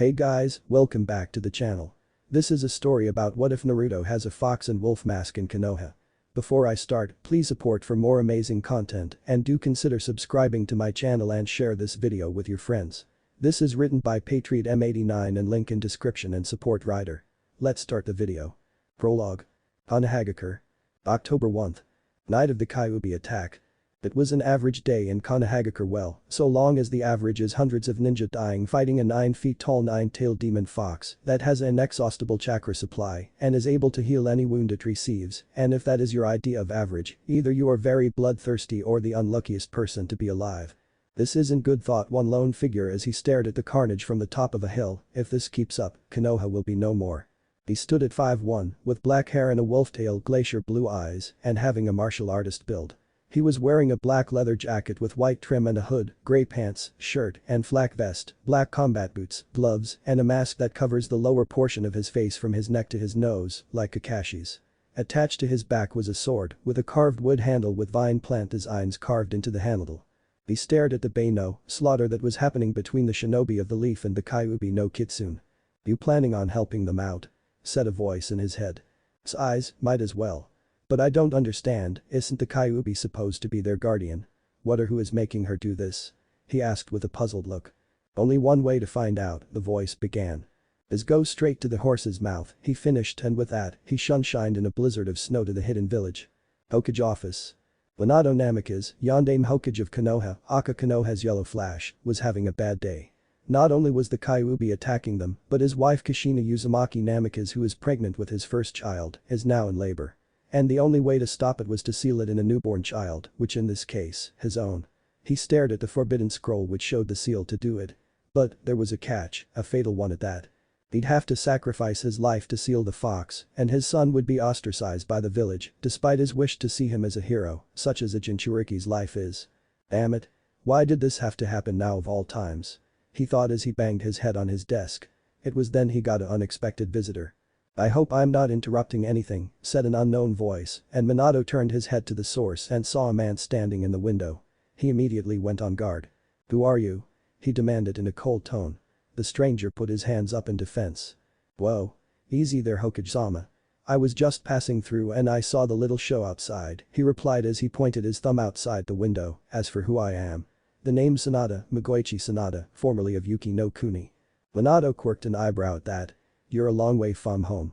Hey guys, welcome back to the channel. This is a story about what if Naruto has a fox and wolf mask in Konoha. Before I start, please support for more amazing content and do consider subscribing to my channel and share this video with your friends. This is written by Patriot M89 and link in description and support writer. Let's start the video. Prologue. Konohagakure. October 1th. Night of the Kyuubi attack. It was an average day in Konohagakure, well, so long as the average is hundreds of ninja dying fighting a 9 feet tall 9-tailed demon fox that has an inexhaustible chakra supply and is able to heal any wound it receives, and if that is your idea of average, either you are very bloodthirsty or the unluckiest person to be alive. This isn't good, thought one lone figure as he stared at the carnage from the top of a hill. If this keeps up, Konoha will be no more. He stood at 5'1", with black hair and a wolf-tailed glacier blue eyes and having a martial artist build. He was wearing a black leather jacket with white trim and a hood, grey pants, shirt and flak vest, black combat boots, gloves, and a mask that covers the lower portion of his face from his neck to his nose, like Kakashi's. Attached to his back was a sword with a carved wood handle with vine plant designs carved into the handle. He stared at the Beino slaughter that was happening between the shinobi of the leaf and the Kyuubi no Kitsune. "You planning on helping them out?" said a voice in his head. "Size, might as well. But I don't understand, isn't the Kyuubi supposed to be their guardian? What or who is making her do this?" he asked with a puzzled look. "Only one way to find out," the voice began. "Is go straight to the horse's mouth," he finished, and with that, he shunshined in a blizzard of snow to the hidden village. Hokage office. Minato Namikaze, Yondaime Hokage of Konoha, Aka Konoha's yellow flash, was having a bad day. Not only was the Kyuubi attacking them, but his wife Kushina Uzumaki Namikaze, who is pregnant with his first child, is now in labor. And the only way to stop it was to seal it in a newborn child, which in this case, his own. He stared at the forbidden scroll which showed the seal to do it. But there was a catch, a fatal one at that. He'd have to sacrifice his life to seal the fox, and his son would be ostracized by the village, despite his wish to see him as a hero, such as a Jinchuriki's life is. Damn it. Why did this have to happen now of all times? He thought as he banged his head on his desk. It was then he got an unexpected visitor. "I hope I'm not interrupting anything," said an unknown voice, and Minato turned his head to the source and saw a man standing in the window. He immediately went on guard. "Who are you?" he demanded in a cold tone. The stranger put his hands up in defense. "Whoa. Easy there, Hokage-sama. I was just passing through and I saw the little show outside," he replied as he pointed his thumb outside the window. "As for who I am. The name Tsunade, Migoichi Tsunade, formerly of Yuki no Kuni." Minato quirked an eyebrow at that. "You're a long way from home."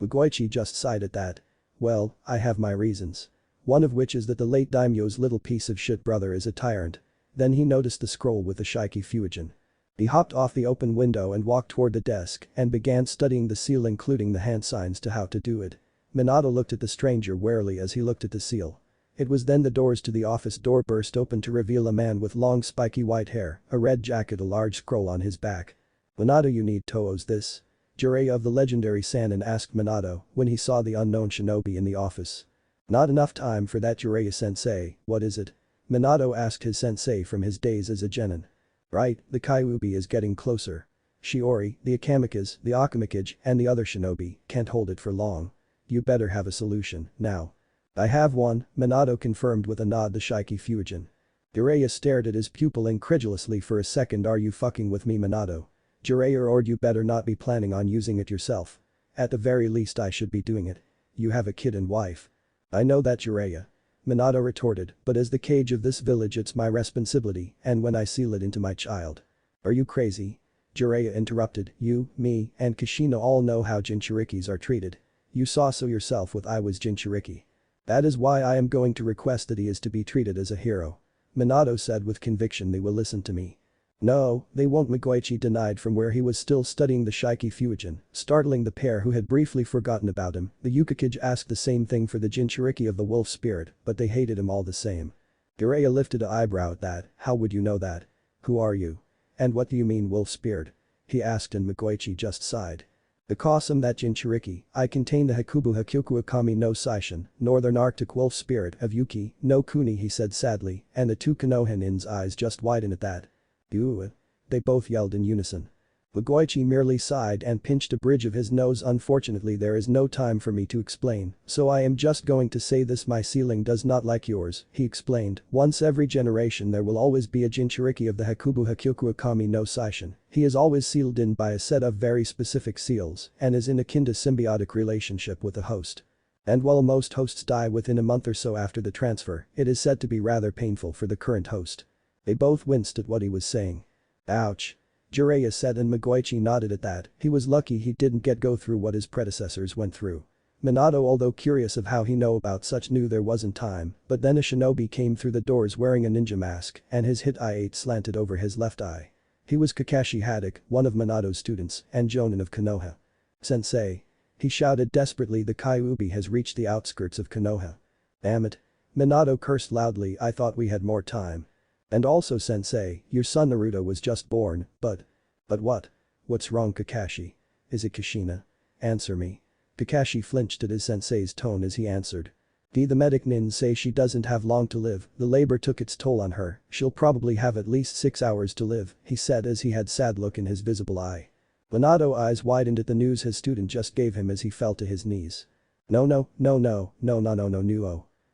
Migoichi just sighed at that. "Well, I have my reasons. One of which is that the late daimyo's little piece of shit brother is a tyrant." Then he noticed the scroll with the Shiki Fuijin. He hopped off the open window and walked toward the desk and began studying the seal, including the hand signs to how to do it. Minato looked at the stranger warily as he looked at the seal. It was then the doors to the office door burst open to reveal a man with long spiky white hair, a red jacket, a large scroll on his back. "Minato, you need Toho's this?" Jiraiya of the legendary Sannin asked Minato when he saw the unknown shinobi in the office. "Not enough time for that, Jiraiya-sensei. What is it?" Minato asked his sensei from his days as a genin. "Right, the Kyuubi is getting closer. Shiori, the Akamikaze, the Akamikage, and the other shinobi can't hold it for long. You better have a solution, now." "I have one," Minato confirmed with a nod. The Shiki Fuijin. Jiraiya stared at his pupil incredulously for a second. "Are you fucking with me, Minato? Jiraiya, or you better not be planning on using it yourself. At the very least I should be doing it. You have a kid and wife." "I know that, Jiraiya," Minato retorted, "but as the cage of this village it's my responsibility, and when I seal it into my child." "Are you crazy?" Jiraiya interrupted. "You, me, and Kushina all know how Jinchurikis are treated. You saw so yourself with I was Jinchuriki. That is why I am going to request that he is to be treated as a hero." Minato said with conviction. "They will listen to me." "No, they won't," Migoichi denied from where he was still studying the Shiki Fuijin, startling the pair who had briefly forgotten about him. The Yukikage asked the same thing for the Jinchuriki of the wolf spirit, but they hated him all the same. Jiraiya lifted an eyebrow at that. "How would you know that? Who are you? And what do you mean wolf spirit?" he asked, and Migoichi just sighed. "Because I'm that Jinchuriki, I contain the Hakubu Hakyuku Akami no Saishin, Northern Arctic wolf spirit of Yuki no Kuni," he said sadly, and the two Konohanins' eyes just widened at that. "You?" they both yelled in unison. Magoichi merely sighed and pinched a bridge of his nose. Unfortunately there is no time for me to explain, so I am just going to say this: my ceiling does not like yours, he explained. Once every generation there will always be a Jinchuriki of the Hakubu Hakyuku Akami no Saishin. He is always sealed in by a set of very specific seals and is in a kinda symbiotic relationship with the host. And while most hosts die within a month or so after the transfer, it is said to be rather painful for the current host. They both winced at what he was saying. Ouch. Jiraiya said, and Magoichi nodded at that. He was lucky he didn't go through what his predecessors went through. Minato, although curious of how he know about such, knew there wasn't time, but then a shinobi came through the doors wearing a ninja mask and his hit eye slanted over his left eye. He was Kakashi Haddock, one of Minato's students, and Jonin of Konoha. Sensei. He shouted desperately. The Kyuubi has reached the outskirts of Konoha. Damn it. Minato cursed loudly. I thought we had more time. And also sensei, your son Naruto was just born, but what? What's wrong, Kakashi? Is it Kushina? Answer me. Kakashi flinched at his sensei's tone as he answered. The medic nin say she doesn't have long to live, the labor took its toll on her, she'll probably have at least 6 hours to live, he said as he had sad look in his visible eye. Minato eyes widened at the news his student just gave him as he fell to his knees. No.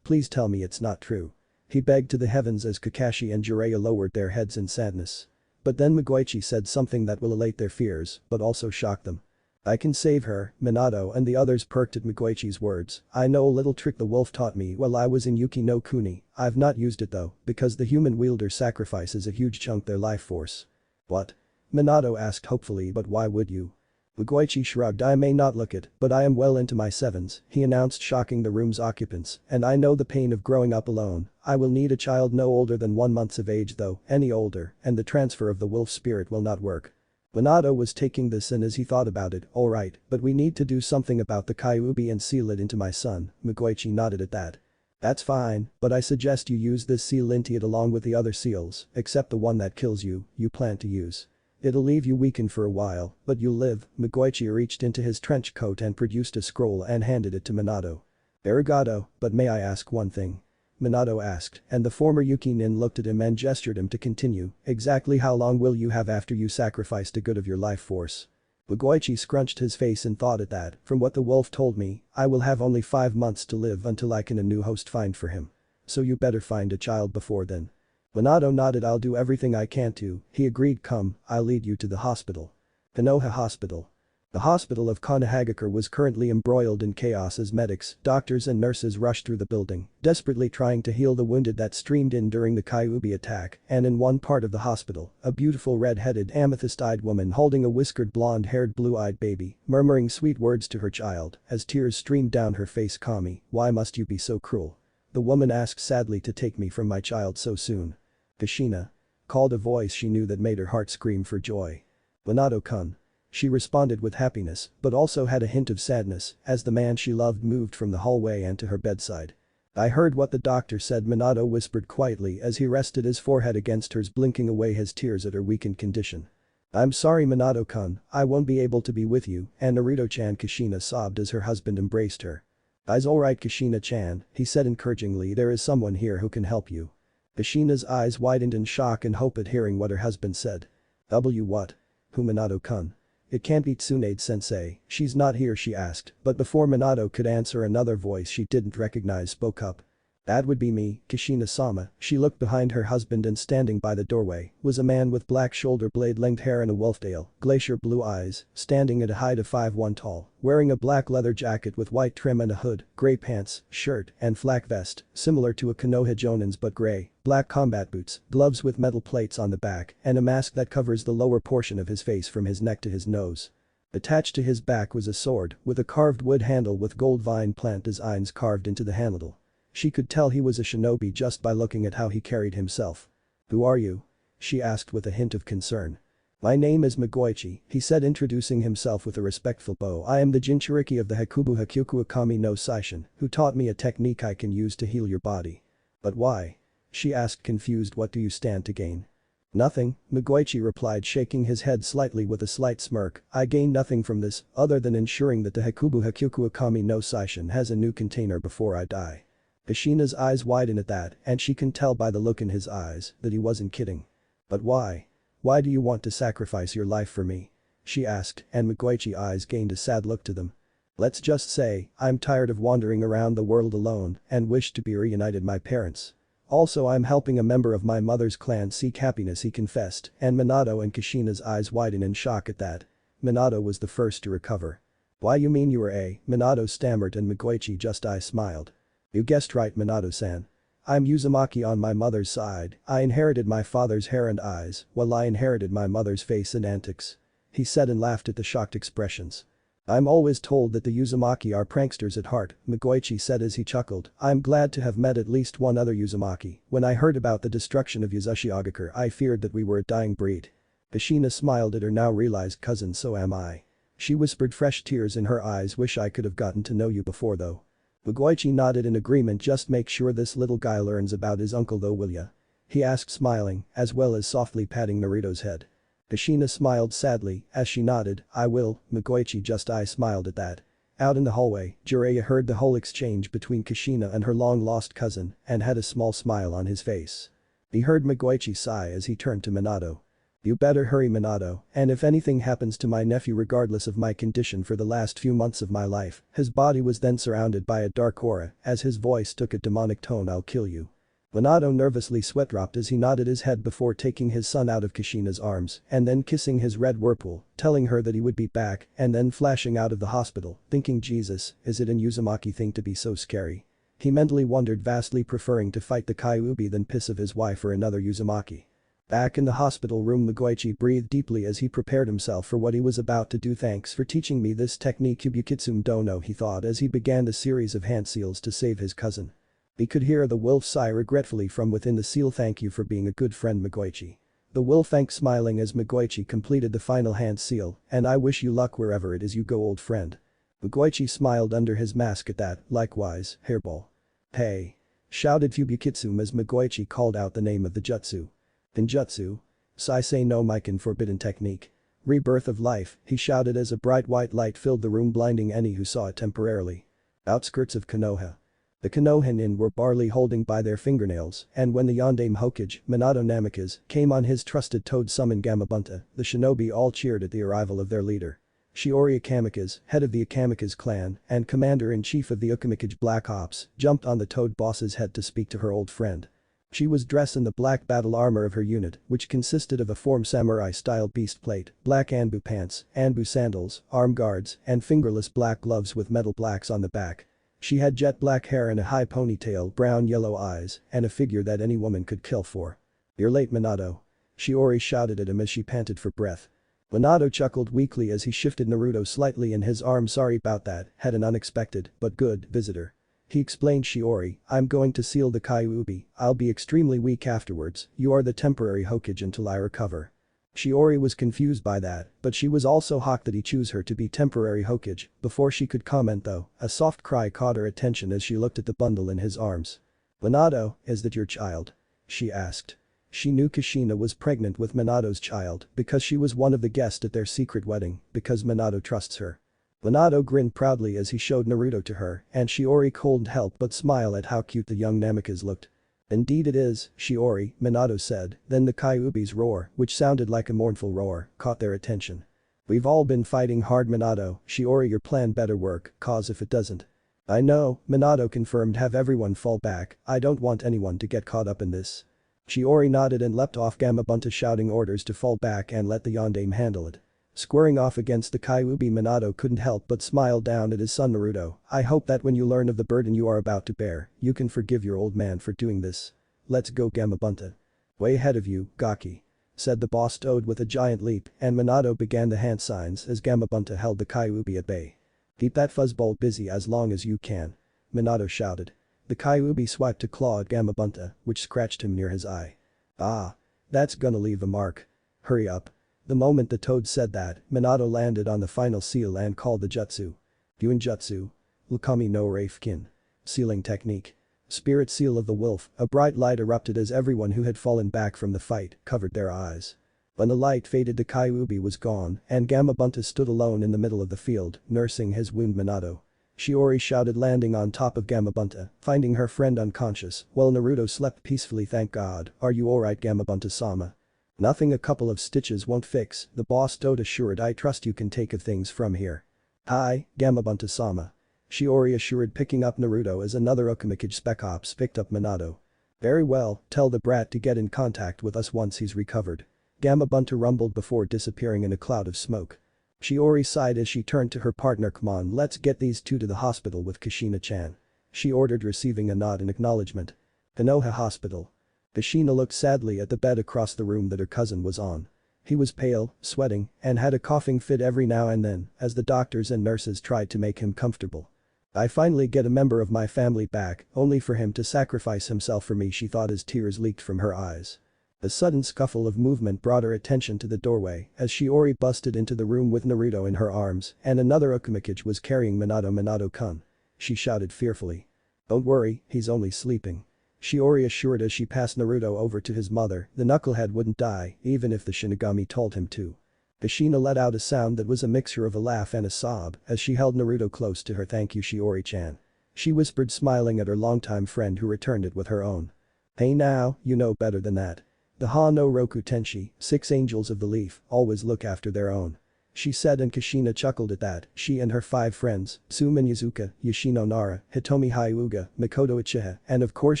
Please tell me it's not true. He begged to the heavens as Kakashi and Jiraiya lowered their heads in sadness. But then Magoichi said something that will allay their fears, but also shock them. I can save her. Minato and the others perked at Magoichi's words. I know a little trick the wolf taught me while I was in Yuki no Kuni. I've not used it though, because the human wielder sacrifices a huge chunk their life force. What? Minato asked hopefully, but why would you? Magoichi shrugged. I may not look it, but I am well into my 7s, he announced, shocking the room's occupants, and I know the pain of growing up alone. I will need a child no older than 1 month of age though, any older, and the transfer of the wolf spirit will not work. Minato was taking this in as he thought about it. Alright, but we need to do something about the Kyuubi and seal it into my son, Magoichi nodded at that. That's fine, but I suggest you use this seal into it along with the other seals, except the one that kills you plan to use. It'll leave you weakened for a while, but you'll live. Magoichi reached into his trench coat and produced a scroll and handed it to Minato. Arigato, but may I ask one thing? Minato asked, and the former Yuki nin looked at him and gestured him to continue. Exactly how long will you have after you sacrificed a good of your life force? Magoichi scrunched his face in thought at that. From what the wolf told me, I will have only 5 months to live until I can a new host find for him. So you better find a child before then. Minato nodded. I'll do everything I can to, he agreed. Come, I'll lead you to the hospital. Konoha Hospital. The hospital of Konohagakure was currently embroiled in chaos as medics, doctors and nurses rushed through the building, desperately trying to heal the wounded that streamed in during the Kyuubi attack, and in one part of the hospital, a beautiful red-headed amethyst-eyed woman holding a whiskered blonde-haired blue-eyed baby, murmuring sweet words to her child, as tears streamed down her face. Kami, why must you be so cruel? The woman asked sadly to take me from my child so soon. Kushina. Called a voice she knew that made her heart scream for joy. Minato-kun. She responded with happiness, but also had a hint of sadness, as the man she loved moved from the hallway and to her bedside. I heard what the doctor said, Minato whispered quietly as he rested his forehead against hers, blinking away his tears at her weakened condition. I'm sorry Minato-kun, I won't be able to be with you, and Naruto-chan. Kushina sobbed as her husband embraced her. It's alright Kushina-chan, he said encouragingly, there is someone here who can help you. Kushina's eyes widened in shock and hope at hearing what her husband said. What? Who? Minato-kun? It can't be Tsunade-sensei, she's not here, she asked, but before Minato could answer, another voice she didn't recognize spoke up. That would be me, Kushina-sama. She looked behind her husband, and standing by the doorway was a man with black shoulder blade length hair and a wolf-tail, glacier blue eyes, standing at a height of 5'1" tall, wearing a black leather jacket with white trim and a hood, gray pants, shirt, and flak vest, similar to a Konoha Jonin's but gray, black combat boots, gloves with metal plates on the back, and a mask that covers the lower portion of his face from his neck to his nose. Attached to his back was a sword with a carved wood handle with gold vine plant designs carved into the handle. She could tell he was a shinobi just by looking at how he carried himself. Who are you? She asked with a hint of concern. My name is Magoichi, he said, introducing himself with a respectful bow. I am the Jinchuriki of the Hakubu Hakyuku Akami no Saishin, who taught me a technique I can use to heal your body. But why? She asked, confused. What do you stand to gain? Nothing, Magoichi replied, shaking his head slightly with a slight smirk. I gain nothing from this, other than ensuring that the Hakubu Hakyuku Akami no Saishin has a new container before I die. Kushina's eyes widened at that, and she can tell by the look in his eyes that he wasn't kidding. But why? Why do you want to sacrifice your life for me? She asked, and Migoichi's eyes gained a sad look to them. Let's just say, I'm tired of wandering around the world alone and wish to be reunited my parents. Also I'm helping a member of my mother's clan seek happiness, he confessed, and Minato and Kushina's eyes widen in shock at that. Minato was the first to recover. Why you mean you were a, Minato stammered and Migoichi just smiled. You guessed right Minato-san. I'm Uzumaki on my mother's side, I inherited my father's hair and eyes, while I inherited my mother's face and antics. He said and laughed at the shocked expressions. I'm always told that the Uzumaki are pranksters at heart, Migoichi said as he chuckled. I'm glad to have met at least one other Uzumaki. When I heard about the destruction of Yuzashiogakur I feared that we were a dying breed. Kushina smiled at her now realized cousin, so am I. She whispered, fresh tears in her eyes, wish I could have gotten to know you before though. Migoichi nodded in agreement. Just make sure this little guy learns about his uncle though, will ya? He asked smiling, as well as softly patting Naruto's head. Kushina smiled sadly as she nodded, I will, Migoichi just smiled at that. Out in the hallway, Jiraiya heard the whole exchange between Kushina and her long-lost cousin and had a small smile on his face. He heard Migoichi sigh as he turned to Minato. You better hurry Minato, and if anything happens to my nephew regardless of my condition for the last few months of my life, his body was then surrounded by a dark aura, as his voice took a demonic tone, I'll kill you. Minato nervously sweat-dropped as he nodded his head before taking his son out of Kushina's arms and then kissing his red whirlpool, telling her that he would be back and then flashing out of the hospital, thinking Jesus, is it an Uzumaki thing to be so scary? He mentally wondered, vastly preferring to fight the Kyuubi than piss of his wife or another Uzumaki. Back in the hospital room, Migoichi breathed deeply as he prepared himself for what he was about to do. Thanks for teaching me this technique Ubukitsum dono, he thought as he began the series of hand seals to save his cousin. He could hear the wolf sigh regretfully from within the seal. Thank you for being a good friend Migoichi. The wolf thanked smiling as Migoichi completed the final hand seal, and I wish you luck wherever it is you go old friend. Migoichi smiled under his mask at that, likewise, hairball. Hey! Shouted Fubukitsum as Migoichi called out the name of the jutsu. Ninjutsu? Saisei no Mikan forbidden technique. Rebirth of life, he shouted as a bright white light filled the room, blinding any who saw it temporarily. Outskirts of Konoha. The Konohinin were barely holding by their fingernails, and when the Yondaime Hokage, Minato Namikaze, came on his trusted toad summon Gamabunta, the shinobi all cheered at the arrival of their leader. Shiori Akamikaze, head of the Akamikaze clan and commander-in-chief of the Ukamikaze Black Ops, jumped on the toad boss's head to speak to her old friend. She was dressed in the black battle armor of her unit, which consisted of a form samurai-style beast plate, black anbu pants, anbu sandals, arm guards, and fingerless black gloves with metal blacks on the back. She had jet black hair and a high ponytail, brown-yellow eyes, and a figure that any woman could kill for. You're late Minato. Shiori shouted at him as she panted for breath. Minato chuckled weakly as he shifted Naruto slightly in his arm. Sorry about that, had an unexpected, but good, visitor. He explained. Shiori, I'm going to seal the Kyuubi, I'll be extremely weak afterwards, you are the temporary Hokage until I recover. Shiori was confused by that, but she was also shocked that he chose her to be temporary Hokage. Before she could comment though, a soft cry caught her attention as she looked at the bundle in his arms. Minato, is that your child? She asked. She knew Kushina was pregnant with Minato's child because she was one of the guests at their secret wedding, because Minato trusts her. Minato grinned proudly as he showed Naruto to her, and Shiori couldn't help but smile at how cute the young Namikaze looked. Indeed it is, Shiori, Minato said, then the Kyuubi's roar, which sounded like a mournful roar, caught their attention. We've all been fighting hard Minato, Shiori, your plan better work, cause if it doesn't. I know, Minato confirmed, have everyone fall back, I don't want anyone to get caught up in this. Shiori nodded and leapt off Gamabunta shouting orders to fall back and let the Yondaime handle it. Squaring off against the Kyuubi, Minato couldn't help but smile down at his son Naruto. I hope that when you learn of the burden you are about to bear, you can forgive your old man for doing this. Let's go Gamabunta. Way ahead of you, Gaki. Said the boss toad with a giant leap, and Minato began the hand signs as Gamabunta held the Kyuubi at bay. Keep that fuzzball busy as long as you can. Minato shouted. The Kyuubi swiped a claw at Gamabunta, which scratched him near his eye. Ah. That's gonna leave a mark. Hurry up. The moment the toad said that, Minato landed on the final seal and called the jutsu. Yuinjutsu. Lukami no Raifkin. Sealing technique. Spirit seal of the wolf, a bright light erupted as everyone who had fallen back from the fight covered their eyes. When the light faded, the Kyuubi was gone and Gamabunta stood alone in the middle of the field, nursing his wound. Minato. Shiori shouted, landing on top of Gamabunta, finding her friend unconscious while Naruto slept peacefully. Thank God, are you alright Gamabunta-sama? Nothing a couple of stitches won't fix, the boss Dota assured. I trust you can take things from here. Hi, Gamabunta-sama. Shiori assured, picking up Naruto as another Okamikage Spec Ops picked up Minato. Very well, tell the brat to get in contact with us once he's recovered. Gamabunta rumbled before disappearing in a cloud of smoke. Shiori sighed as she turned to her partner. Come on, let's get these two to the hospital with Kushina-chan. She ordered, receiving a nod in acknowledgement. Konoha Hospital. Kushina looked sadly at the bed across the room that her cousin was on. He was pale, sweating, and had a coughing fit every now and then as the doctors and nurses tried to make him comfortable. I finally get a member of my family back, only for him to sacrifice himself for me, she thought as tears leaked from her eyes. A sudden scuffle of movement brought her attention to the doorway as Shiori busted into the room with Naruto in her arms and another Okamikage was carrying Minato-kun. She shouted fearfully. Don't worry, he's only sleeping. Shiori assured as she passed Naruto over to his mother. The knucklehead wouldn't die even if the Shinigami told him to. Kushina let out a sound that was a mixture of a laugh and a sob as she held Naruto close to her. Thank you, Shiori-chan. She whispered, smiling at her longtime friend who returned it with her own. Hey now, you know better than that. The Ha no Roku Tenshi, 6 angels of the leaf, always look after their own. She said, and Kushina chuckled at that. She and her 5 friends, Tsuman Yuzuka, Yoshino Nara, Hitomi Hyuga, Makoto Uchiha, and of course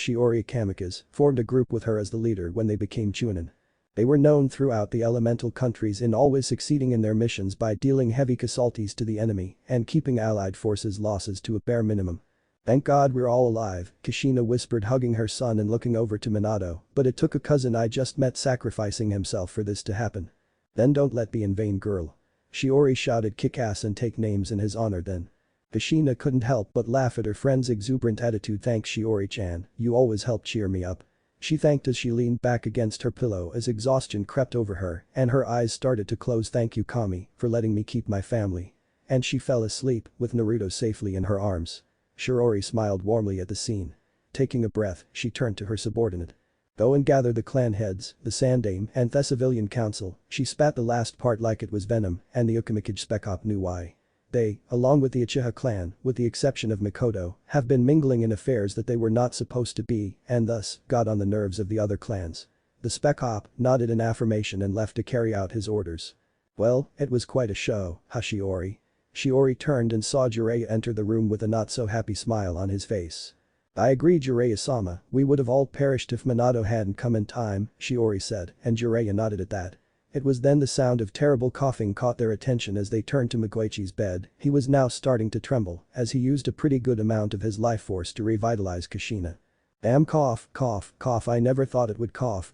Shiori Kamikaze, formed a group with her as the leader when they became Chunin. They were known throughout the elemental countries in always succeeding in their missions by dealing heavy casualties to the enemy and keeping allied forces' losses to a bare minimum. Thank God we're all alive, Kushina whispered, hugging her son and looking over to Minato, but it took a cousin I just met sacrificing himself for this to happen. Then don't let be in vain, girl. Shiori shouted, kick ass and take names in his honor then. Kushina couldn't help but laugh at her friend's exuberant attitude. Thanks, Shiori-chan, you always help cheer me up. She thanked as she leaned back against her pillow as exhaustion crept over her and her eyes started to close. Thank you, Kami, for letting me keep my family. And she fell asleep with Naruto safely in her arms. Shiori smiled warmly at the scene. Taking a breath, she turned to her subordinate. Go and gather the clan heads, the Sandaime and the Civilian Council. She spat the last part like it was venom and the Okamikage Spec Op knew why. They, along with the Uchiha clan, with the exception of Makoto, have been mingling in affairs that they were not supposed to be and thus got on the nerves of the other clans. The Spec Op nodded in affirmation and left to carry out his orders. Well, it was quite a show, huh, Shiori? Shiori turned and saw Jiraiya enter the room with a not-so-happy smile on his face. I agree, Jiraiya-sama, we would have all perished if Minato hadn't come in time, Shiori said, and Jiraiya nodded at that. It was then the sound of terrible coughing caught their attention as they turned to Migoichi's bed. He was now starting to tremble as he used a pretty good amount of his life force to revitalize Kushina. Damn, cough, cough, cough, I never thought it would cough,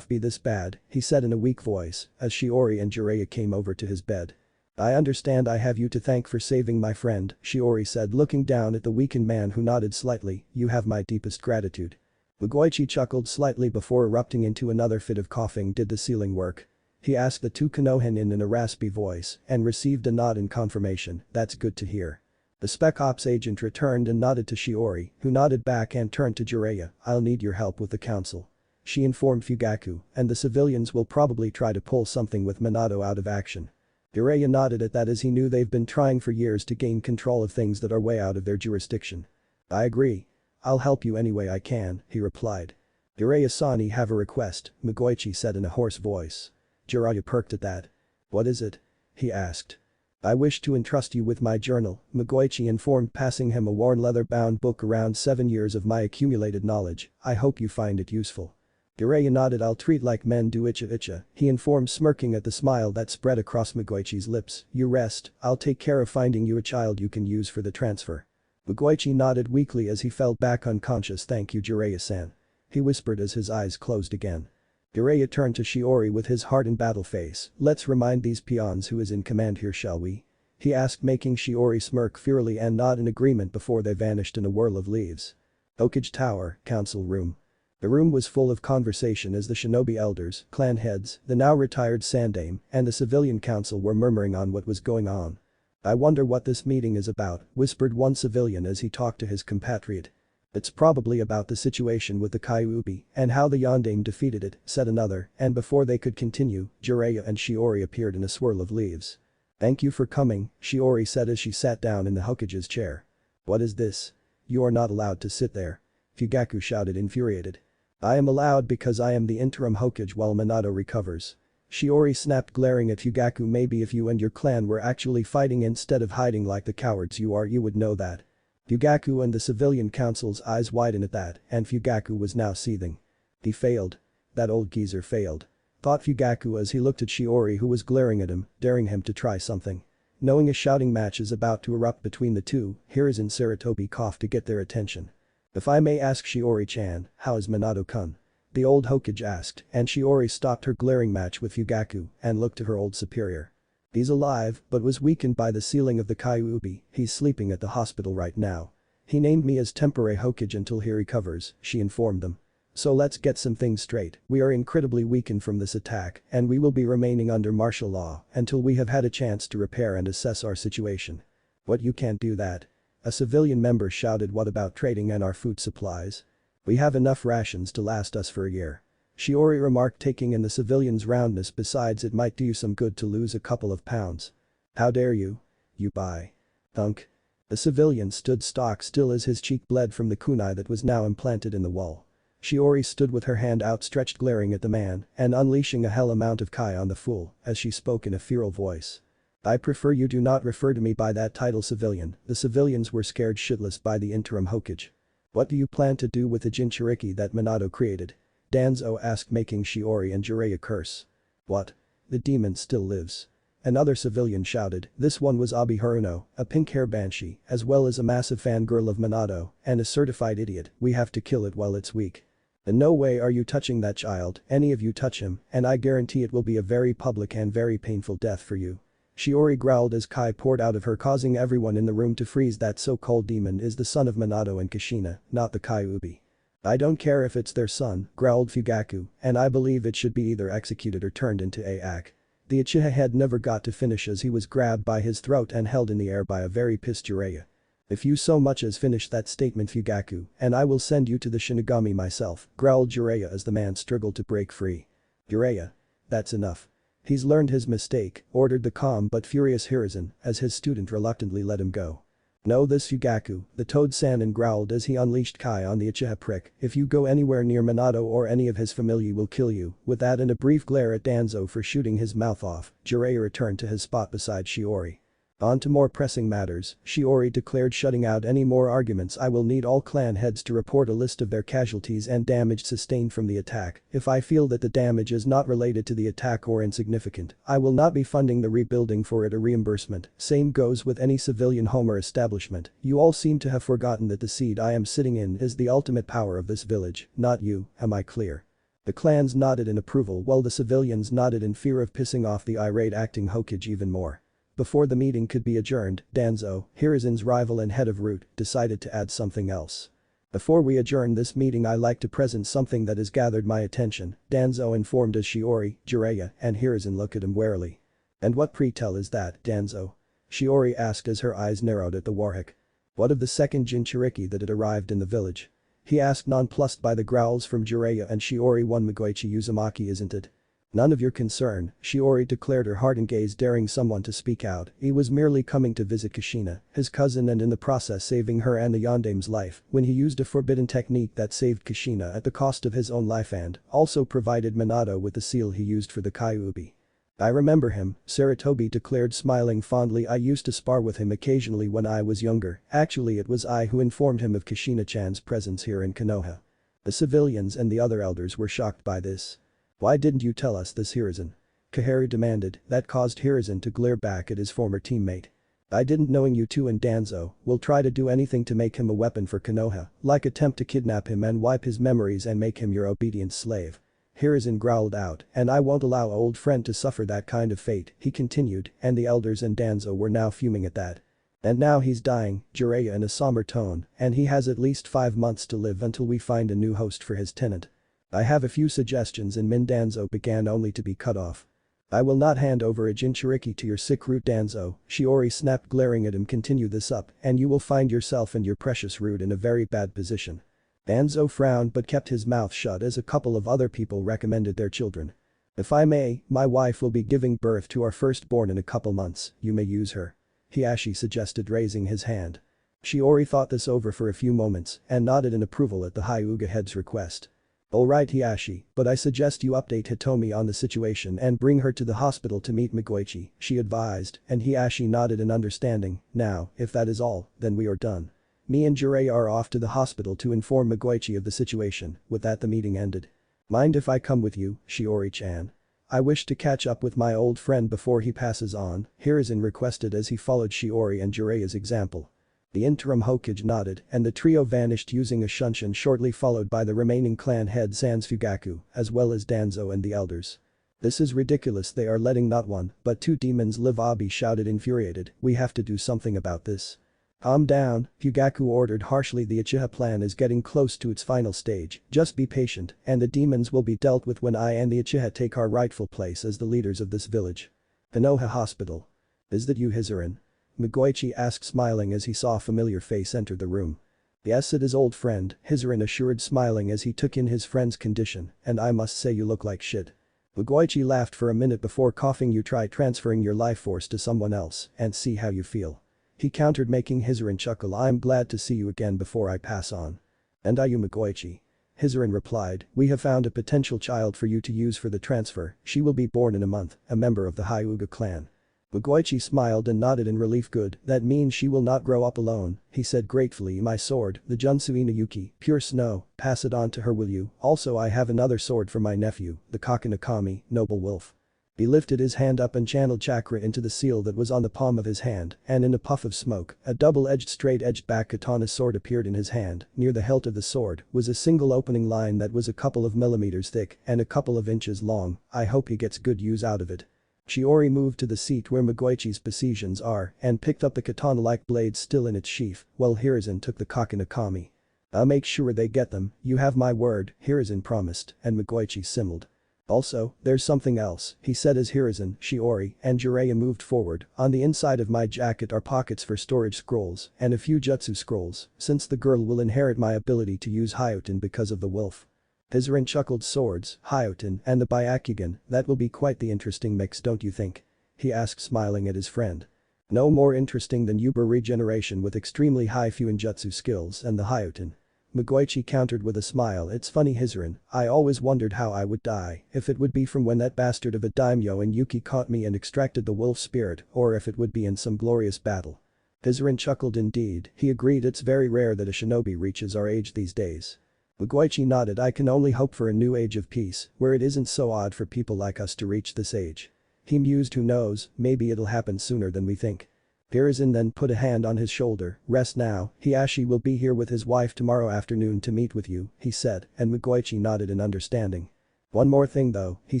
be this bad, he said in a weak voice as Shiori and Jiraiya came over to his bed. I understand I have you to thank for saving my friend, Shiori said, looking down at the weakened man who nodded slightly. You have my deepest gratitude. Migoichi chuckled slightly before erupting into another fit of coughing. Did the ceiling work? He asked the two Konohan in a raspy voice and received a nod in confirmation. That's good to hear. The Spec Ops agent returned and nodded to Shiori, who nodded back and turned to Jiraiya. I'll need your help with the council. She informed Fugaku, and the civilians will probably try to pull something with Minato out of action. Jiraiya nodded at that as he knew they've been trying for years to gain control of things that are way out of their jurisdiction. I agree. I'll help you any way I can, he replied. Jiraiya-san, have a request, Migoichi said in a hoarse voice. Jiraiya perked at that. What is it? He asked. I wish to entrust you with my journal, Migoichi informed, passing him a worn leather-bound book. Around 7 years of my accumulated knowledge. I hope you find it useful. Jiraiya nodded. I'll treat like men do, Icha, he informed, smirking at the smile that spread across Migoichi's lips. You rest, I'll take care of finding you a child you can use for the transfer. Migoichi nodded weakly as he fell back unconscious. Thank you, Jiraiya-san. He whispered as his eyes closed again. Jiraiya turned to Shiori with his hardened battle face. Let's remind these peons who is in command here, shall we? He asked, making Shiori smirk fearfully and nod in agreement before they vanished in a whirl of leaves. Hokage Tower, Council Room. The room was full of conversation as the shinobi elders, clan heads, the now retired Sandaime, and the civilian council were murmuring on what was going on. I wonder what this meeting is about, whispered one civilian as he talked to his compatriot. It's probably about the situation with the Kyuubi and how the Yondaime defeated it, said another, and before they could continue, Jiraiya and Shiori appeared in a swirl of leaves. Thank you for coming, Shiori said as she sat down in the Hokage's chair. What is this? You are not allowed to sit there. Fugaku shouted, infuriated. I am allowed because I am the interim Hokage while Minato recovers. Shiori snapped, glaring at Fugaku. Maybe if you and your clan were actually fighting instead of hiding like the cowards you are, you would know that. Fugaku and the civilian council's eyes widened at that, and Fugaku was now seething. He failed. That old geezer failed. Thought Fugaku as he looked at Shiori, who was glaring at him, daring him to try something. Knowing a shouting match is about to erupt between the two, Hiruzen and Sarutobi coughed to get their attention. If I may ask Shiori-chan, how is Minato-kun? The old Hokage asked, and Shiori stopped her glaring match with Fugaku and looked to her old superior. He's alive, but was weakened by the sealing of the Kyuubi. He's sleeping at the hospital right now. He named me as temporary Hokage until he recovers, she informed them. So let's get some things straight. We are incredibly weakened from this attack, and we will be remaining under martial law until we have had a chance to repair and assess our situation. What, you can't do that? A civilian member shouted. What about trading and our food supplies? We have enough rations to last us for a year. Shiori remarked, taking in the civilian's roundness. Besides, it might do you some good to lose a couple of pounds. How dare you? You buy. Thunk. The civilian stood stock still as his cheek bled from the kunai that was now implanted in the wall. Shiori stood with her hand outstretched, glaring at the man and unleashing a hell amount of kai on the fool as she spoke in a feral voice. I prefer you do not refer to me by that title, civilian. The civilians were scared shitless by the interim Hokage. What do you plan to do with the Jinchuriki that Minato created? Danzo asked, making Shiori and Jiraiya curse. What? The demon still lives. Another civilian shouted. This one was Abi Haruno, a pink-hair banshee, as well as a massive fangirl of Minato and a certified idiot. We have to kill it while it's weak. In no way are you touching that child. Any of you touch him, and I guarantee it will be a very public and very painful death for you. Shiori growled as kai poured out of her, causing everyone in the room to freeze. That so-called demon is the son of Minato and Kushina, not the Kyuubi. I don't care if it's their son, growled Fugaku, and I believe it should be either executed or turned into Aak. The Uchiha head never got to finish as he was grabbed by his throat and held in the air by a very pissed Jiraiya. If you so much as finish that statement, Fugaku, and I will send you to the Shinigami myself, growled Jiraiya as the man struggled to break free. Jiraiya. That's enough. He's learned his mistake, ordered the calm but furious Hiruzen as his student reluctantly let him go. Know this, Fugaku, the Toad-san growled as he unleashed kai on the Uchiha prick. If you go anywhere near Minato or any of his family, will kill you. With that and a brief glare at Danzo for shooting his mouth off, Jiraiya returned to his spot beside Shiori. On to more pressing matters, Shiori declared, shutting out any more arguments. I will need all clan heads to report a list of their casualties and damage sustained from the attack. If I feel that the damage is not related to the attack or insignificant, I will not be funding the rebuilding for it or reimbursement. Same goes with any civilian home or establishment. You all seem to have forgotten that the seat I am sitting in is the ultimate power of this village, not you, am I clear? The clans nodded in approval while the civilians nodded in fear of pissing off the irate acting Hokage even more. Before the meeting could be adjourned, Danzo, Hiruzen's rival and head of Root, decided to add something else. Before we adjourn this meeting, I like to present something that has gathered my attention, Danzo informed as Shiori, Jiraiya, and Hiruzen looked at him warily. And what pre-tell is that, Danzo? Shiori asked as her eyes narrowed at the warhawk. What of the second Jinchuriki that had arrived in the village? He asked, nonplussed by the growls from Jiraiya and Shiori. One Migoichi Uzumaki, isn't it? None of your concern, Shiori declared, her hardened gaze daring someone to speak out. He was merely coming to visit Kushina, his cousin, and in the process saving her and the Yondame's life when he used a forbidden technique that saved Kushina at the cost of his own life and also provided Minato with the seal he used for the Kyuubi. I remember him, Sarutobi declared, smiling fondly. I used to spar with him occasionally when I was younger. Actually, it was I who informed him of Kushina-chan's presence here in Konoha. The civilians and the other elders were shocked by this. Why didn't you tell us this, Hiruzen? Kaharu demanded. That caused Hiruzen to glare back at his former teammate. I didn't, knowing you two and Danzo will try to do anything to make him a weapon for Konoha, like attempt to kidnap him and wipe his memories and make him your obedient slave. Hiruzen growled out, and I won't allow old friend to suffer that kind of fate, he continued, and the elders and Danzo were now fuming at that. And now he's dying, Jiraiya in a somber tone, and he has at least 5 months to live until we find a new host for his tenant. I have a few suggestions, and Danzo began only to be cut off. I will not hand over a Jinchuriki to your sick Root, Danzo, Shiori snapped, glaring at him. Continue this up, and you will find yourself and your precious Root in a very bad position. Danzo frowned but kept his mouth shut as a couple of other people recommended their children. If I may, my wife will be giving birth to our firstborn in a couple months, you may use her. Hiashi suggested, raising his hand. Shiori thought this over for a few moments and nodded in approval at the Hyuga head's request. Alright Hiashi, but I suggest you update Hitomi on the situation and bring her to the hospital to meet Mikoichi, she advised, and Hiashi nodded in understanding. Now, if that is all, then we are done. Me and Jiraiya are off to the hospital to inform Mikoichi of the situation. With that the meeting ended. Mind if I come with you, Shiori-chan? I wish to catch up with my old friend before he passes on, Hiruzen requested as he followed Shiori and Jiraiya's example. The interim Hokage nodded and the trio vanished using a shunshin shortly followed by the remaining clan head Sans Fugaku, as well as Danzo and the elders. This is ridiculous, they are letting not one, but two demons live, Abi shouted infuriated, we have to do something about this. Calm down, Fugaku ordered harshly, the Uchiha plan is getting close to its final stage, just be patient and the demons will be dealt with when I and the Uchiha take our rightful place as the leaders of this village. Konoha Hospital. Is that you, Hizurin? Mikoichi asked smiling as he saw a familiar face enter the room. Yes, it is old friend, Hizurin assured smiling as he took in his friend's condition, and I must say you look like shit. Mikoichi laughed for a minute before coughing, you try transferring your life force to someone else and see how you feel. He countered making Hizurin chuckle, I'm glad to see you again before I pass on. And are you Mikoichi? Hizurin replied, we have found a potential child for you to use for the transfer, she will be born in a month, a member of the Hyuga clan. Mikoichi smiled and nodded in relief, good, that means she will not grow up alone, he said gratefully, my sword, the Junsu Inuyuki, pure snow, pass it on to her will you, also I have another sword for my nephew, the Kakanakami, noble wolf. He lifted his hand up and channeled chakra into the seal that was on the palm of his hand, and in a puff of smoke, a double-edged straight-edged back katana sword appeared in his hand. Near the hilt of the sword was a single opening line that was a couple of millimeters thick and a couple of inches long. I hope he gets good use out of it. Shiori moved to the seat where Mikoichi's possessions are and picked up the katana-like blade still in its sheath, while Hiruzen took the Kakanakami. I'll make sure they get them, you have my word, Hiruzen promised, and Mikoichi similed. Also, there's something else, he said as Hiruzen, Shiori, and Jiraiya moved forward. On the inside of my jacket are pockets for storage scrolls and a few jutsu scrolls, since the girl will inherit my ability to use Hyoten because of the wolf. Hizurin chuckled, swords, Hyoten, and the Byakugan, that will be quite the interesting mix, don't you think? He asked smiling at his friend. No more interesting than Uber regeneration with extremely high Fuinjutsu skills and the Hyoten. Mikoichi countered with a smile, it's funny Hizurin, I always wondered how I would die, if it would be from when that bastard of a daimyo and Yuki caught me and extracted the wolf spirit, or if it would be in some glorious battle. Hizurin chuckled, indeed, he agreed, it's very rare that a shinobi reaches our age these days. Mikoichi nodded, I can only hope for a new age of peace, where it isn't so odd for people like us to reach this age. He mused, who knows, maybe it'll happen sooner than we think. Hiruzen then put a hand on his shoulder, rest now, Hiashi will be here with his wife tomorrow afternoon to meet with you, he said, and Mikoichi nodded in understanding. One more thing though, he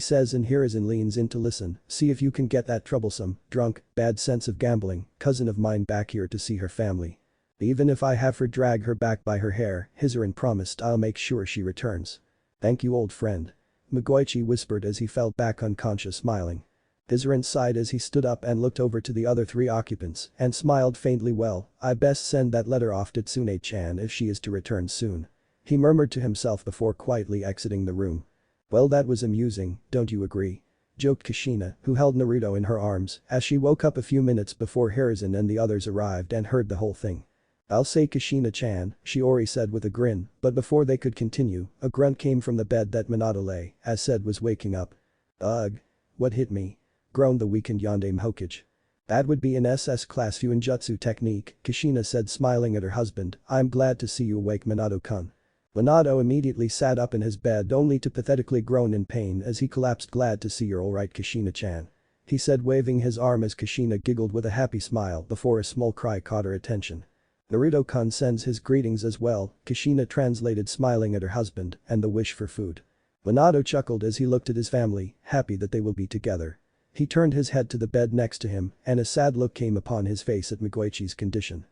says, and Hiruzen leans in to listen, see if you can get that troublesome, drunk, bad sense of gambling, cousin of mine back here to see her family. Even if I have her drag her back by her hair, Hizurin promised, I'll make sure she returns. Thank you, old friend. Mikoichi whispered as he fell back unconscious, smiling. Hizurin sighed as he stood up and looked over to the other three occupants and smiled faintly, well, I best send that letter off to Tsunade-chan if she is to return soon. He murmured to himself before quietly exiting the room. Well, that was amusing, don't you agree? Joked Kushina, who held Naruto in her arms as she woke up a few minutes before Hiruzen and the others arrived and heard the whole thing. I'll say Kushina-chan, Shiori said with a grin, but before they could continue, a grunt came from the bed that Minato lay, as said was waking up. Ugh. What hit me? Groaned the weakened Yondaime Hokage. That would be an SS class Fuinjutsu technique, Kushina said smiling at her husband, I'm glad to see you awake, Minato-kun. Minato immediately sat up in his bed only to pathetically groan in pain as he collapsed, glad to see you're alright, Kushina-chan. He said, waving his arm as Kushina giggled with a happy smile before a small cry caught her attention. Naruto-kun sends his greetings as well, Kushina translated smiling at her husband and the wish for food. Minato chuckled as he looked at his family, happy that they will be together. He turned his head to the bed next to him and a sad look came upon his face at Mikoichi's condition.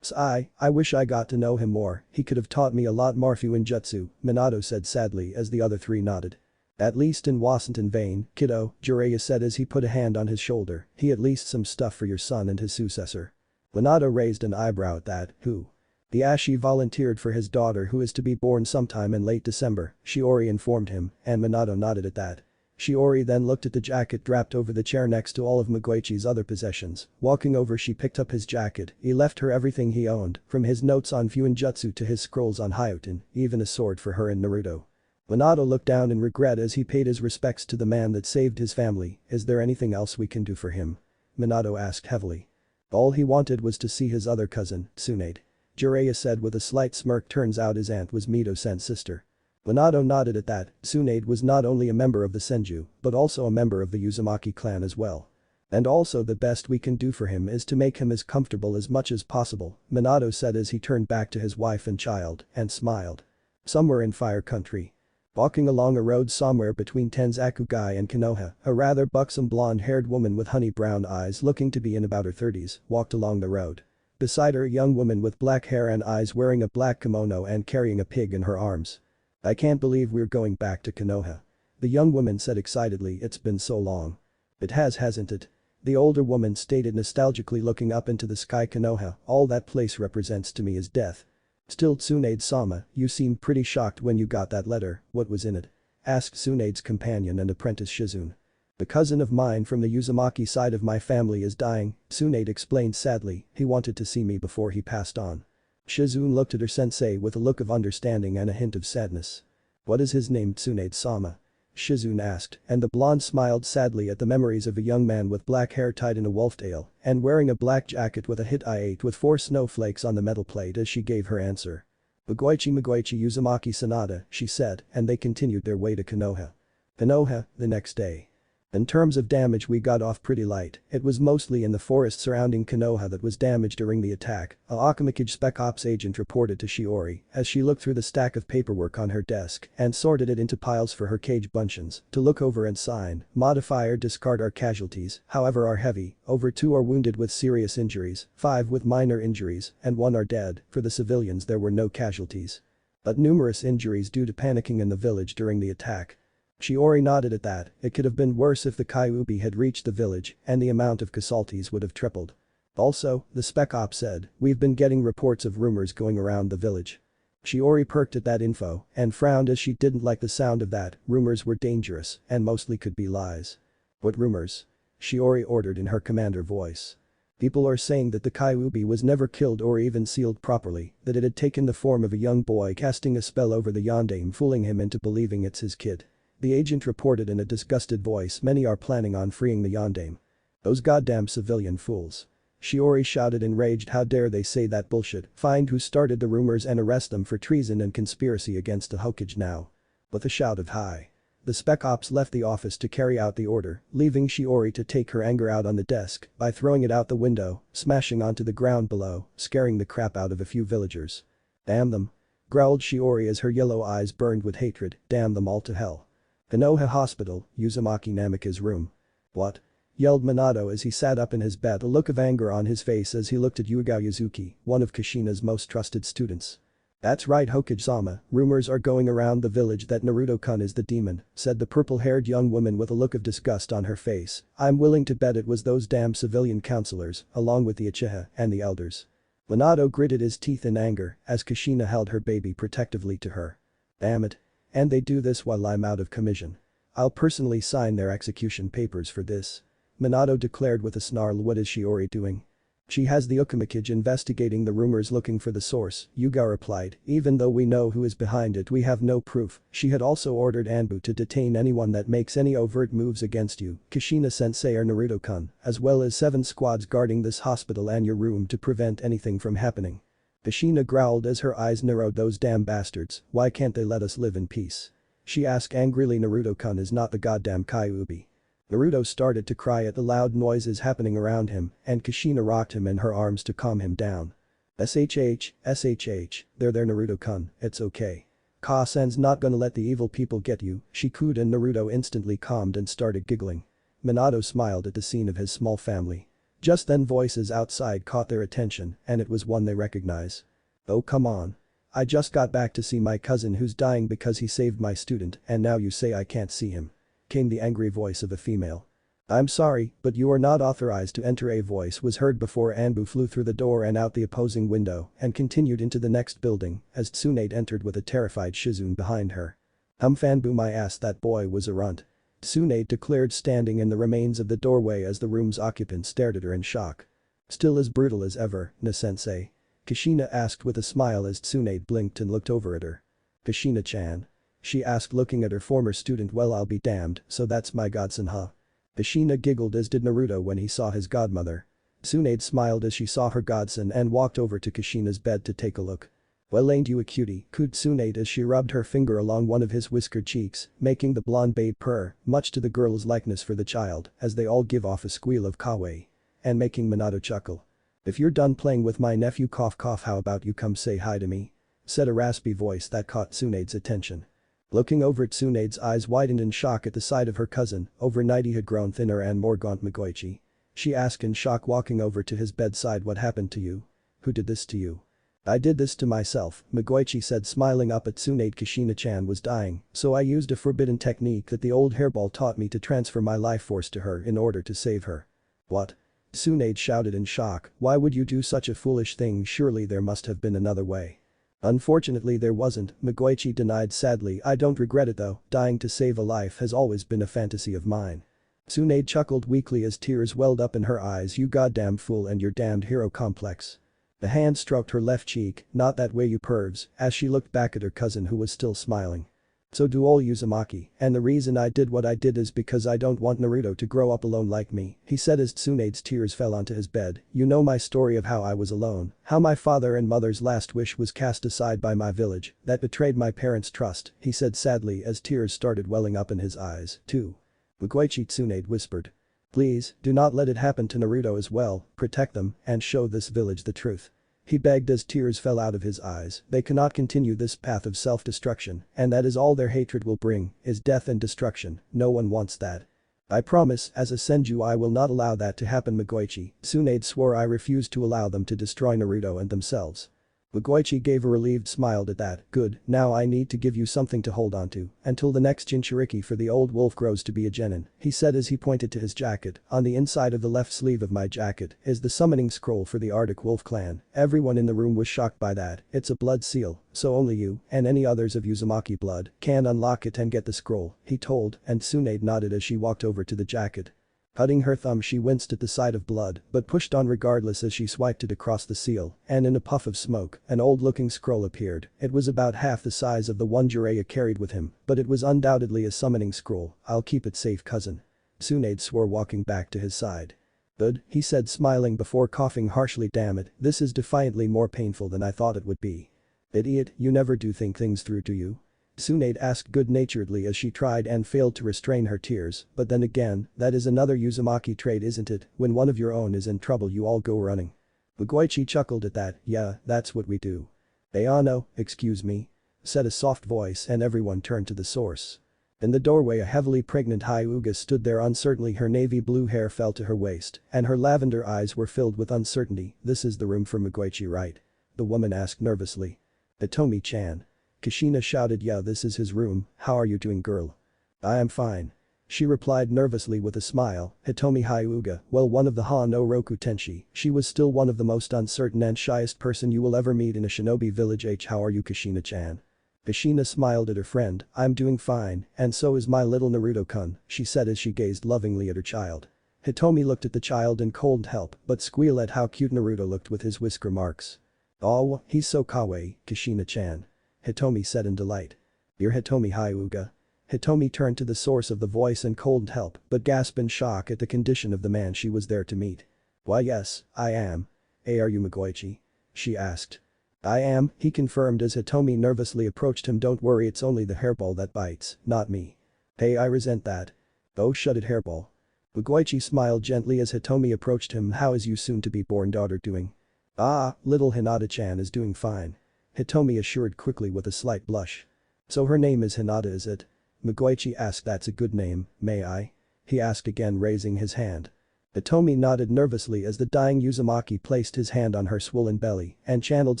I wish I got to know him more, he could have taught me a lot more Fuinjutsu, Minato said sadly as the other three nodded. At least it wasn't in vain, kiddo, Jiraiya said as he put a hand on his shoulder, he at least some stuff for your son and his successor. Minato raised an eyebrow at that, who? Hiashi volunteered for his daughter who is to be born sometime in late December, Shiori informed him, and Minato nodded at that. Shiori then looked at the jacket draped over the chair next to all of Mikoichi's other possessions. Walking over, she picked up his jacket. He left her everything he owned, from his notes on Fuinjutsu to his scrolls on Hyoten, even a sword for her and Naruto. Minato looked down in regret as he paid his respects to the man that saved his family. Is there anything else we can do for him? Minato asked heavily. All he wanted was to see his other cousin, Tsunade. Jiraiya said with a slight smirk. Turns out his aunt was Mito-san's sister. Minato nodded at that. Tsunade was not only a member of the Senju, but also a member of the Uzumaki clan as well. And also the best we can do for him is to make him as comfortable as much as possible, Minato said as he turned back to his wife and child, and smiled. Somewhere in Fire Country. Walking along a road somewhere between Tenzakugai and Konoha, a rather buxom blonde-haired woman with honey-brown eyes looking to be in about her 30s, walked along the road. Beside her a young woman with black hair and eyes wearing a black kimono and carrying a pig in her arms. I can't believe we're going back to Konoha. The young woman said excitedly. It's been so long. It has, hasn't it? The older woman stated nostalgically looking up into the sky. Konoha, all that place represents to me is death. Still Tsunade-sama, you seemed pretty shocked when you got that letter. What was in it? Asked Tsunade's companion and apprentice Shizune. The cousin of mine from the Uzumaki side of my family is dying, Tsunade explained sadly. He wanted to see me before he passed on. Shizune looked at her sensei with a look of understanding and a hint of sadness. What is his name? Tsunade-sama? Shizune asked, and the blonde smiled sadly at the memories of a young man with black hair tied in a wolf tail and wearing a black jacket with a hit I-8 with 4 snowflakes on the metal plate as she gave her answer. Magoichi Uzumaki Sanada, she said, and they continued their way to Konoha. Konoha, the next day. In terms of damage we got off pretty light, it was mostly in the forest surrounding Konoha that was damaged during the attack, a Akamakage Spec Ops agent reported to Shiori as she looked through the stack of paperwork on her desk and sorted it into piles for her cage buncheons to look over and sign. Modifier discard our casualties, however are heavy, over 2 are wounded with serious injuries, 5 with minor injuries, and 1 are dead. For the civilians there were no casualties. But numerous injuries due to panicking in the village during the attack. Shiori nodded at that. It could have been worse if the Kyuubi had reached the village and the amount of casualties would have tripled. Also, the Spec Op said, we've been getting reports of rumors going around the village. Shiori perked at that info and frowned as she didn't like the sound of that. Rumors were dangerous and mostly could be lies. What rumors? Shiori ordered in her commander voice. People are saying that the Kyuubi was never killed or even sealed properly, that it had taken the form of a young boy casting a spell over the yondaime, fooling him into believing it's his kid. The agent reported in a disgusted voice. Many are planning on freeing the yondaime. Those goddamn civilian fools. Shiori shouted enraged. How dare they say that bullshit, find who started the rumors and arrest them for treason and conspiracy against the Hokage now. With a shout of hi. The Spec Ops left the office to carry out the order, leaving Shiori to take her anger out on the desk by throwing it out the window, smashing onto the ground below, scaring the crap out of a few villagers. Damn them. Growled Shiori as her yellow eyes burned with hatred. Damn them all to hell. Konoha Hospital, Uzumaki Namika's room. What? Yelled Minato as he sat up in his bed, a look of anger on his face as he looked at Yugao Yuzuki, one of Kushina's most trusted students. That's right Hokage-sama, rumors are going around the village that Naruto-kun is the demon, said the purple-haired young woman with a look of disgust on her face. I'm willing to bet it was those damn civilian counselors, along with the Uchiha and the elders. Minato gritted his teeth in anger as Kushina held her baby protectively to her. Damn it. And they do this while I'm out of commission. I'll personally sign their execution papers for this. Minato declared with a snarl. What is Shiori doing? She has the Uchiha investigating the rumors looking for the source, Yugao replied. Even though we know who is behind it we have no proof. She had also ordered Anbu to detain anyone that makes any overt moves against you, Kushina-sensei or Naruto-kun, as well as 7 squads guarding this hospital and your room to prevent anything from happening. Kushina growled as her eyes narrowed. Those damn bastards, why can't they let us live in peace? She asked angrily. Naruto-kun is not the goddamn Kyuubi. Naruto started to cry at the loud noises happening around him and Kushina rocked him in her arms to calm him down. SHH, they're there Naruto-kun, it's okay. Ka-san's not gonna let the evil people get you, she cooed and Naruto instantly calmed and started giggling. Minato smiled at the scene of his small family. Just then voices outside caught their attention and it was one they recognize. Oh come on. I just got back to see my cousin who's dying because he saved my student and now you say I can't see him. Came the angry voice of a female. I'm sorry, but you are not authorized to enter. A voice was heard before Anbu flew through the door and out the opposing window and continued into the next building as Tsunade entered with a terrified Shizune behind her. Fanbu my ass, that boy was a runt. Tsunade declared standing in the remains of the doorway as the room's occupant stared at her in shock. Still as brutal as ever, na-sensei? Kushina asked with a smile as Tsunade blinked and looked over at her. Kushina-chan. she asked looking at her former student. Well, I'll be damned, so that's my godson, huh? Kushina giggled as did Naruto when he saw his godmother. Tsunade smiled as she saw her godson and walked over to Kushina's bed to take a look. Well, ain't you a cutie, cooed Tsunade as she rubbed her finger along one of his whiskered cheeks, making the blonde babe purr, much to the girl's likeness for the child, as they all give off a squeal of kawaii. And making Minato chuckle. If you're done playing with my nephew cough cough, how about you come say hi to me? Said a raspy voice that caught Tsunade's attention. Looking over at Tsunade's eyes widened in shock at the sight of her cousin, overnight he had grown thinner and more gaunt. Migoichi? She asked in shock, walking over to his bedside. What happened to you? Who did this to you? I did this to myself, Migoichi said, smiling up at Tsunade. Kushina-chan was dying, so I used a forbidden technique that the old hairball taught me to transfer my life force to her in order to save her. What? Tsunade shouted in shock, why would you do such a foolish thing? Surely there must have been another way. Unfortunately there wasn't, Migoichi denied sadly. I don't regret it though, dying to save a life has always been a fantasy of mine. Tsunade chuckled weakly as tears welled up in her eyes. You goddamn fool and your damned hero complex. The hand stroked her left cheek, not that way you pervs, as she looked back at her cousin who was still smiling. So do all Uzumaki, and the reason I did what I did is because I don't want Naruto to grow up alone like me, he said as Tsunade's tears fell onto his bed. You know my story of how I was alone, how my father and mother's last wish was cast aside by my village, that betrayed my parents' trust, he said sadly as tears started welling up in his eyes, too. Migoichi, Tsunade whispered. Please, do not let it happen to Naruto as well, protect them, and show this village the truth. He begged as tears fell out of his eyes. They cannot continue this path of self-destruction, and that is all their hatred will bring, is death and destruction. No one wants that. I promise, as a Senju, I will not allow that to happen. Migoichi, Tsunade swore. I refuse to allow them to destroy Naruto and themselves. Migoichi gave a relieved smile at that. Good, now I need to give you something to hold on to, until the next Jinchuriki for the old wolf grows to be a genin, he said as he pointed to his jacket. On the inside of the left sleeve of my jacket is the summoning scroll for the Arctic Wolf clan. Everyone in the room was shocked by that. It's a blood seal, so only you, and any others of Uzumaki blood, can unlock it and get the scroll, he told, and Tsunade nodded as she walked over to the jacket. Cutting her thumb, she winced at the sight of blood but pushed on regardless as she swiped it across the seal, and in a puff of smoke, an old-looking scroll appeared. It was about half the size of the one Jiraiya carried with him, but it was undoubtedly a summoning scroll. I'll keep it safe, cousin. Tsunade swore, walking back to his side. Good, he said, smiling before coughing harshly. Damn it, this is defiantly more painful than I thought it would be. Idiot, you never do think things through, do you? Tsunade asked good-naturedly as she tried and failed to restrain her tears, but then again, that is another Uzumaki trait, isn't it? When one of your own is in trouble you all go running. Migoichi chuckled at that. Yeah, that's what we do. Ayano, excuse me? Said a soft voice and everyone turned to the source. In the doorway a heavily pregnant Hyuga stood there uncertainly. Her navy blue hair fell to her waist and her lavender eyes were filled with uncertainty. This is the room for Migoichi, right? The woman asked nervously. Hitomi-chan. Kushina shouted. Yeah, this is his room. How are you doing, girl? I am fine. She replied nervously with a smile. Hitomi Hyuga, well, one of the Ha no Roku Tenshi, she was still one of the most uncertain and shyest person you will ever meet in a shinobi village. How are you, Kushina-chan? Kushina smiled at her friend. I'm doing fine, and so is my little Naruto-kun, she said as she gazed lovingly at her child. Hitomi looked at the child and couldn't help but squeal at how cute Naruto looked with his whisker marks. Oh, he's so kawaii, Kushina-chan. Hitomi said in delight. You're Hitomi Hyuga? Hitomi turned to the source of the voice and couldn't help but gasp in shock at the condition of the man she was there to meet. Why yes, I am. Hey, are you Migoichi? She asked. I am, he confirmed as Hitomi nervously approached him. Don't worry, it's only the hairball that bites, not me. Hey, I resent that. Oh, shut it, hairball. Migoichi smiled gently as Hitomi approached him. How is your soon-to-be-born daughter doing? Ah, little Hinata-chan is doing fine. Hitomi assured quickly with a slight blush. So her name is Hinata, is it? Migoichi asked. That's a good name, may I? He asked again, raising his hand. Hitomi nodded nervously as the dying Uzumaki placed his hand on her swollen belly and channeled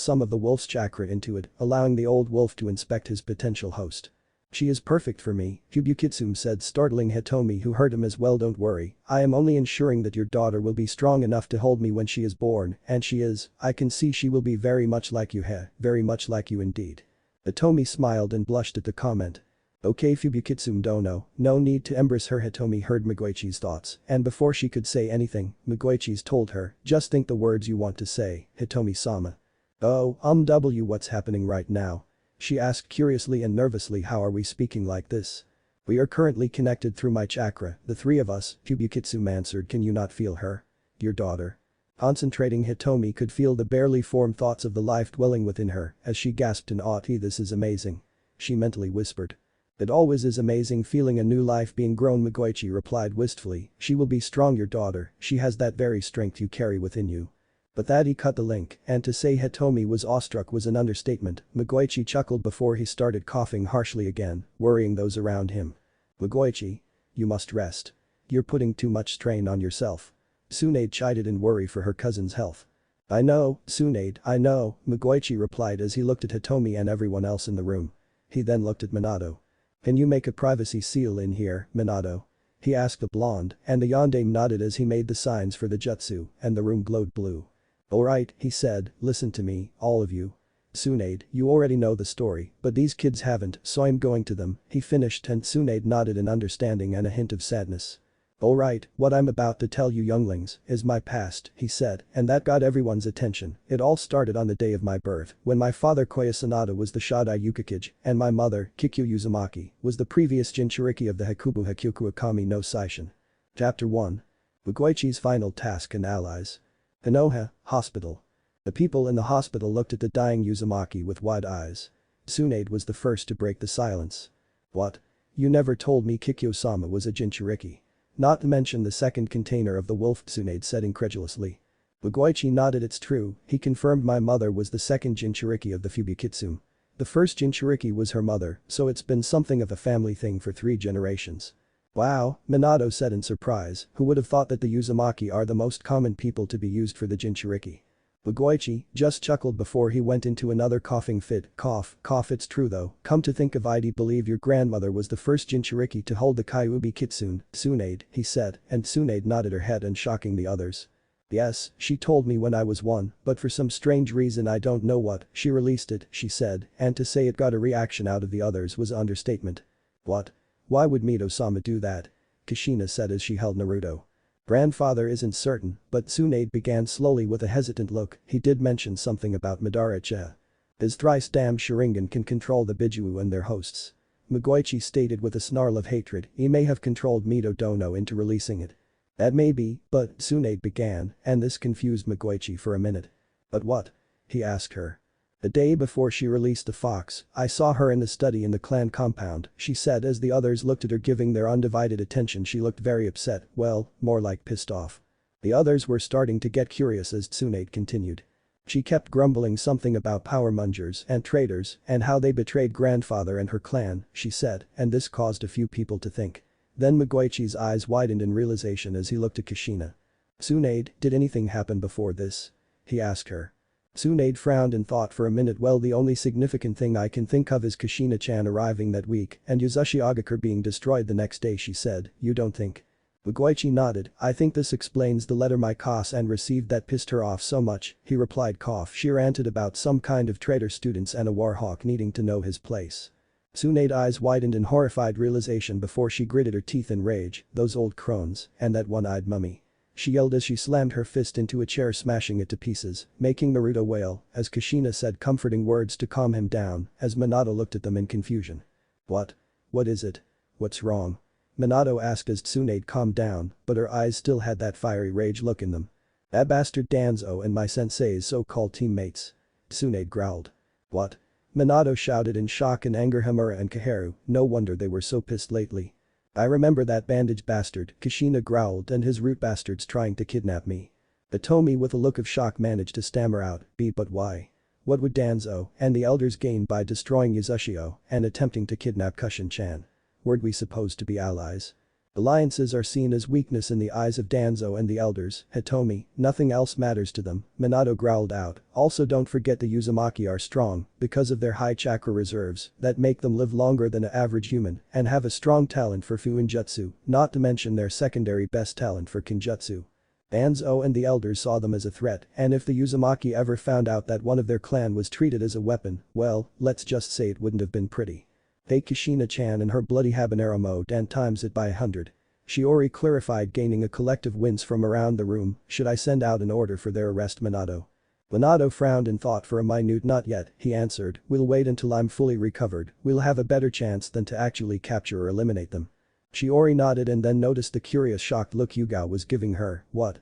some of the wolf's chakra into it, allowing the old wolf to inspect his potential host. She is perfect for me, Hubukitsum said, startling Hitomi, who heard him as well. Don't worry, I am only ensuring that your daughter will be strong enough to hold me when she is born, and she is. I can see she will be very much like you, very much like you indeed. Hitomi smiled and blushed at the comment. Okay, Fubukitsum dono, no need to embrace her. Hitomi heard Migoichi's thoughts, and before she could say anything, Migoichi's told her, just think the words you want to say, Hitomi-sama. Oh, what's happening right now? She asked curiously and nervously. How are we speaking like this? We are currently connected through my chakra, the three of us, Kyubukitsum answered. Can you not feel her? Your daughter. Concentrating, Hitomi could feel the barely formed thoughts of the life dwelling within her as she gasped in awe. This is amazing. She mentally whispered. It always is amazing feeling a new life being grown, Migoichi replied wistfully. She will be strong, your daughter, she has that very strength you carry within you. But that he cut the link, and to say Hitomi was awestruck was an understatement. Migoichi chuckled before he started coughing harshly again, worrying those around him. Migoichi. You must rest. You're putting too much strain on yourself. Tsunade chided in worry for her cousin's health. I know, Tsunade, I know, Migoichi replied as he looked at Hitomi and everyone else in the room. He then looked at Minato. Can you make a privacy seal in here, Minato? He asked the blonde, and the yondaime nodded as he made the signs for the jutsu, and the room glowed blue. Alright, he said, listen to me, all of you. Tsunade, you already know the story, but these kids haven't, so I'm going to them, he finished, and Tsunade nodded in understanding and a hint of sadness. Alright, what I'm about to tell you younglings is my past, he said, and that got everyone's attention. It all started on the day of my birth, when my father Koya Sanada was the Shodai Yukikage, and my mother, Kikyo Uzumaki, was the previous Jinchuriki of the Hakubu Hakyuku Akami no Saishin. Chapter 1. Migoichi's final task and allies. Konoha, hospital. The people in the hospital looked at the dying Uzumaki with wide eyes. Tsunade was the first to break the silence. What? You never told me Kikyo-sama was a Jinchuriki. Not to mention the second container of the wolf, Tsunade said incredulously. Migoichi nodded. It's true, he confirmed. My mother was the second Jinchuriki of the Fubikitsum. The first Jinchuriki was her mother, so it's been something of a family thing for 3 generations. Wow, Minato said in surprise, who would have thought that the Uzumaki are the most common people to be used for the Jinchuriki. Migoichi just chuckled before he went into another coughing fit. Cough, cough. It's true though, come to think of I'd believe your grandmother was the first Jinchuriki to hold the Kyuubi Kitsune, Tsunade, he said, and Tsunade nodded her head and shocking the others. Yes, she told me when I was 1, but for some strange reason I don't know what, she released it, she said, and to say it got a reaction out of the others was an understatement. What? Why would Mito-sama do that? Kushina said as she held Naruto. Grandfather isn't certain, but Tsunade began slowly with a hesitant look. He did mention something about Madara-cha. His thrice damned Sharingan can control the Bijuu and their hosts. Migoichi stated with a snarl of hatred. He may have controlled Mito Dono into releasing it. That may be, but Tsunade began, and this confused Migoichi for a minute. But what? He asked her. The day before she released the fox, I saw her in the study in the clan compound, she said as the others looked at her giving their undivided attention. She looked very upset, well, more like pissed off. The others were starting to get curious as Tsunade continued. She kept grumbling something about power mungers and traitors and how they betrayed grandfather and her clan, she said, and this caused a few people to think. Then Migoichi's eyes widened in realization as he looked at Kushina. Tsunade, did anything happen before this? He asked her. Tsunade frowned and thought for a minute. Well, the only significant thing I can think of is Kushina-chan arriving that week and Yuzushi Agakure being destroyed the next day, she said. You don't think? Migoichi nodded. I think this explains the letter my Kasa-an received that pissed her off so much, he replied. Cough. She ranted about some kind of traitor students and a warhawk needing to know his place. Tsunade's eyes widened in horrified realization before she gritted her teeth in rage. Those old crones, and that one-eyed mummy. She yelled as she slammed her fist into a chair, smashing it to pieces, making Naruto wail, as Kushina said comforting words to calm him down, as Minato looked at them in confusion. What? What is it? What's wrong? Minato asked as Tsunade calmed down, but her eyes still had that fiery rage look in them. That bastard Danzo and my sensei's so-called teammates. Tsunade growled. What? Minato shouted in shock and anger. Hamura and Kaharu, no wonder they were so pissed lately. I remember that bandage bastard, Kushina growled, and his root bastards trying to kidnap me. Hitomi with a look of shock managed to stammer out, but why? What would Danzo and the elders gain by destroying Yuzushio and attempting to kidnap Kushin-chan? Weren't we supposed to be allies? Alliances are seen as weakness in the eyes of Danzo and the elders. Hitomi, nothing else matters to them, Minato growled out. Also don't forget the Uzumaki are strong because of their high chakra reserves that make them live longer than an average human and have a strong talent for Fuinjutsu, not to mention their secondary best talent for Kinjutsu. Danzo and the elders saw them as a threat, and if the Uzumaki ever found out that one of their clan was treated as a weapon, well, let's just say it wouldn't have been pretty. Take Kushina-chan and her bloody habanero mode and times it by 100. Shiori clarified, gaining a collective wince from around the room. Should I send out an order for their arrest, Minato? Minato frowned and thought for a minute. Not yet, he answered, we'll wait until I'm fully recovered, we'll have a better chance than to actually capture or eliminate them. Shiori nodded and then noticed the curious shocked look Yugao was giving her. What?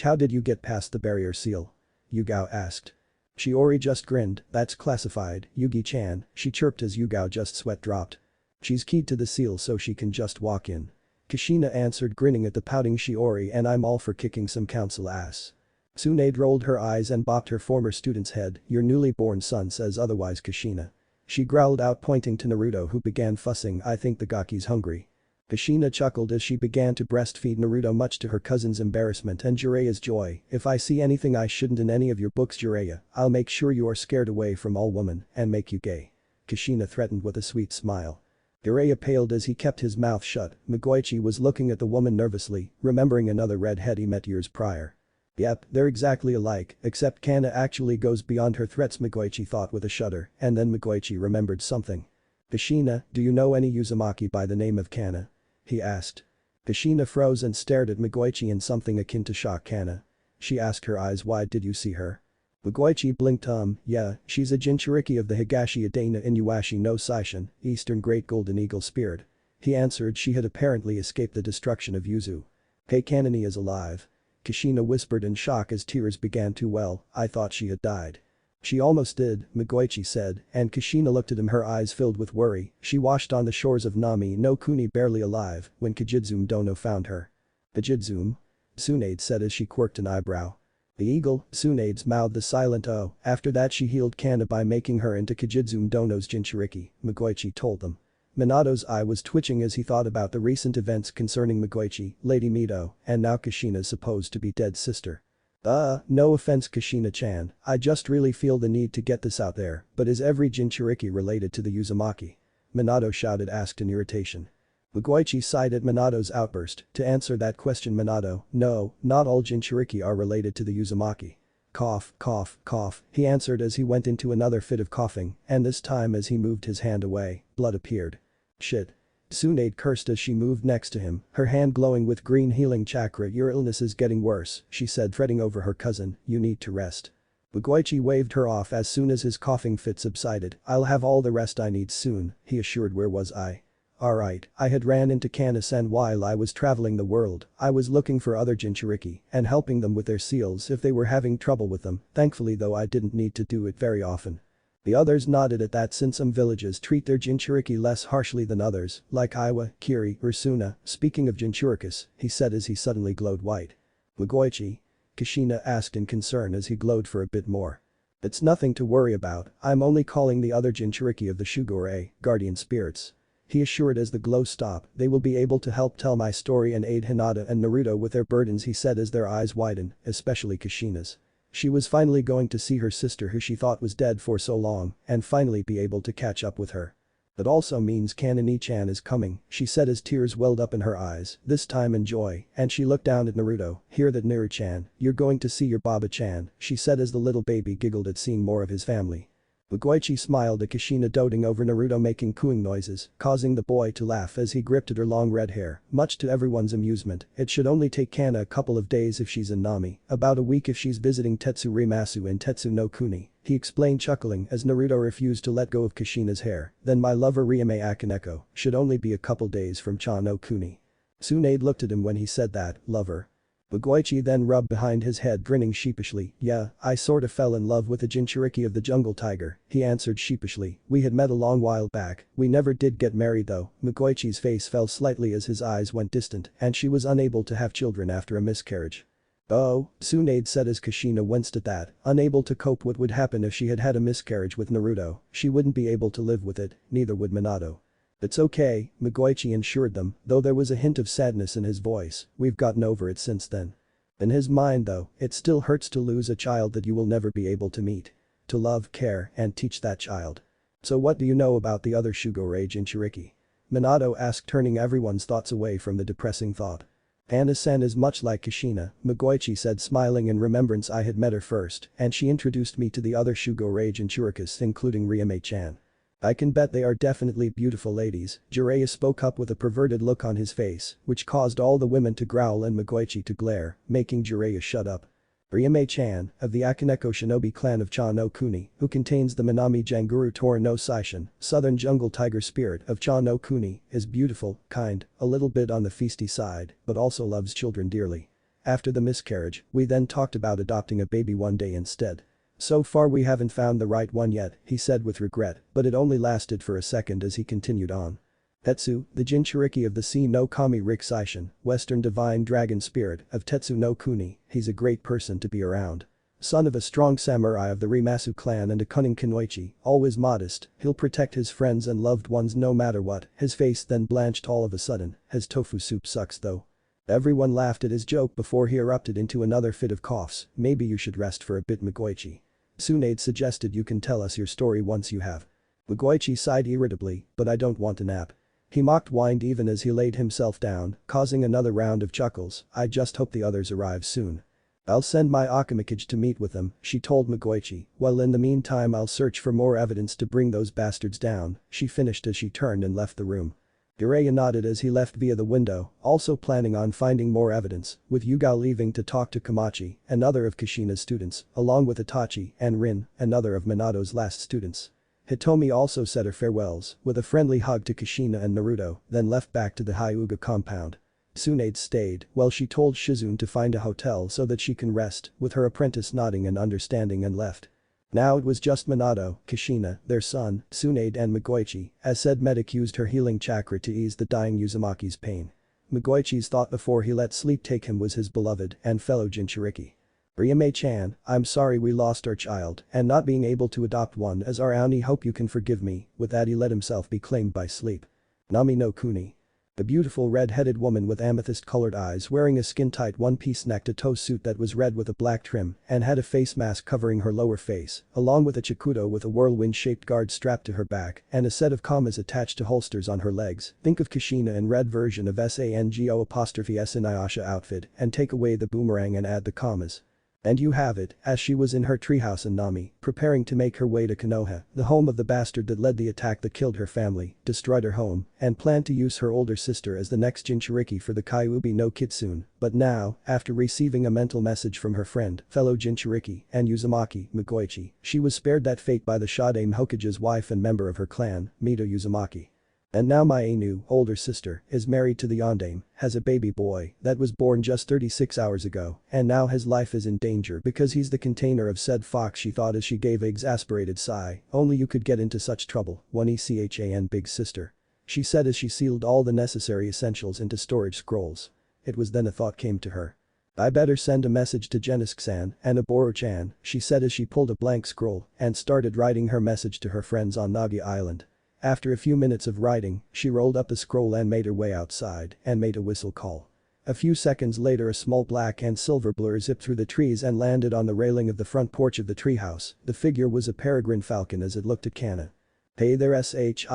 How did you get past the barrier seal? Yugao asked. Shiori just grinned, that's classified, Yugi-chan, she chirped as Yugao just sweat dropped. She's keyed to the seal so she can just walk in. Kushina answered grinning at the pouting Shiori and I'm all for kicking some council ass. Tsunade rolled her eyes and bopped her former student's head, your newly born son says otherwise Kushina. She growled out pointing to Naruto who began fussing I think the Gaki's hungry. Kushina chuckled as she began to breastfeed Naruto much to her cousin's embarrassment and Jiraiya's joy, if I see anything I shouldn't in any of your books Jiraiya, I'll make sure you are scared away from all women and make you gay. Kushina threatened with a sweet smile. Jiraiya paled as he kept his mouth shut, Migoichi was looking at the woman nervously, remembering another redhead he met years prior. Yep, they're exactly alike, except Cana actually goes beyond her threats Migoichi thought with a shudder, and then Migoichi remembered something. Kushina, do you know any Uzumaki by the name of Cana? He asked. Kushina froze and stared at Migoichi in something akin to shock. Cana? She asked, her eyes wide. Did you see her? Migoichi blinked. Yeah, she's a Jinchuriki of the Higashi Adena Inuashi no Saishin, Eastern Great Golden Eagle Spirit. He answered. She had apparently escaped the destruction of Yuzu. Hey, Kanani is alive. Kushina whispered in shock as tears began to well, I thought she had died. She almost did, Migoichi said, and Kushina looked at him, her eyes filled with worry. She washed on the shores of Nami no Kuni barely alive when Kijidzume Dono found her. Kijidzume? Tsunade said as she quirked an eyebrow. The eagle, Tsunade's mouthed the silent O. After that she healed Cana by making her into Kijidzume Dono's Jinchuriki, Migoichi told them. Minato's eye was twitching as he thought about the recent events concerning Migoichi, Lady Mito, and now Kushina's supposed to be dead sister. No offense Kushina-chan, I just really feel the need to get this out there, but is every Jinchuriki related to the Uzumaki? Minato shouted asked in irritation. Migoichi sighed at Minato's outburst, to answer that question Minato, no, not all Jinchuriki are related to the Uzumaki. Cough, cough, cough, he answered as he went into another fit of coughing, and this time as he moved his hand away, blood appeared. Shit. Tsunade cursed as she moved next to him, her hand glowing with green healing chakra. Your illness is getting worse, she said fretting over her cousin, you need to rest. Migoichi waved her off as soon as his coughing fit subsided. I'll have all the rest I need soon, he assured. Where was I? Alright, I had ran into Cana-san while I was traveling the world. I was looking for other Jinchuriki and helping them with their seals if they were having trouble with them, thankfully though I didn't need to do it very often. The others nodded at that since some villages treat their Jinchuriki less harshly than others, like Iwa, Kiri, or Suna. Speaking of Jinchurikis, he said as he suddenly glowed white. Migoichi? Kushina asked in concern as he glowed for a bit more. It's nothing to worry about, I'm only calling the other Jinchuriki of the Shugure, guardian spirits. He assured as the glow stopped, they will be able to help tell my story and aid Hinata and Naruto with their burdens, he said as their eyes widened, especially Kushina's. She was finally going to see her sister who she thought was dead for so long and finally be able to catch up with her. That also means Kanani-chan is coming, she said as tears welled up in her eyes, this time in joy, and she looked down at Naruto, hear that Naru-chan, you're going to see your Baba-chan, she said as the little baby giggled at seeing more of his family. Migoichi smiled at Kushina doting over Naruto making cooing noises, causing the boy to laugh as he gripped at her long red hair, much to everyone's amusement. It should only take Cana a couple of days if she's in Nami, about a week if she's visiting Tetsu Rimasu in Tetsu no Kuni, he explained chuckling as Naruto refused to let go of Kushina's hair. Then my lover Riame Akaneko should only be a couple days from Cha no Kuni. Tsunade looked at him when he said that, lover. Migoichi then rubbed behind his head grinning sheepishly. Yeah, I sorta fell in love with a Jinchuriki of the jungle tiger, he answered sheepishly. We had met a long while back, we never did get married though. Migoichi's face fell slightly as his eyes went distant and she was unable to have children after a miscarriage. Oh, Tsunade said as Kushina winced at that, unable to cope what would happen if she had had a miscarriage with Naruto, she wouldn't be able to live with it, neither would Minato. It's okay, Migoichi assured them, though there was a hint of sadness in his voice, we've gotten over it since then. In his mind though, it still hurts to lose a child that you will never be able to meet. To love, care, and teach that child. So what do you know about the other Shugure Jinchuriki? Minato asked turning everyone's thoughts away from the depressing thought. Ana-san is much like Kushina, Migoichi said smiling in remembrance I had met her first and she introduced me to the other Shugure Jinchurikis including Riame-chan. I can bet they are definitely beautiful ladies, Jiraiya spoke up with a perverted look on his face, which caused all the women to growl and Migoichi to glare, making Jiraiya shut up. Ryume-chan, of the Akaneko shinobi clan of Cha no Kuni, who contains the Minami Janguru Tora no Saishin, southern jungle tiger spirit of Cha no Kuni, is beautiful, kind, a little bit on the feisty side, but also loves children dearly. After the miscarriage, we then talked about adopting a baby one day instead. So far we haven't found the right one yet, he said with regret, but it only lasted for a second as he continued on. Tetsu, the Jinchuriki of the Sea no Kami Rik Saishin, Western Divine Dragon Spirit of Tetsu no Kuni, he's a great person to be around. Son of a strong samurai of the Rimasu clan and a cunning kunoichi, always modest, he'll protect his friends and loved ones no matter what. His face then blanched all of a sudden. His tofu soup sucks though. Everyone laughed at his joke before he erupted into another fit of coughs. Maybe you should rest for a bit, Magoichi. Tsunade suggested you can tell us your story once you have. Magoichi sighed irritably, but I don't want a nap. He whined even as he laid himself down, causing another round of chuckles. I just hope the others arrive soon. I'll send my Akamikage to meet with them, she told Magoichi. Well, in the meantime I'll search for more evidence to bring those bastards down, she finished as she turned and left the room. Jiraiya nodded as he left via the window, also planning on finding more evidence, with Yugao leaving to talk to Komachi, another of Kushina's students, along with Itachi and Rin, another of Minato's last students. Hitomi also said her farewells, with a friendly hug to Kushina and Naruto, then left back to the Hyuga compound. Tsunade stayed, while she told Shizune to find a hotel so that she can rest, with her apprentice nodding and understanding and left. Now it was just Minato, Kushina, their son, Tsunade and Magoichi, as said medic used her healing chakra to ease the dying Uzumaki's pain. Magoichi's thought before he let sleep take him was his beloved and fellow Jinchuriki. Ryume-chan, I'm sorry we lost our child, and not being able to adopt one as our Aoni, hope you can forgive me. With that he let himself be claimed by sleep. Nami no Kuni. A beautiful red-headed woman with amethyst-colored eyes wearing a skin-tight one-piece neck-to-toe suit that was red with a black trim and had a face mask covering her lower face, along with a chikudo with a whirlwind-shaped guard strapped to her back and a set of kamas attached to holsters on her legs. Think of Kushina in red version of SANGO''S Inuyasha outfit and take away the boomerang and add the kamas. And you have it, as she was in her treehouse in Nami, preparing to make her way to Konoha, the home of the bastard that led the attack that killed her family, destroyed her home, and planned to use her older sister as the next Jinchuriki for the Kyuubi no Kitsune. But now, after receiving a mental message from her friend, fellow Jinchuriki, and Uzumaki, Magoichi, she was spared that fate by the Shadame Hokage's wife and member of her clan, Mito Uzumaki. And now my Ainu, older sister, is married to the Yondaime, has a baby boy that was born just 36 hours ago, and now his life is in danger because he's the container of said fox, she thought as she gave an exasperated sigh. Only you could get into such trouble, one ECHAN big sister. She said as she sealed all the necessary essentials into storage scrolls. It was then a thought came to her. I better send a message to Genesk-san and Oboro-chan, she said as she pulled a blank scroll and started writing her message to her friends on Nagi Island. After a few minutes of writing, she rolled up the scroll and made her way outside and made a whistle call. A few seconds later a small black and silver blur zipped through the trees and landed on the railing of the front porch of the treehouse. The figure was a peregrine falcon as it looked at Cana. Hey there Shirokaze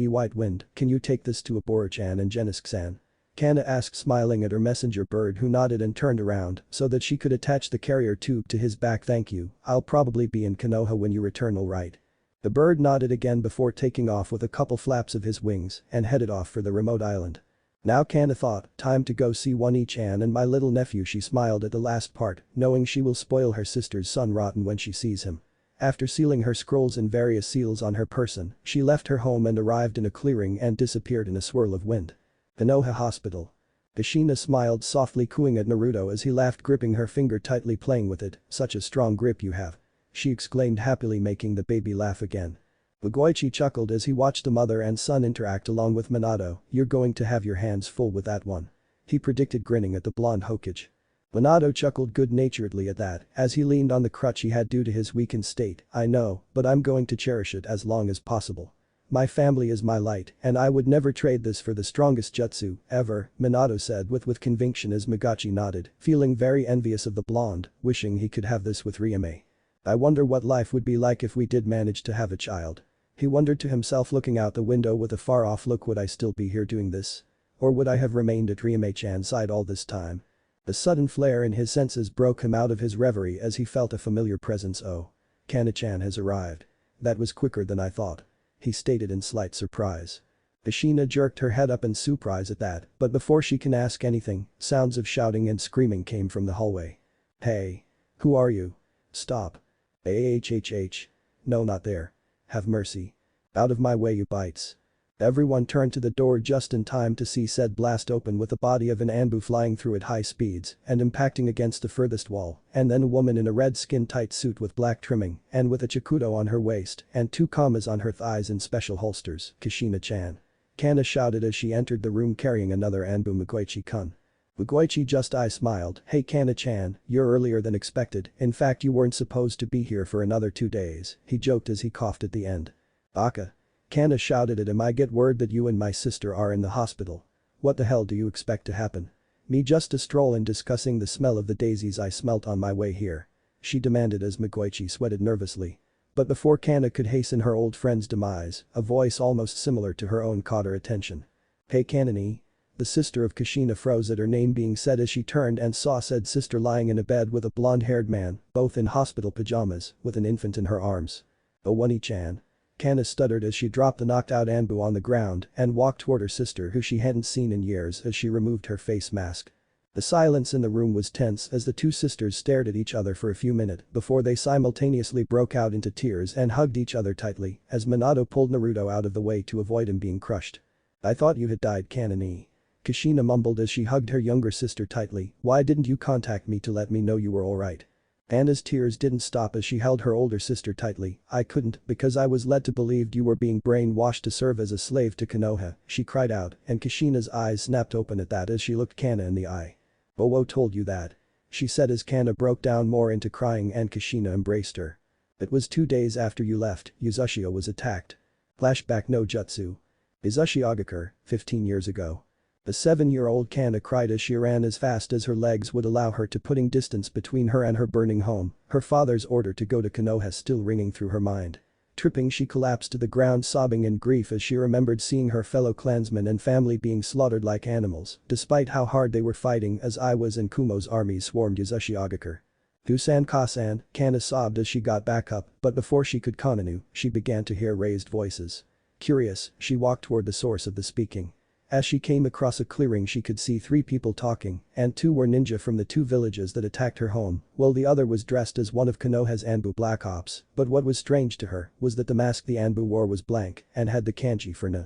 White Wind, can you take this to Oboro-chan and Genesk-san? Cana asked smiling at her messenger bird who nodded and turned around so that she could attach the carrier tube to his back. Thank you, I'll probably be in Konoha when you return, alright. The bird nodded again before taking off with a couple flaps of his wings and headed off for the remote island. Now Cana thought, time to go see One-chan and my little nephew. She smiled at the last part, knowing she will spoil her sister's son rotten when she sees him. After sealing her scrolls and various seals on her person, she left her home and arrived in a clearing and disappeared in a swirl of wind. Konoha Hospital. Kushina smiled softly, cooing at Naruto as he laughed, gripping her finger tightly, playing with it. Such a strong grip you have. She exclaimed happily, making the baby laugh again. Magoichi chuckled as he watched the mother and son interact along with Minato. You're going to have your hands full with that one. He predicted, grinning at the blonde Hokage. Minato chuckled good-naturedly at that as he leaned on the crutch he had due to his weakened state. I know, but I'm going to cherish it as long as possible. My family is my light and I would never trade this for the strongest jutsu ever, Minato said with conviction as Magachi nodded, feeling very envious of the blonde, wishing he could have this with Ryume. I wonder what life would be like if we did manage to have a child. He wondered to himself, looking out the window with a far-off look. Would I still be here doing this? Or would I have remained at Ryume-chan's side all this time? A sudden flare in his senses broke him out of his reverie as he felt a familiar presence. Oh. Kana-chan has arrived. That was quicker than I thought. He stated in slight surprise. Kushina jerked her head up in surprise at that, but before she can ask anything, sounds of shouting and screaming came from the hallway. "Hey! Who are you? Stop. Ahhh. No, not there. Have mercy. Out of my way, you bites." Everyone turned to the door just in time to see said blast open with the body of an Anbu flying through at high speeds and impacting against the furthest wall, and then a woman in a red skin-tight suit with black trimming and with a chakudo on her waist and 2 commas on her thighs in special holsters, Kushina-chan. Cana shouted as she entered the room carrying another Anbu. Mugoichi-kun. Mugoichi just smiled. "Hey Cana-chan, you're earlier than expected, in fact you weren't supposed to be here for another 2 days," he joked as he coughed at the end. "Baka." Cana shouted at him. "I get word that you and my sister are in the hospital. What the hell do you expect to happen? Me just a stroll in discussing the smell of the daisies I smelt on my way here?" she demanded as Mugoichi sweated nervously. But before Cana could hasten her old friend's demise, a voice almost similar to her own caught her attention. "Hey Kanani?" The sister of Kushina froze at her name being said as she turned and saw said sister lying in a bed with a blonde-haired man, both in hospital pajamas, with an infant in her arms. "Oh Wani-chan." Cana stuttered as she dropped the knocked-out Anbu on the ground and walked toward her sister who she hadn't seen in years as she removed her face mask. The silence in the room was tense as the 2 sisters stared at each other for a few minutes before they simultaneously broke out into tears and hugged each other tightly as Minato pulled Naruto out of the way to avoid him being crushed. "I thought you had died, Kanani." Kushina mumbled as she hugged her younger sister tightly. "Why didn't you contact me to let me know you were alright?" Anna's tears didn't stop as she held her older sister tightly. "I couldn't because I was led to believe you were being brainwashed to serve as a slave to Konoha," she cried out, and Kushina's eyes snapped open at that as she looked Cana in the eye. "Bowo told you that?" she said as Cana broke down more into crying and Kushina embraced her. "It was 2 days after you left, Yuzushio was attacked." Flashback no jutsu. Yuzushio occurred 15 years ago. The 7-year-old Cana cried as she ran as fast as her legs would allow her to, putting distance between her and her burning home, her father's order to go to Konoha still ringing through her mind. Tripping, she collapsed to the ground sobbing in grief as she remembered seeing her fellow clansmen and family being slaughtered like animals despite how hard they were fighting as Iwa's and Kumo's armies swarmed Yuzushio. "Dusan Kasan," Cana sobbed as she got back up, but before she could continue, she began to hear raised voices. Curious, she walked toward the source of the speaking. As she came across a clearing she could see 3 people talking, and 2 were ninja from the 2 villages that attacked her home, while the other was dressed as one of Konoha's Anbu Black Ops, but what was strange to her was that the mask the Anbu wore was blank and had the kanji for na.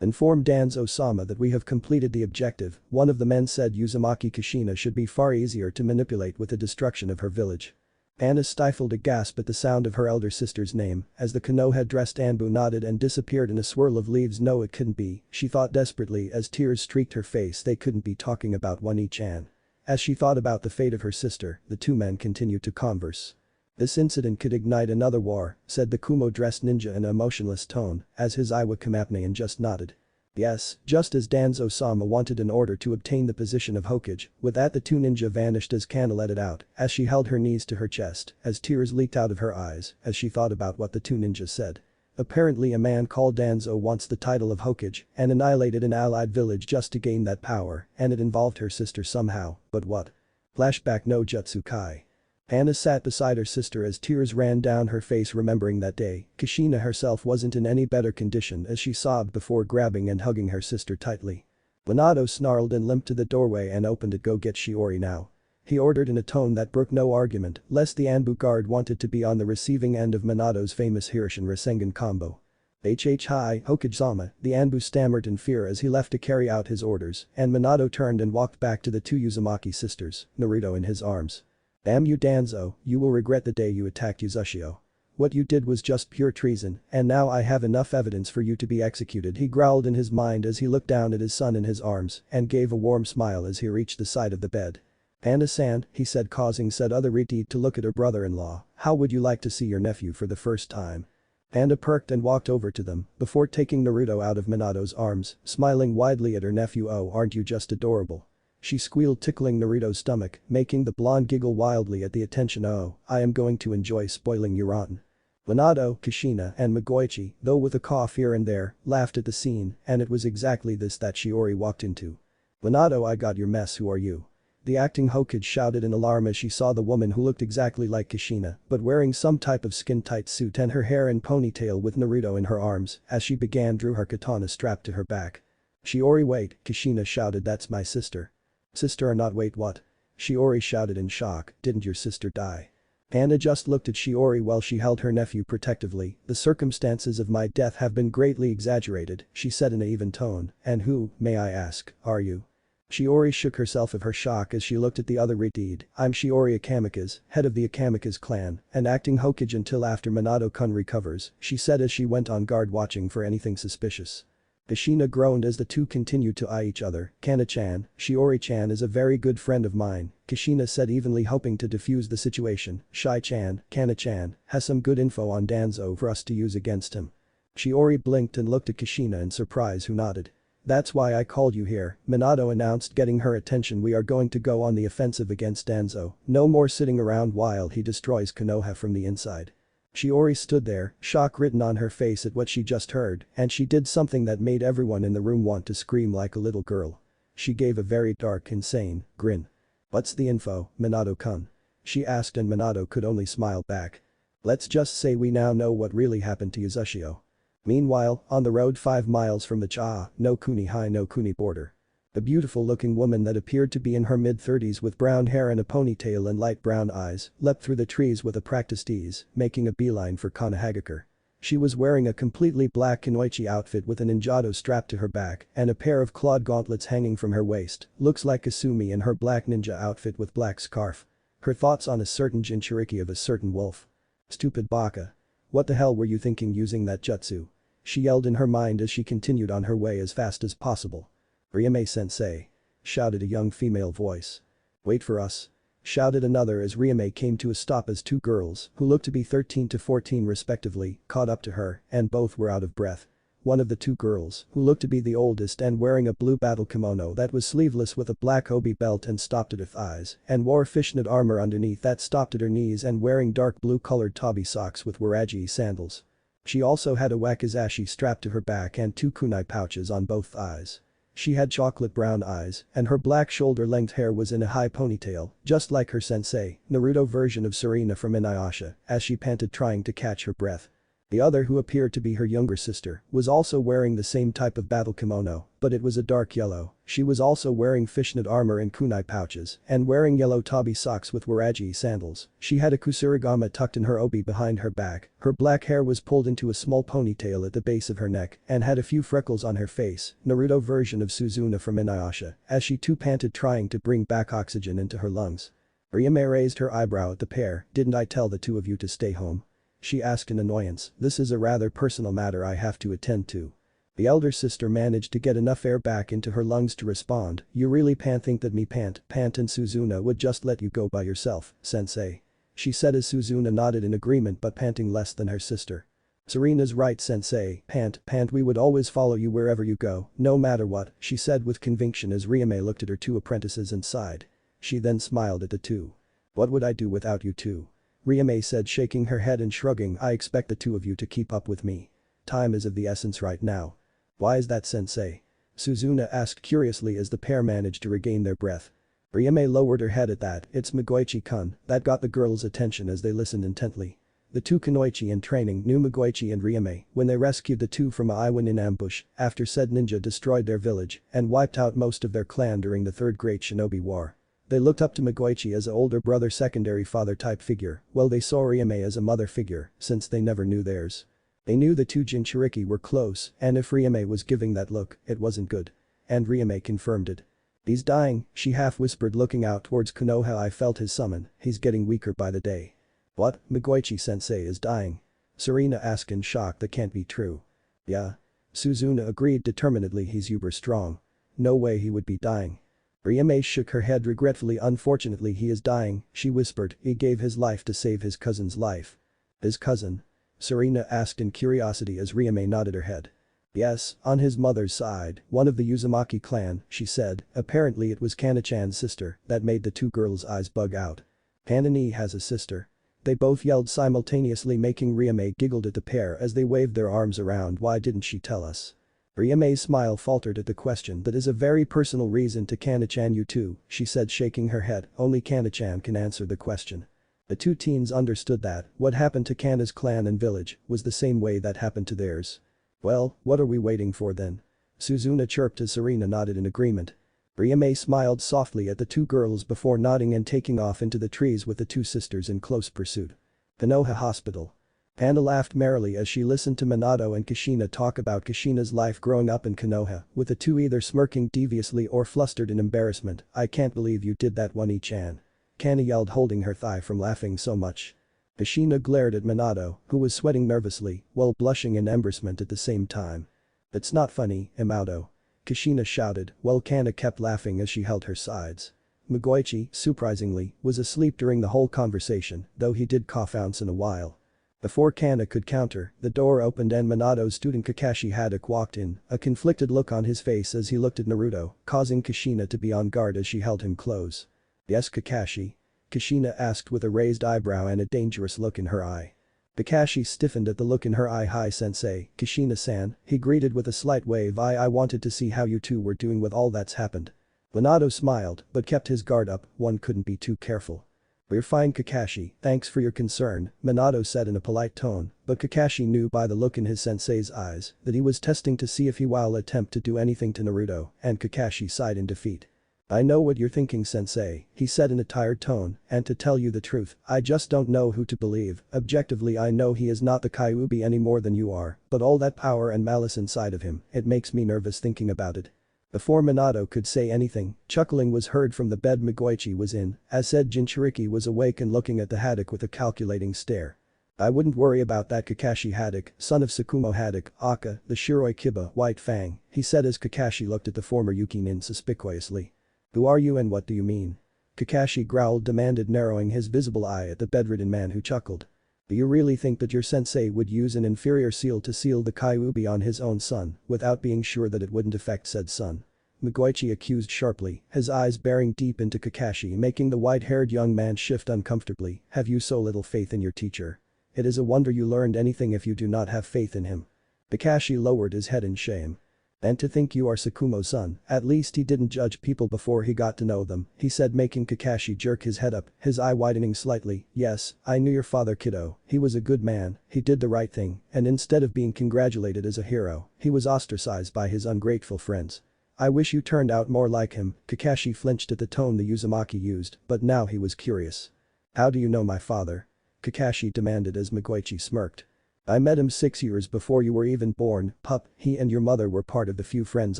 "Inform Danzo-sama that we have completed the objective," one of the men said. "Uzumaki Kushina should be far easier to manipulate with the destruction of her village." Anna stifled a gasp at the sound of her elder sister's name as the Konoha-dressed Anbu nodded and disappeared in a swirl of leaves. "No, it couldn't be," she thought desperately as tears streaked her face. "They couldn't be talking about Wani-chan." As she thought about the fate of her sister, the 2 men continued to converse. "This incident could ignite another war," said the Kumo-dressed ninja in an emotionless tone as his Iwa Kamapnean just nodded. "Yes, just as Danzo-sama wanted in order to obtain the position of Hokage." With that the 2 ninja vanished as Cana let it out as she held her knees to her chest as tears leaked out of her eyes as she thought about what the 2 ninjas said. Apparently a man called Danzo wants the title of Hokage and annihilated an allied village just to gain that power, and it involved her sister somehow, but what? Flashback no jutsu kai. Anna sat beside her sister as tears ran down her face remembering that day. Kushina herself wasn't in any better condition as she sobbed before grabbing and hugging her sister tightly. Minato snarled and limped to the doorway and opened it. "Go get Shiori now," he ordered in a tone that brooked no argument lest the Anbu guard wanted to be on the receiving end of Minato's famous Hirshin Rasengan combo. Hi, Hokage-sama," the Anbu stammered in fear as he left to carry out his orders, and Minato turned and walked back to the 2 Uzumaki sisters, Naruto in his arms. "Damn you Danzo, you will regret the day you attacked Yuzushio. What you did was just pure treason, and now I have enough evidence for you to be executed," he growled in his mind as he looked down at his son in his arms and gave a warm smile as he reached the side of the bed. "Anna-san," he said, causing said other Riti to look at her brother-in-law, "how would you like to see your nephew for the first time?" Anna perked and walked over to them before taking Naruto out of Minato's arms, smiling widely at her nephew. "Oh, aren't you just adorable?" she squealed, tickling Naruto's stomach, making the blonde giggle wildly at the attention. "Oh, I am going to enjoy spoiling your rotten." Minato, Kushina, and Mugoichi, though with a cough here and there, laughed at the scene, and it was exactly this that Shiori walked into. "Minato, I got your mess. Who are you?" The acting Hokage shouted in alarm as she saw the woman who looked exactly like Kushina, but wearing some type of skin-tight suit and her hair in ponytail with Naruto in her arms, as she drew her katana strapped to her back. "Shiori, wait," Kushina shouted, "that's my sister." "Sister or not, wait, what?" Shiori shouted in shock, "Didn't your sister die?" Cana just looked at Shiori while she held her nephew protectively. "The circumstances of my death have been greatly exaggerated," she said in an even tone, "and who, may I ask, are you?" Shiori shook herself of her shock as she looked at the other Redeed. "I'm Shiori Akamikaze, head of the Akamikaze clan, and acting Hokage until after Minato-kun recovers," she said as she went on guard watching for anything suspicious. Kushina groaned as the two continued to eye each other. "Kana-chan, Shiori-chan is a very good friend of mine," Kushina said evenly, hoping to defuse the situation. "Shai-chan, Kana-chan, has some good info on Danzo for us to use against him." Shiori blinked and looked at Kushina in surprise, who nodded. "That's why I called you here," Minato announced, getting her attention. "We are going to go on the offensive against Danzo. No more sitting around while he destroys Konoha from the inside." Shiori stood there, shock written on her face at what she just heard, and she did something that made everyone in the room want to scream like a little girl. She gave a very dark, insane grin. "What's the info, Minato-kun?" she asked, and Minato could only smile back. "Let's just say we now know what really happened to Uzushio." Meanwhile, on the road 5 miles from the Cha no Kuni High no Kuni border. A beautiful-looking woman that appeared to be in her mid-30s with brown hair and a ponytail and light brown eyes leapt through the trees with a practiced ease, making a beeline for Konohagakure. She was wearing a completely black kunoichi outfit with a ninjato strapped to her back and a pair of clawed gauntlets hanging from her waist. Looks like Kasumi in her black ninja outfit with black scarf. Her thoughts on a certain Jinchuriki of a certain wolf. "Stupid baka. What the hell were you thinking using that jutsu?" she yelled in her mind as she continued on her way as fast as possible. "Ryume-sensei," shouted a young female voice. "Wait for us," shouted another as Ryume came to a stop as two girls, who looked to be 13 to 14 respectively, caught up to her, and both were out of breath. One of the two girls, who looked to be the oldest and wearing a blue battle kimono that was sleeveless with a black obi belt and stopped at her thighs, and wore fishnet armor underneath that stopped at her knees, and wearing dark blue colored tabi socks with waraji sandals. She also had a wakizashi strapped to her back and 2 kunai pouches on both thighs. She had chocolate brown eyes, and her black shoulder-length hair was in a high ponytail, just like her sensei, Naruto version of Sarina from Inuyasha, as she panted trying to catch her breath. The other, who appeared to be her younger sister, was also wearing the same type of battle kimono, but it was a dark yellow. She was also wearing fishnet armor and kunai pouches, and wearing yellow tabi socks with waraji sandals. She had a kusurigama tucked in her obi behind her back, her black hair was pulled into a small ponytail at the base of her neck, and had a few freckles on her face, Naruto version of Suzuna from Inuyasha, as she too panted trying to bring back oxygen into her lungs. Ryume raised her eyebrow at the pair. "Didn't I tell the two of you to stay home?" she asked in annoyance. "This is a rather personal matter I have to attend to." The elder sister managed to get enough air back into her lungs to respond. "You really think that me Pant and Suzuna would just let you go by yourself, sensei?" she said as Suzuna nodded in agreement, but panting less than her sister. "Sarina's right, sensei. Pant, we would always follow you wherever you go, no matter what," she said with conviction as Ryume looked at her two apprentices and sighed. She then smiled at the two. "What would I do without you two?" Ryume said, shaking her head and shrugging. "I expect the two of you to keep up with me. Time is of the essence right now." "Why is that, sensei?" Suzuna asked curiously as the pair managed to regain their breath. Ryume lowered her head at that. "It's Magoichi-kun," that got the girls' attention as they listened intently. The two kunoichi in training knew Magoichi and Ryume when they rescued the two from a Iwan in ambush after said ninja destroyed their village and wiped out most of their clan during the Third Great Shinobi War. They looked up to Magoichi as an older brother, secondary father type figure, while they saw Ryume as a mother figure since they never knew theirs. They knew the two Jinchuriki were close, and if Ryume was giving that look, it wasn't good. And Ryume confirmed it. "He's dying," she half whispered looking out towards Konoha. "I felt his summon, he's getting weaker by the day." "What, Magoichi-sensei is dying?" Sarina asked in shock. "That can't be true." "Yeah." Suzuna agreed determinedly. "He's uber strong. No way he would be dying." Ryume shook her head regretfully. "Unfortunately he is dying," she whispered. "He gave his life to save his cousin's life." "His cousin?" Sarina asked in curiosity as Ryume nodded her head. "Yes, on his mother's side, one of the Uzumaki clan," she said. "Apparently it was Kana-chan's sister that made the two girls' eyes bug out." "Kanani has a sister?" They both yelled simultaneously, making Ryume giggled at the pair as they waved their arms around. "Why didn't she tell us?" Ryame's smile faltered at the question. That is a very personal reason to Kana-chan. You too, she said, shaking her head. Only Kana-chan can answer the question. The two teens understood that what happened to Kana's clan and village was the same way that happened to theirs. Well, what are we waiting for then? Suzuna chirped as Serena nodded in agreement. Ryame smiled softly at the two girls before nodding and taking off into the trees with the two sisters in close pursuit. Konoha Hospital. Panda laughed merrily as she listened to Minato and Kushina talk about Kushina's life growing up in Konoha, with the two either smirking deviously or flustered in embarrassment. I can't believe you did that, One-chan. Cana yelled, holding her thigh from laughing so much. Kushina glared at Minato, who was sweating nervously, while blushing in embarrassment at the same time. It's not funny, Minato. Kushina shouted, while Cana kept laughing as she held her sides. Migoichi, surprisingly, was asleep during the whole conversation, though he did cough once in a while. Before Cana could counter, the door opened and Minato's student Kakashi Haddock walked in, a conflicted look on his face as he looked at Naruto, causing Kushina to be on guard as she held him close. Yes, Kakashi? Kushina asked with a raised eyebrow and a dangerous look in her eye. Kakashi stiffened at the look in her eye. Hi sensei, Kushina-san, he greeted with a slight wave. I wanted to see how you two were doing with all that's happened. Minato smiled, but kept his guard up, one couldn't be too careful. We're fine, Kakashi, thanks for your concern, Minato said in a polite tone, but Kakashi knew by the look in his sensei's eyes that he was testing to see if he will attempt to do anything to Naruto, and Kakashi sighed in defeat. I know what you're thinking, sensei, he said in a tired tone, and to tell you the truth, I just don't know who to believe. Objectively, I know he is not the Kyuubi any more than you are, but all that power and malice inside of him, it makes me nervous thinking about it. Before Minato could say anything, chuckling was heard from the bed Migoichi was in, as said Jinchuriki was awake and looking at the Haddock with a calculating stare. I wouldn't worry about that, Kakashi Haddock, son of Tsukumo Haddock, Aka, the Shiroi Kiba, White Fang, he said as Kakashi looked at the former Yukinin suspiciously. Who are you and what do you mean? Kakashi growled, demanded, narrowing his visible eye at the bedridden man who chuckled. Do you really think that your sensei would use an inferior seal to seal the Kyuubi on his own son, without being sure that it wouldn't affect said son? Migoichi accused sharply, his eyes bearing deep into Kakashi, making the white-haired young man shift uncomfortably. Have you so little faith in your teacher? It is a wonder you learned anything if you do not have faith in him. Kakashi lowered his head in shame. And to think you are Tsukumo's son, at least he didn't judge people before he got to know them, he said, making Kakashi jerk his head up, his eye widening slightly. Yes, I knew your father, kiddo, he was a good man, he did the right thing, and instead of being congratulated as a hero, he was ostracized by his ungrateful friends. I wish you turned out more like him. Kakashi flinched at the tone the Uzumaki used, but now he was curious. How do you know my father? Kakashi demanded as Migoichi smirked. I met him 6 years before you were even born, pup, he and your mother were part of the few friends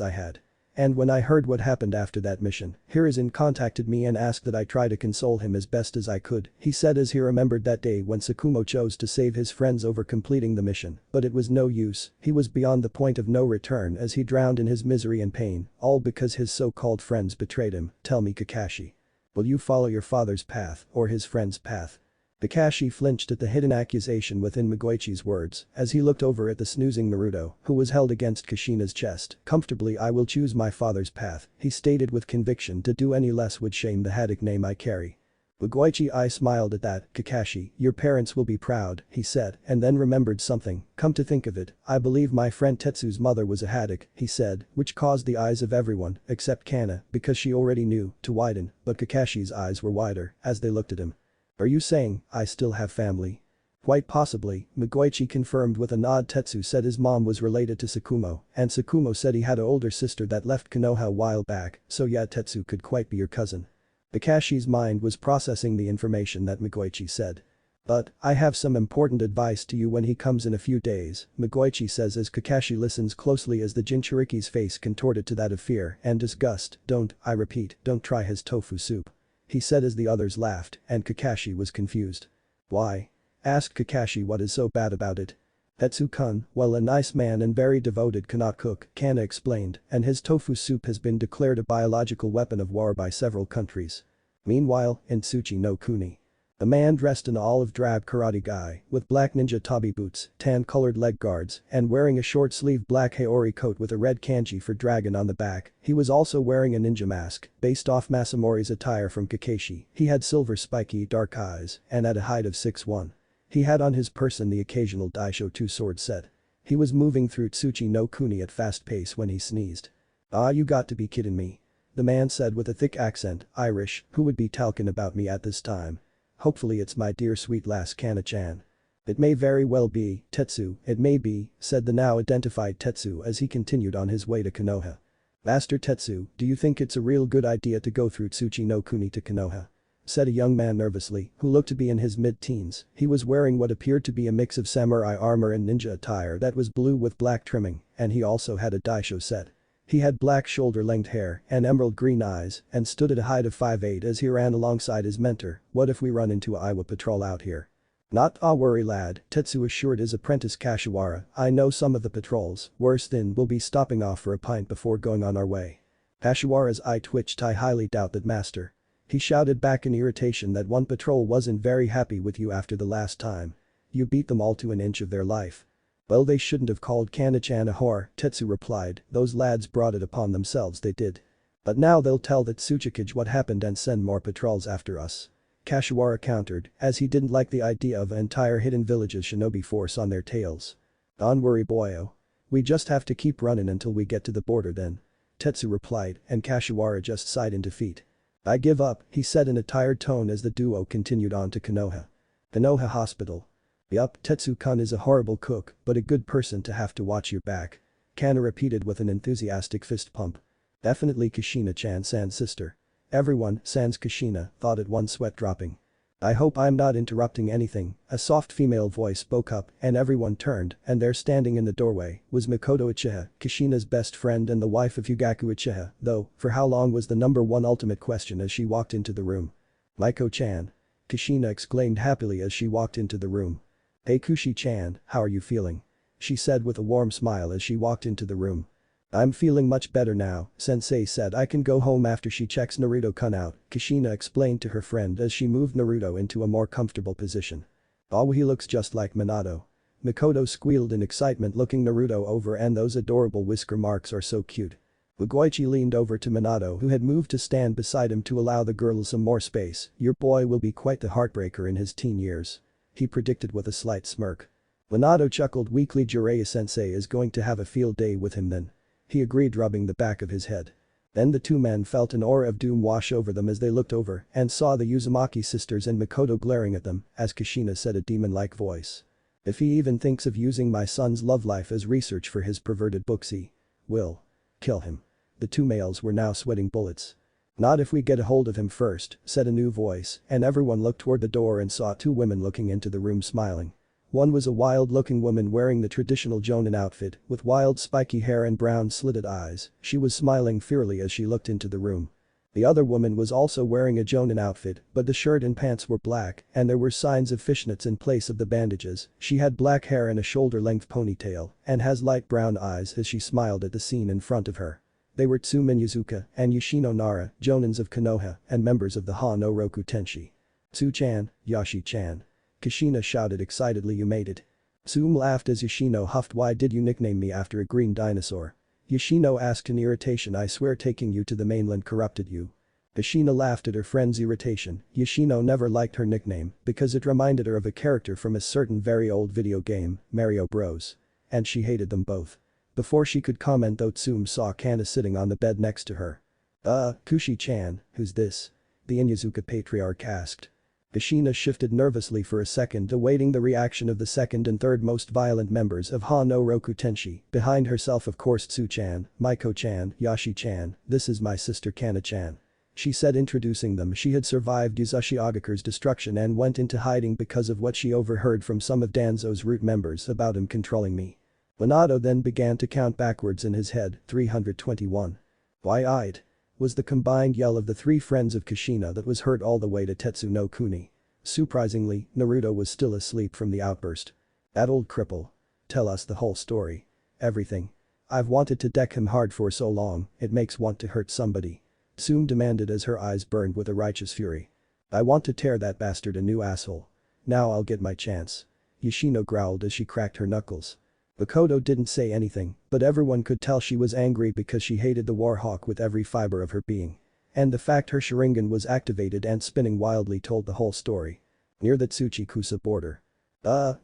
I had. And when I heard what happened after that mission, Hiruzen contacted me and asked that I try to console him as best as I could, he said as he remembered that day when Tsukumo chose to save his friends over completing the mission, but it was no use, he was beyond the point of no return as he drowned in his misery and pain, all because his so-called friends betrayed him. Tell me, Kakashi. Will you follow your father's path, or his friend's path? Kakashi flinched at the hidden accusation within Migoichi's words as he looked over at the snoozing Naruto, who was held against Kushina's chest. Comfortably, I will choose my father's path, he stated with conviction. To do any less would shame the Haddock name I carry. Migoichi I smiled at that. Kakashi, your parents will be proud, he said, and then remembered something. Come to think of it, I believe my friend Tetsu's mother was a Haddock, he said, which caused the eyes of everyone, except Cana, because she already knew, to widen, but Kakashi's eyes were wider as they looked at him. Are you saying I still have family? Quite possibly, Migoichi confirmed with a nod. Tetsu said his mom was related to Tsukumo, and Tsukumo said he had an older sister that left Konoha a while back, so yeah, Tetsu could quite be your cousin. Kakashi's mind was processing the information that Migoichi said. But, I have some important advice to you when he comes in a few days, Migoichi says as Kakashi listens closely as the Jinchuriki's face contorted to that of fear and disgust. Don't, I repeat, don't try his tofu soup. He said as the others laughed, and Kakashi was confused. Why? Asked Kakashi, what is so bad about it? Tetsu-kun, well, a nice man and very devoted cannot cook, Cana explained, and his tofu soup has been declared a biological weapon of war by several countries. Meanwhile, in Tsuchi no Kuni. A man dressed in olive drab karate guy, with black ninja tabi boots, tan-colored leg guards, and wearing a short-sleeved black haori coat with a red kanji for dragon on the back. He was also wearing a ninja mask, based off Masamori's attire from Kakashi. He had silver spiky dark eyes, and at a height of 6'1". He had on his person the occasional Daisho 2 sword set. He was moving through Tsuchi no Kuni at fast pace when he sneezed. "Ah, you got to be kidding me," the man said with a thick accent. "Irish, who would be talking about me at this time? Hopefully it's my dear sweet lass Cana-chan." "It may very well be, Tetsu, it may be," said the now identified Tetsu as he continued on his way to Konoha. "Master Tetsu, do you think it's a real good idea to go through Tsuchi no Kuni to Konoha?" said a young man nervously, who looked to be in his mid-teens. He was wearing what appeared to be a mix of samurai armor and ninja attire that was blue with black trimming, and he also had a daisho set. He had black shoulder-length hair and emerald green eyes and stood at a height of 5'8" as he ran alongside his mentor. "What if we run into a Iowa patrol out here?" "Not a worry lad," Tetsu assured his apprentice Kashiwara. "I know some of the patrols, worse than we'll be stopping off for a pint before going on our way." Kashiwara's eye twitched. "I highly doubt that, master." He shouted back in irritation that one patrol wasn't very happy with you after the last time. You beat them all to an inch of their life. "Well, they shouldn't have called Kana-chan a whore," Tetsu replied. "Those lads brought it upon themselves, they did. But now they'll tell that Tsuchikage what happened and send more patrols after us." Kashiwara countered, as he didn't like the idea of an entire hidden village's shinobi force on their tails. "Don't worry boyo. We just have to keep running until we get to the border then," Tetsu replied, and Kashiwara just sighed in defeat. "I give up," he said in a tired tone as the duo continued on to Konoha. Konoha Hospital. "Yup, Tetsu-kun is a horrible cook, but a good person to have to watch your back," Cana repeated with an enthusiastic fist pump. "Definitely Kushina-chan sans sister." Everyone, sans Kushina, thought at once, sweat dropping. "I hope I'm not interrupting anything," a soft female voice spoke up and everyone turned, and there standing in the doorway was Makoto Uchiha, Kushina's best friend and the wife of Yugaku Uchiha, though, for how long was the number one ultimate question as she walked into the room. "Maiko-chan." Kushina exclaimed happily as she walked into the room. "Hey Kushi-chan, how are you feeling?" she said with a warm smile as she walked into the room. "I'm feeling much better now," Sensei said. "I can go home after she checks Naruto-kun out," Kushina explained to her friend as she moved Naruto into a more comfortable position. "Oh, he looks just like Minato." Makoto squealed in excitement, looking Naruto over, "and those adorable whisker marks are so cute." Ugoichi leaned over to Minato, who had moved to stand beside him to allow the girl some more space. "Your boy will be quite the heartbreaker in his teen years," he predicted with a slight smirk. Minato chuckled weakly. "Jiraiya-sensei is going to have a field day with him then," he agreed, rubbing the back of his head. Then the two men felt an aura of doom wash over them as they looked over and saw the Uzumaki sisters and Makoto glaring at them, as Kushina said, a demon-like voice. "If he even thinks of using my son's love life as research for his perverted books, he will kill him." The two males were now sweating bullets. "Not if we get a hold of him first," said a new voice, and everyone looked toward the door and saw two women looking into the room smiling. One was a wild-looking woman wearing the traditional Jonin outfit with wild spiky hair and brown slitted eyes. She was smiling fiercely as she looked into the room. The other woman was also wearing a Jonin outfit, but the shirt and pants were black and there were signs of fishnets in place of the bandages. She had black hair and a shoulder-length ponytail and has light brown eyes as she smiled at the scene in front of her. They were Tsumin Yuzuka and Yoshino Nara, Jonins of Konoha and members of the Ha no Roku Tenshi. "Tsu-chan, Yashi-chan." Kushina shouted excitedly. "You made it." Tsum laughed as Yoshino huffed. "Why did you nickname me after a green dinosaur?" Yoshino asked in irritation. "I swear taking you to the mainland corrupted you." Kushina laughed at her friend's irritation. Yoshino never liked her nickname because it reminded her of a character from a certain very old video game, Mario Bros. And she hated them both. Before she could comment though, Tsum saw Cana sitting on the bed next to her. Kushi-chan, who's this?" the Inyazuka patriarch asked. Kushina shifted nervously for a second, awaiting the reaction of the second and third most violent members of Ha no Roku Tenshi. Behind herself, of course. "Tsu-chan, Maiko-chan, Yashi-chan, this is my sister Cana-chan," she said, introducing them. She had survived Yuzushi Agakur's destruction and went into hiding because of what she overheard from some of Danzo's root members about him controlling me. Minato then began to count backwards in his head. 321. "Why it?" was the combined yell of the three friends of Kushina that was heard all the way to Tetsu no Kuni. Surprisingly, Naruto was still asleep from the outburst. "That old cripple. Tell us the whole story. Everything. I've wanted to deck him hard for so long, it makes want to hurt somebody," Tsum demanded as her eyes burned with a righteous fury. "I want to tear that bastard a new asshole. Now I'll get my chance." Yoshino growled as she cracked her knuckles. Makoto didn't say anything, but everyone could tell she was angry because she hated the Warhawk with every fiber of her being. And the fact her Sharingan was activated and spinning wildly told the whole story. Near the Tsuchikusa border.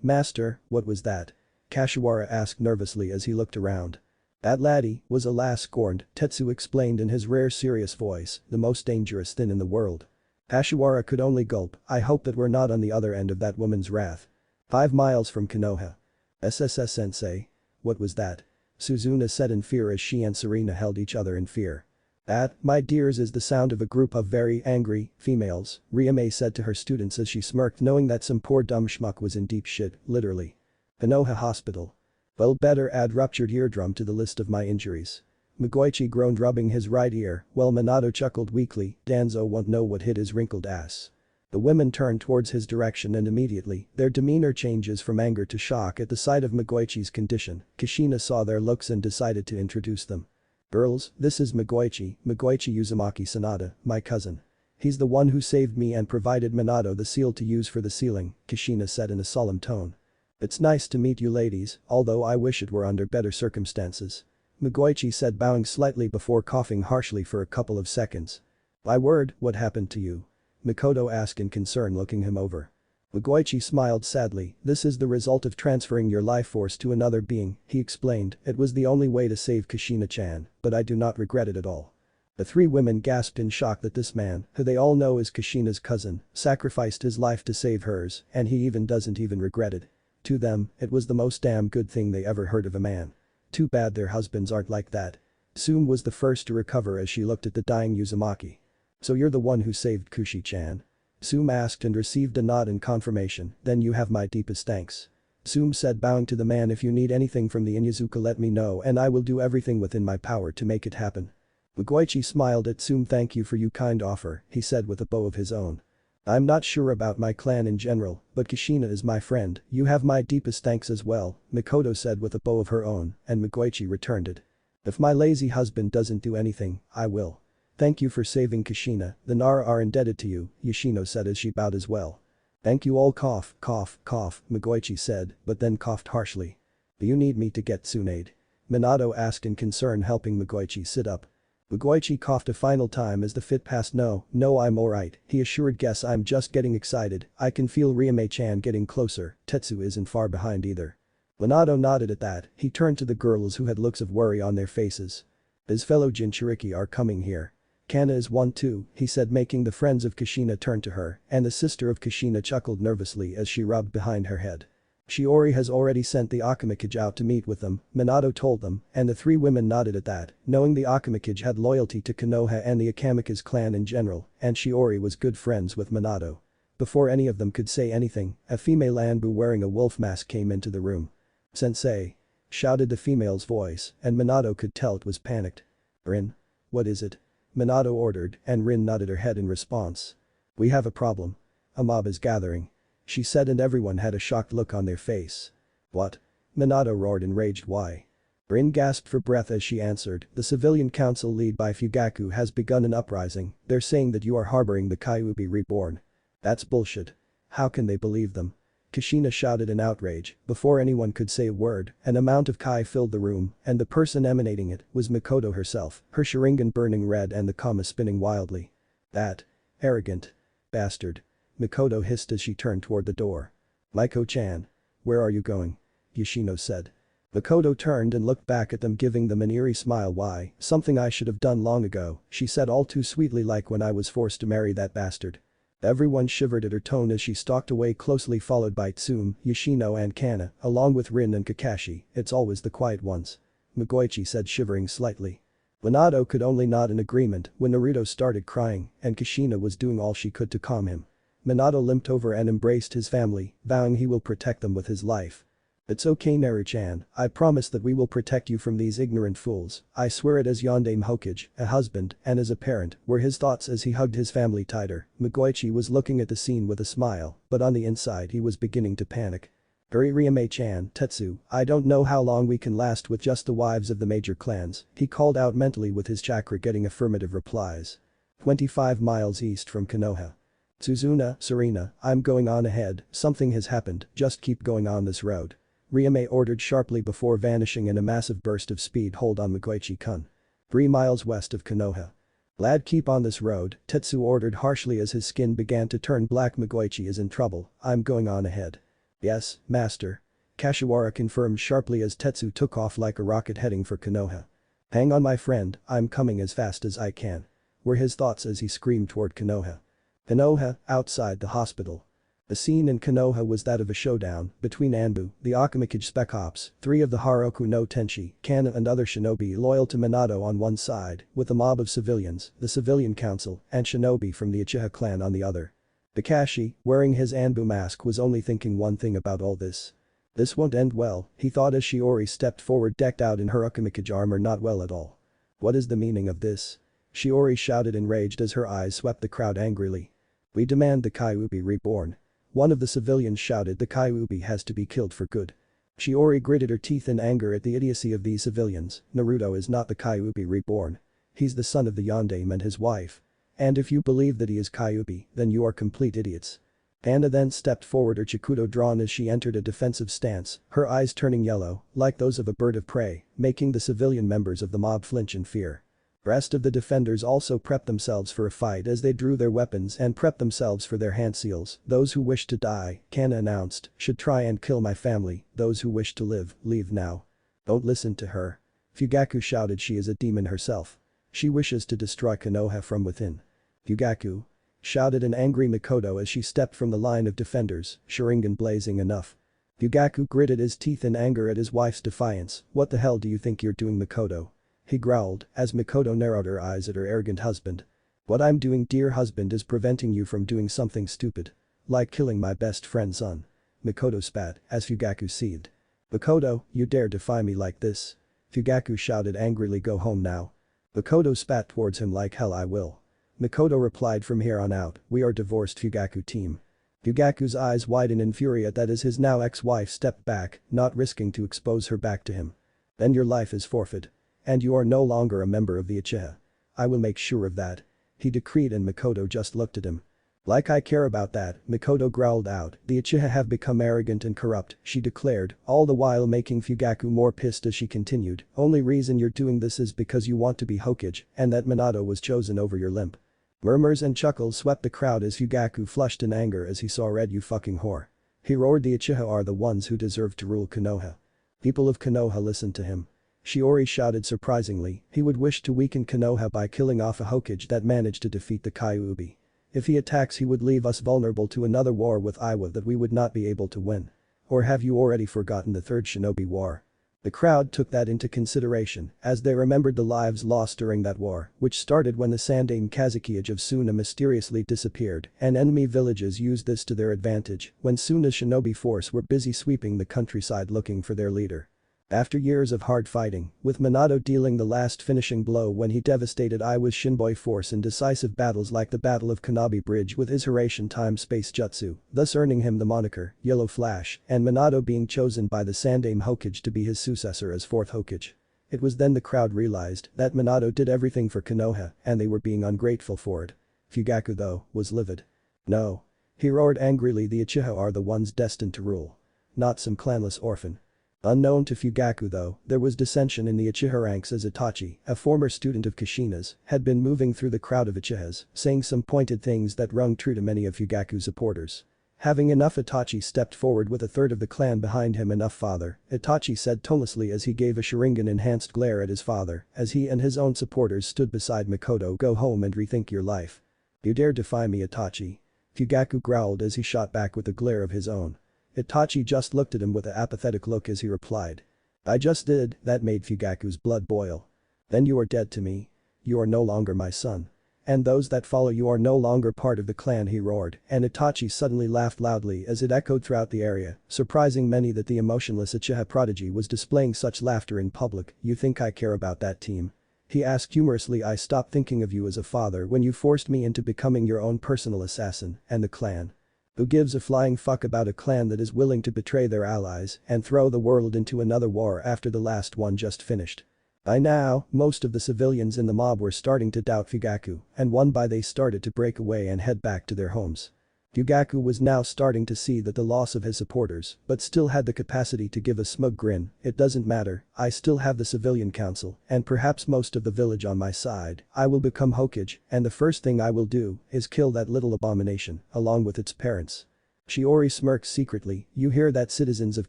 Master, what was that?" Kashiwara asked nervously as he looked around. That laddie was alas scorned, Tetsu explained in his rare serious voice, the most dangerous thing in the world. Kashiwara could only gulp, I hope that we're not on the other end of that woman's wrath. 5 miles from Konoha. SSS-sensei. What was that? Suzuna said in fear as she and Serena held each other in fear. That, my dears, is the sound of a group of very angry females, Riame said to her students as she smirked knowing that some poor dumb schmuck was in deep shit, literally. Konoha Hospital. Well, better add ruptured eardrum to the list of my injuries. Migoichi groaned, rubbing his right ear, while Minato chuckled weakly, Danzo won't know what hit his wrinkled ass. The women turned towards his direction and immediately, their demeanor changes from anger to shock at the sight of Migoichi's condition. Kushina saw their looks and decided to introduce them. Girls, this is Migoichi Uzumaki Sanada, my cousin. He's the one who saved me and provided Minato the seal to use for the sealing, Kushina said in a solemn tone. It's nice to meet you ladies, although I wish it were under better circumstances. Migoichi said, bowing slightly before coughing harshly for a couple of seconds. My word, what happened to you? Mikoto asked in concern, looking him over. Migoichi smiled sadly, this is the result of transferring your life force to another being, he explained, it was the only way to save Kushina-chan, but I do not regret it at all. The three women gasped in shock that this man, who they all know is Kushina's cousin, sacrificed his life to save hers, and he doesn't even regret it. To them, it was the most damn good thing they ever heard of a man. Too bad their husbands aren't like that. Sume was the first to recover as she looked at the dying Uzumaki. So you're the one who saved Kushi-chan? Sume asked and received a nod in confirmation, then you have my deepest thanks. Sume said, bowing to the man, if you need anything from the Inyazuka let me know and I will do everything within my power to make it happen. Migoichi smiled at Sume. Thank you for your kind offer, he said with a bow of his own. I'm not sure about my clan in general, but Kushina is my friend, you have my deepest thanks as well, Mikoto said with a bow of her own, and Migoichi returned it. If my lazy husband doesn't do anything, I will. Thank you for saving Kushina, the Nara are indebted to you, Yoshino said as she bowed as well. Thank you all. Cough, cough, cough, Migoichi said, but then coughed harshly. Do you need me to get Tsunade? Minato asked in concern, helping Migoichi sit up. Migoichi coughed a final time as the fit passed. No, I'm alright, he assured. Guess I'm just getting excited, I can feel Riame-chan getting closer, Tetsu isn't far behind either. Minato nodded at that, he turned to the girls who had looks of worry on their faces. His fellow Jinchuriki are coming here. Cana is one too, he said, making the friends of Kushina turn to her, and the sister of Kushina chuckled nervously as she rubbed behind her head. Shiori has already sent the Akamikage out to meet with them, Minato told them, and the three women nodded at that, knowing the Akamikage had loyalty to Konoha and the Akamikaze clan in general, and Shiori was good friends with Minato. Before any of them could say anything, a female Anbu wearing a wolf mask came into the room. Sensei! Shouted the female's voice, and Minato could tell it was panicked. Rin? What is it? Minato ordered, and Rin nodded her head in response. We have a problem. A mob is gathering. She said, and everyone had a shocked look on their face. What? Minato roared, enraged. Why? Rin gasped for breath as she answered, the civilian council led by Fugaku has begun an uprising, they're saying that you are harboring the Kyuubi reborn. That's bullshit. How can they believe them? Kushina shouted in outrage, before anyone could say a word, an amount of Kai filled the room, and the person emanating it was Mikoto herself, her Sharingan burning red and the Kama spinning wildly. That arrogant bastard. Mikoto hissed as she turned toward the door. Maiko-chan. Where are you going? Yoshino said. Mikoto turned and looked back at them, giving them an eerie smile. Why, something I should have done long ago, she said, all too sweetly, like when I was forced to marry that bastard. Everyone shivered at her tone as she stalked away, closely followed by Tsume, Yoshino and Cana, along with Rin and Kakashi. It's always the quiet ones. Migoichi said, shivering slightly. Minato could only nod in agreement when Naruto started crying and Kushina was doing all she could to calm him. Minato limped over and embraced his family, vowing he will protect them with his life. It's okay, Naru-chan, I promise that we will protect you from these ignorant fools, I swear it. As Yondaime Hokage, a husband, and as a parent, were his thoughts as he hugged his family tighter. Migoichi was looking at the scene with a smile, but on the inside he was beginning to panic. Hurry, Riame-chan, Tetsu, I don't know how long we can last with just the wives of the major clans, he called out mentally with his chakra, getting affirmative replies. 25 miles east from Konoha. Suzuna, Serena, I'm going on ahead, something has happened, just keep going on this road. Riame ordered sharply before vanishing in a massive burst of speed. Hold on, Migoichi-kun. 3 miles west of Konoha. Lad, keep on this road, Tetsu ordered harshly as his skin began to turn black. Migoichi is in trouble, I'm going on ahead. Yes, master. Kashiwara confirmed sharply as Tetsu took off like a rocket heading for Konoha. "Hang on my friend, I'm coming as fast as I can," were his thoughts as he screamed toward Konoha. Konoha, outside the hospital. The scene in Konoha was that of a showdown between Anbu, the Akamikage Spec Ops, 3 of the Haroku no Tenshi, Cana and other shinobi loyal to Minato on one side, with a mob of civilians, the Civilian Council, and shinobi from the Uchiha clan on the other. Kakashi, wearing his Anbu mask, was only thinking one thing about all this. This won't end well, he thought as Shiori stepped forward decked out in her Akamikage armor. Not well at all. What is the meaning of this? Shiori shouted enraged as her eyes swept the crowd angrily. "We demand the Kyuubi reborn." One of the civilians shouted, "The Kyuubi has to be killed for good." Shiori gritted her teeth in anger at the idiocy of these civilians. Naruto is not the Kyuubi reborn. He's the son of the Yondaime and his wife. And if you believe that he is Kyuubi, then you are complete idiots. Anna then stepped forward, her chikudo drawn as she entered a defensive stance, her eyes turning yellow, like those of a bird of prey, making the civilian members of the mob flinch in fear. Rest of the defenders also prepped themselves for a fight as they drew their weapons and prepped themselves for their hand seals. "Those who wish to die," Cana announced, "should try and kill my family. Those who wish to live, leave now." "Don't listen to her." Fugaku shouted, "She is a demon herself. She wishes to destroy Konoha from within." "Fugaku?" shouted an angry Mikoto as she stepped from the line of defenders, Sharingan blazing enough. Fugaku gritted his teeth in anger at his wife's defiance. "What the hell do you think you're doing, Mikoto?" he growled as Mikoto narrowed her eyes at her arrogant husband. "What I'm doing, dear husband, is preventing you from doing something stupid. Like killing my best friend's son." Mikoto spat as Fugaku seethed. "Mikoto, you dare defy me like this?" Fugaku shouted angrily, "Go home now." Mikoto spat towards him, "Like hell I will." Mikoto replied, "From here on out, we are divorced, Fugaku team." Fugaku's eyes widened in fury at that as his now ex-wife stepped back, not risking to expose her back to him. "Then your life is forfeit. And you are no longer a member of the Uchiha. I will make sure of that," he decreed, and Mikoto just looked at him. "Like I care about that," Mikoto growled out. "The Uchiha have become arrogant and corrupt," she declared, all the while making Fugaku more pissed as she continued. "Only reason you're doing this is because you want to be Hokage and that Minato was chosen over your limp." Murmurs and chuckles swept the crowd as Fugaku flushed in anger as he saw red. "You fucking whore." He roared, "The Uchiha are the ones who deserve to rule Konoha. People of Konoha, listen to him." Shiori shouted surprisingly, he would wish to weaken Konoha by killing off a Hokage that managed to defeat the Kyuubi. If he attacks, he would leave us vulnerable to another war with Iwa that we would not be able to win. Or have you already forgotten the Third Shinobi War? The crowd took that into consideration as they remembered the lives lost during that war, which started when the Sandaime Kazekage of Suna mysteriously disappeared, and enemy villages used this to their advantage when Suna's shinobi force were busy sweeping the countryside looking for their leader. After years of hard fighting, with Minato dealing the last finishing blow when he devastated Iwa's Shinboi force in decisive battles like the Battle of Kanabi Bridge with his Hiraishin time-space jutsu, thus earning him the moniker, Yellow Flash, and Minato being chosen by the Sandaime Hokage to be his successor as 4th Hokage. It was then the crowd realized that Minato did everything for Konoha and they were being ungrateful for it. Fugaku, though, was livid. "No." he roared angrily, "The Uchiha are the ones destined to rule. Not some clanless orphan." Unknown to Fugaku though, there was dissension in the Uchiha ranks as Itachi, a former student of Kushina's, had been moving through the crowd of Uchihas, saying some pointed things that rung true to many of Fugaku's supporters. Having enough, Itachi stepped forward with a third of the clan behind him. "Enough, father," Itachi said tonelessly as he gave a Sharingan-enhanced glare at his father as he and his own supporters stood beside Mikoto. "Go home and rethink your life." "You dare defy me, Itachi?" Fugaku growled as he shot back with a glare of his own. Itachi just looked at him with an apathetic look as he replied. "I just did." That made Fugaku's blood boil. "Then you are dead to me. You are no longer my son. And those that follow you are no longer part of the clan," he roared, and Itachi suddenly laughed loudly as it echoed throughout the area, surprising many that the emotionless Uchiha prodigy was displaying such laughter in public. "You think I care about that team?" he asked humorously. "I stopped thinking of you as a father when you forced me into becoming your own personal assassin, and the clan. Who gives a flying fuck about a clan that is willing to betray their allies and throw the world into another war after the last one just finished?" By now, most of the civilians in the mob were starting to doubt Fugaku, and one by they started to break away and head back to their homes. Fugaku was now starting to see that the loss of his supporters, but still had the capacity to give a smug grin. "It doesn't matter, I still have the civilian council and perhaps most of the village on my side. I will become Hokage, and the first thing I will do is kill that little abomination along with its parents." Shiori smirks secretly, "You hear that, citizens of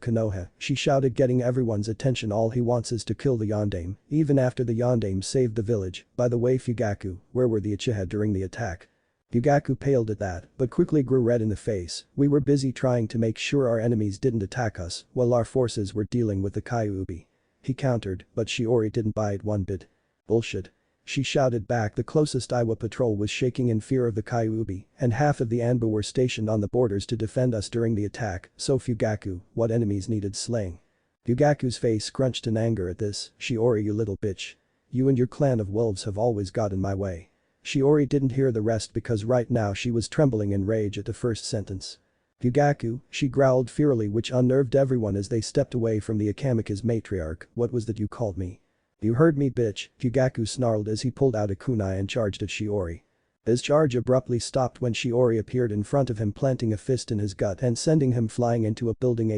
Konoha," she shouted, getting everyone's attention. "All he wants is to kill the Yondaime, even after the Yondaime saved the village. By the way, Fugaku, where were the Uchiha during the attack?" Fugaku paled at that, but quickly grew red in the face. "We were busy trying to make sure our enemies didn't attack us while our forces were dealing with the Kyuubi," he countered, but Shiori didn't buy it one bit. "Bullshit," she shouted back. The closest Iwa patrol was shaking in fear of the Kyuubi, and half of the Anbu were stationed on the borders to defend us during the attack, so Fugaku, what enemies needed slaying? Fugaku's face scrunched in anger at this. "Shiori, you little bitch. You and your clan of wolves have always got in my way." Shiori didn't hear the rest because right now she was trembling in rage at the first sentence. "Fugaku," she growled fiercely, which unnerved everyone as they stepped away from the Akamika's matriarch. "What was that you called me?" "You heard me, bitch," Fugaku snarled as he pulled out a kunai and charged at Shiori. His charge abruptly stopped when Shiori appeared in front of him, planting a fist in his gut and sending him flying into a building.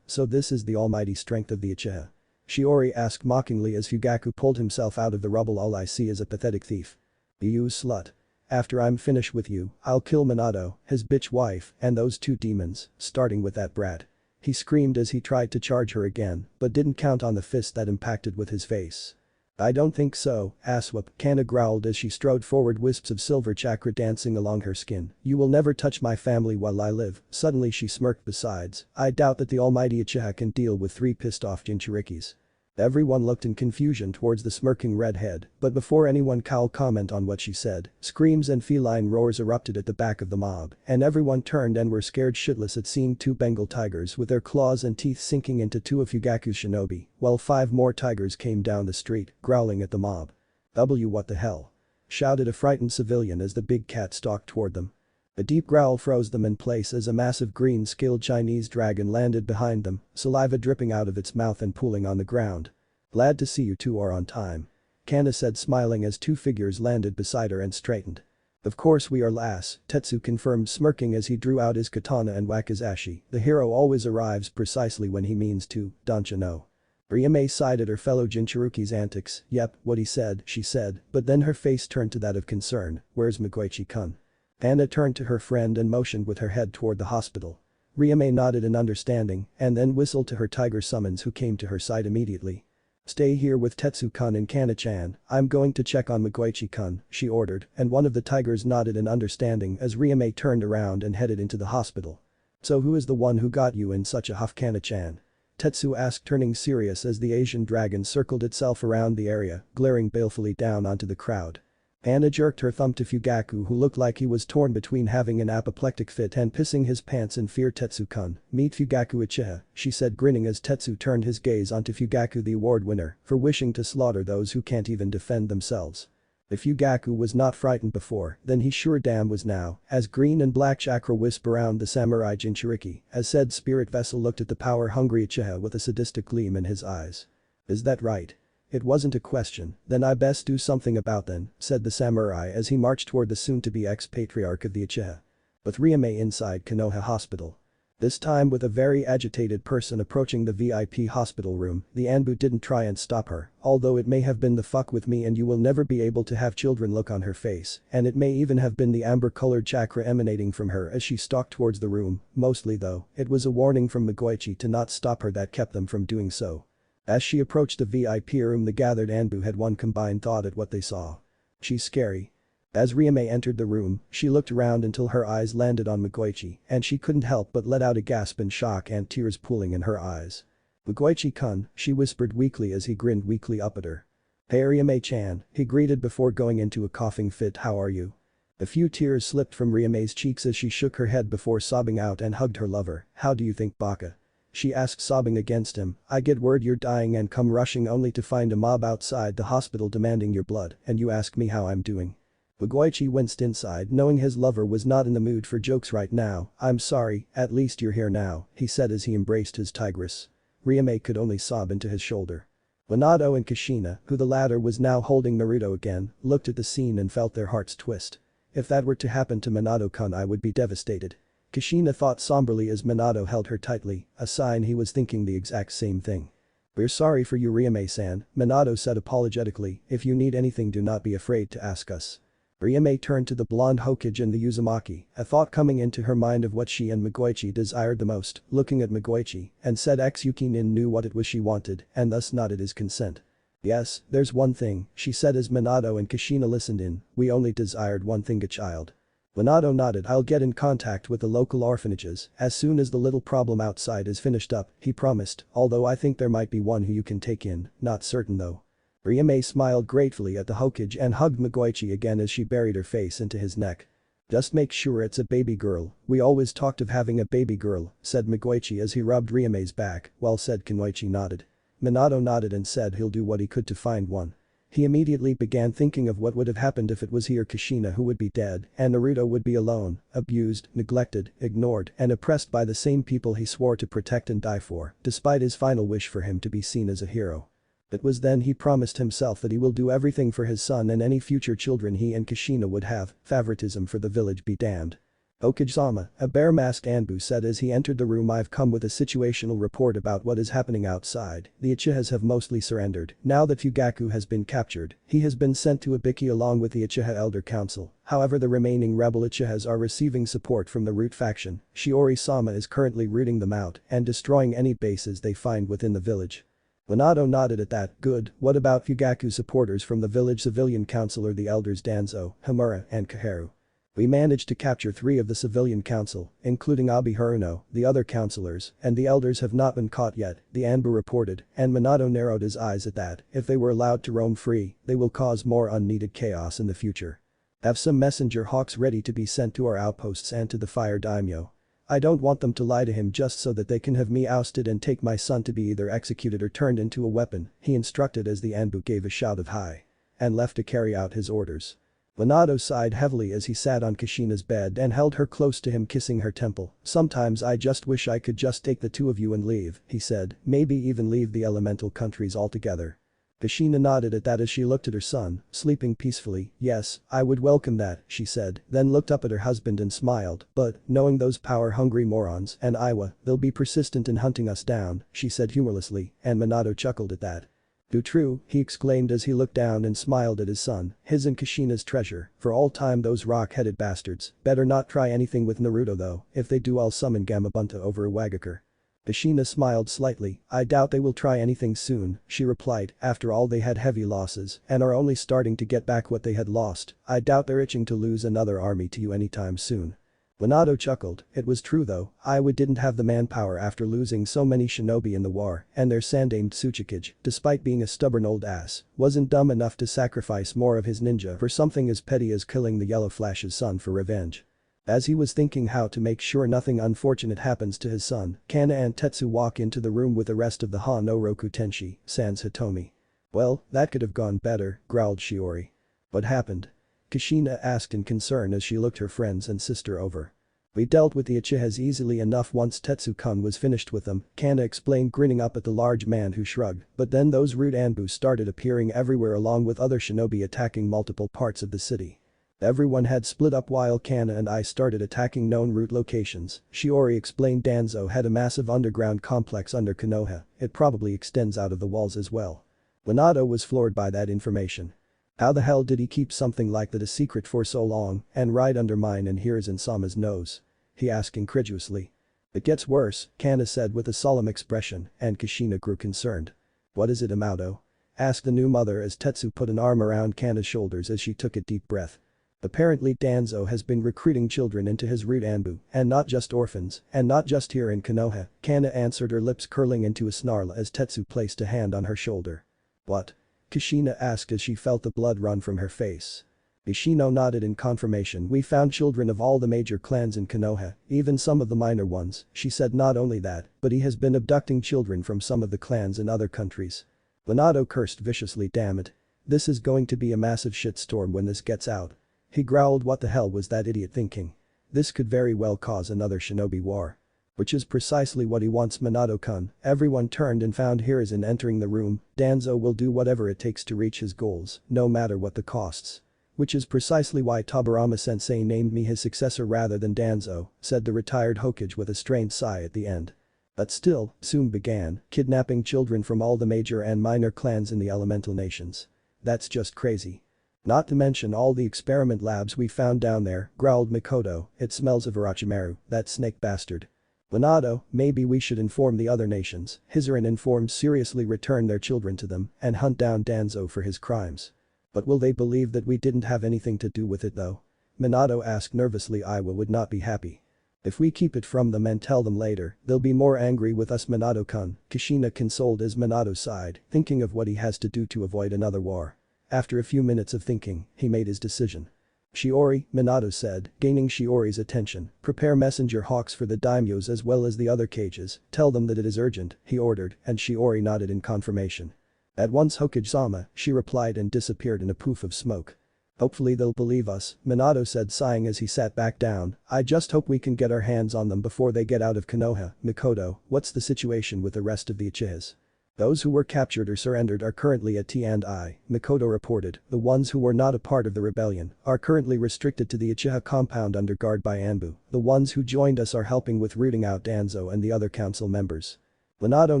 "So this is the almighty strength of the Uchiha?" Shiori asked mockingly as Fugaku pulled himself out of the rubble. "All I see is a pathetic thief. You slut. After I'm finished with you, I'll kill Minato, his bitch wife, and those two demons, starting with that brat." He screamed as he tried to charge her again, but didn't count on the fist that impacted with his face. "I don't think so, asswap," Cana growled as she strode forward, wisps of silver chakra dancing along her skin. "You will never touch my family while I live." Suddenly she smirked. "Besides, I doubt that the almighty Uchiha can deal with 3 pissed off Jinchurikis." Everyone looked in confusion towards the smirking redhead, but before anyone could comment on what she said, screams and feline roars erupted at the back of the mob, and everyone turned and were scared shitless at seeing 2 Bengal tigers with their claws and teeth sinking into 2 of Fugaku's shinobi, while 5 more tigers came down the street, growling at the mob. What the hell?" shouted a frightened civilian as the big cat stalked toward them. A deep growl froze them in place as a massive green-scaled Chinese dragon landed behind them, saliva dripping out of its mouth and pooling on the ground. "Glad to see you two are on time," Cana said, smiling as 2 figures landed beside her and straightened. "Of course we are, lass," Tetsu confirmed, smirking as he drew out his katana and wakizashi. "The hero always arrives precisely when he means to, don't you know?" Ryume sighed at her fellow Jinchuruki's antics. "Yep, what he said," she said, but then her face turned to that of concern. "Where's Migoichi-kun?" Anna turned to her friend and motioned with her head toward the hospital. Ryume nodded in understanding and then whistled to her tiger summons, who came to her side immediately. "Stay here with Tetsu-kun and Kana-chan, I'm going to check on Migoichi-kun," she ordered, and one of the tigers nodded in understanding as Ryume turned around and headed into the hospital. "So who is the one who got you in such a huff, Kana-chan?" Tetsu asked, turning serious as the Asian dragon circled itself around the area, glaring balefully down onto the crowd. Anna jerked her thumb to Fugaku, who looked like he was torn between having an apoplectic fit and pissing his pants in fear. "Tetsu-kun, meet Fugaku Uchiha," she said, grinning as Tetsu turned his gaze onto Fugaku, the award winner for wishing to slaughter those who can't even defend themselves. If Fugaku was not frightened before, then he sure damn was now, as green and black chakra wisp around the samurai Jinchuriki, as said spirit vessel looked at the power-hungry Uchiha with a sadistic gleam in his eyes. "Is that right?" "It wasn't a question, then I best do something about then," said the samurai as he marched toward the soon-to-be ex-patriarch of the Uchiha. With Ryume inside Konoha Hospital. This time with a very agitated person approaching the VIP hospital room, the Anbu didn't try and stop her, although it may have been the "fuck with me and you will never be able to have children" look on her face, and it may even have been the amber-colored chakra emanating from her as she stalked towards the room. Mostly though, it was a warning from Migoichi to not stop her that kept them from doing so. As she approached the VIP room, the gathered Anbu had one combined thought at what they saw. "She's scary." As Ryume entered the room, she looked around until her eyes landed on Migoichi, and she couldn't help but let out a gasp in shock and tears pooling in her eyes. "Migoichi-kun," she whispered weakly as he grinned weakly up at her. "Hey Ryume-chan," he greeted before going into a coughing fit. "How are you?" A few tears slipped from Ryume's cheeks as she shook her head before sobbing out and hugged her lover. "How do you think, Baka?" she asked, sobbing against him. "I get word you're dying and come rushing only to find a mob outside the hospital demanding your blood, and you ask me how I'm doing." Migoichi winced inside, knowing his lover was not in the mood for jokes right now. "I'm sorry, at least you're here now," he said as he embraced his tigress. Ryume could only sob into his shoulder. Minato and Kushina, who the latter was now holding Naruto again, looked at the scene and felt their hearts twist. "If that were to happen to Minato-kun, I would be devastated." Kushina thought somberly as Minato held her tightly, a sign he was thinking the exact same thing. "We're sorry for you, Ryume-san," Minato said apologetically. "If you need anything, do not be afraid to ask us." Ryume turned to the blonde Hokage and the Uzumaki, a thought coming into her mind of what she and Migoichi desired the most, looking at Migoichi, and said Yukinin knew what it was she wanted and thus nodded his consent. Yes, there's one thing, she said as Minato and Kushina listened in, we only desired one thing, a child. Minato nodded. I'll get in contact with the local orphanages as soon as the little problem outside is finished up, he promised, although I think there might be one who you can take in, not certain though. Ryume smiled gratefully at the Hokage and hugged Migoichi again as she buried her face into his neck. Just make sure it's a baby girl, we always talked of having a baby girl, said Migoichi as he rubbed Ryume's back, well said. Kunoichi nodded. Minato nodded and said he'll do what he could to find one. He immediately began thinking of what would have happened if it was he or Kushina who would be dead and Naruto would be alone, abused, neglected, ignored and oppressed by the same people he swore to protect and die for, despite his final wish for him to be seen as a hero. It was then he promised himself that he will do everything for his son and any future children he and Kushina would have, favoritism for the village be damned. Okage-sama, a bare-masked Anbu said as he entered the room. I've come with a situational report about what is happening outside. The Uchihas have mostly surrendered. Now that Fugaku has been captured, he has been sent to Ibiki along with the Uchiha Elder Council. However, the remaining rebel Uchihas are receiving support from the Root faction. Shiori-sama is currently rooting them out and destroying any bases they find within the village. Minato nodded at that. Good, what about Fugaku supporters from the village civilian council or the elders Danzo, Hamura and Kaharu? We managed to capture 3 of the civilian council, including Abi Haruno, the other councillors, and the elders have not been caught yet, the Anbu reported, and Minato narrowed his eyes at that. If they were allowed to roam free, they will cause more unneeded chaos in the future. Have some messenger hawks ready to be sent to our outposts and to the fire daimyo. I don't want them to lie to him just so that they can have me ousted and take my son to be either executed or turned into a weapon, he instructed as the Anbu gave a shout of hi. And left to carry out his orders. Minato sighed heavily as he sat on Kushina's bed and held her close to him, kissing her temple. Sometimes I just wish I could just take the 2 of you and leave, he said, maybe even leave the elemental countries altogether. Kushina nodded at that as she looked at her son, sleeping peacefully. Yes, I would welcome that, she said, then looked up at her husband and smiled, but, knowing those power-hungry morons and Iwa, they'll be persistent in hunting us down, she said humorlessly, and Minato chuckled at that. Do true, he exclaimed as he looked down and smiled at his son, his and Kushina's treasure, for all time those rock-headed bastards, better not try anything with Naruto though, if they do I'll summon Gamabunta over Iwagakure. Kushina smiled slightly. I doubt they will try anything soon, she replied, after all they had heavy losses and are only starting to get back what they had lost. I doubt they're itching to lose another army to you anytime soon. Minato chuckled. It was true though, Iwa didn't have the manpower after losing so many shinobi in the war, and their sandaime Tsuchikage, despite being a stubborn old ass, wasn't dumb enough to sacrifice more of his ninja for something as petty as killing the Yellow Flash's son for revenge. As he was thinking how to make sure nothing unfortunate happens to his son, Cana and Tetsu walk into the room with the rest of the Ha no Roku Tenshi, sans Hitomi. Well, that could have gone better, growled Shiori. What happened? Kushina asked in concern as she looked her friends and sister over. We dealt with the Uchihas easily enough once Tetsu-kun was finished with them, Cana explained, grinning up at the large man who shrugged, but then those rude Anbu started appearing everywhere along with other shinobi attacking multiple parts of the city. Everyone had split up while Cana and I started attacking known route locations, Shiori explained. Danzo had a massive underground complex under Konoha, it probably extends out of the walls as well. Minato was floored by that information. How the hell did he keep something like that a secret for so long and right under mine and Hiruzen-sama's nose? He asked incredulously. It gets worse, Cana said with a solemn expression, and Kushina grew concerned. What is it, Minato? Asked the new mother as Tetsu put an arm around Cana's shoulders as she took a deep breath. Apparently Danzo has been recruiting children into his root Anbu, and not just orphans, and not just here in Konoha, Cana answered, her lips curling into a snarl as Tetsu placed a hand on her shoulder. What? Kushina asked as she felt the blood run from her face. Kushina nodded in confirmation. We found children of all the major clans in Konoha, even some of the minor ones, she said. Not only that, but he has been abducting children from some of the clans in other countries. Minato cursed viciously. Damn it. This is going to be a massive shitstorm when this gets out. He growled. What the hell was that idiot thinking? This could very well cause another shinobi war. Which is precisely what he wants. Minato-kun. Everyone turned and found Hiruzen entering the room. Danzo will do whatever it takes to reach his goals, no matter what the costs. Which is precisely why Tobirama-sensei named me his successor rather than Danzo, said the retired Hokage with a strained sigh at the end. But still, soon began, kidnapping children from all the major and minor clans in the elemental nations. That's just crazy. Not to mention all the experiment labs we found down there, growled Mikoto, it smells of Orochimaru, that snake bastard. Minato, maybe we should inform the other nations, Hizarin informed seriously return their children to them and hunt down Danzo for his crimes. But will they believe that we didn't have anything to do with it though? Minato asked nervously. Iwa would not be happy. If we keep it from them and tell them later, they'll be more angry with us. Minato-kun, Kushina consoled as Minato sighed, thinking of what he has to do to avoid another war. After a few minutes of thinking, he made his decision. Shiori, Minato said, gaining Shiori's attention, prepare messenger hawks for the daimyos as well as the other cages, tell them that it is urgent, he ordered, and Shiori nodded in confirmation. At once Hokage-sama, she replied and disappeared in a poof of smoke. Hopefully they'll believe us, Minato said sighing as he sat back down, I just hope we can get our hands on them before they get out of Konoha. Mikoto, what's the situation with the rest of the Uchihas? Those who were captured or surrendered are currently at T&I, Mikoto reported, the ones who were not a part of the rebellion are currently restricted to the Uchiha compound under guard by Anbu, the ones who joined us are helping with rooting out Danzo and the other council members. Minato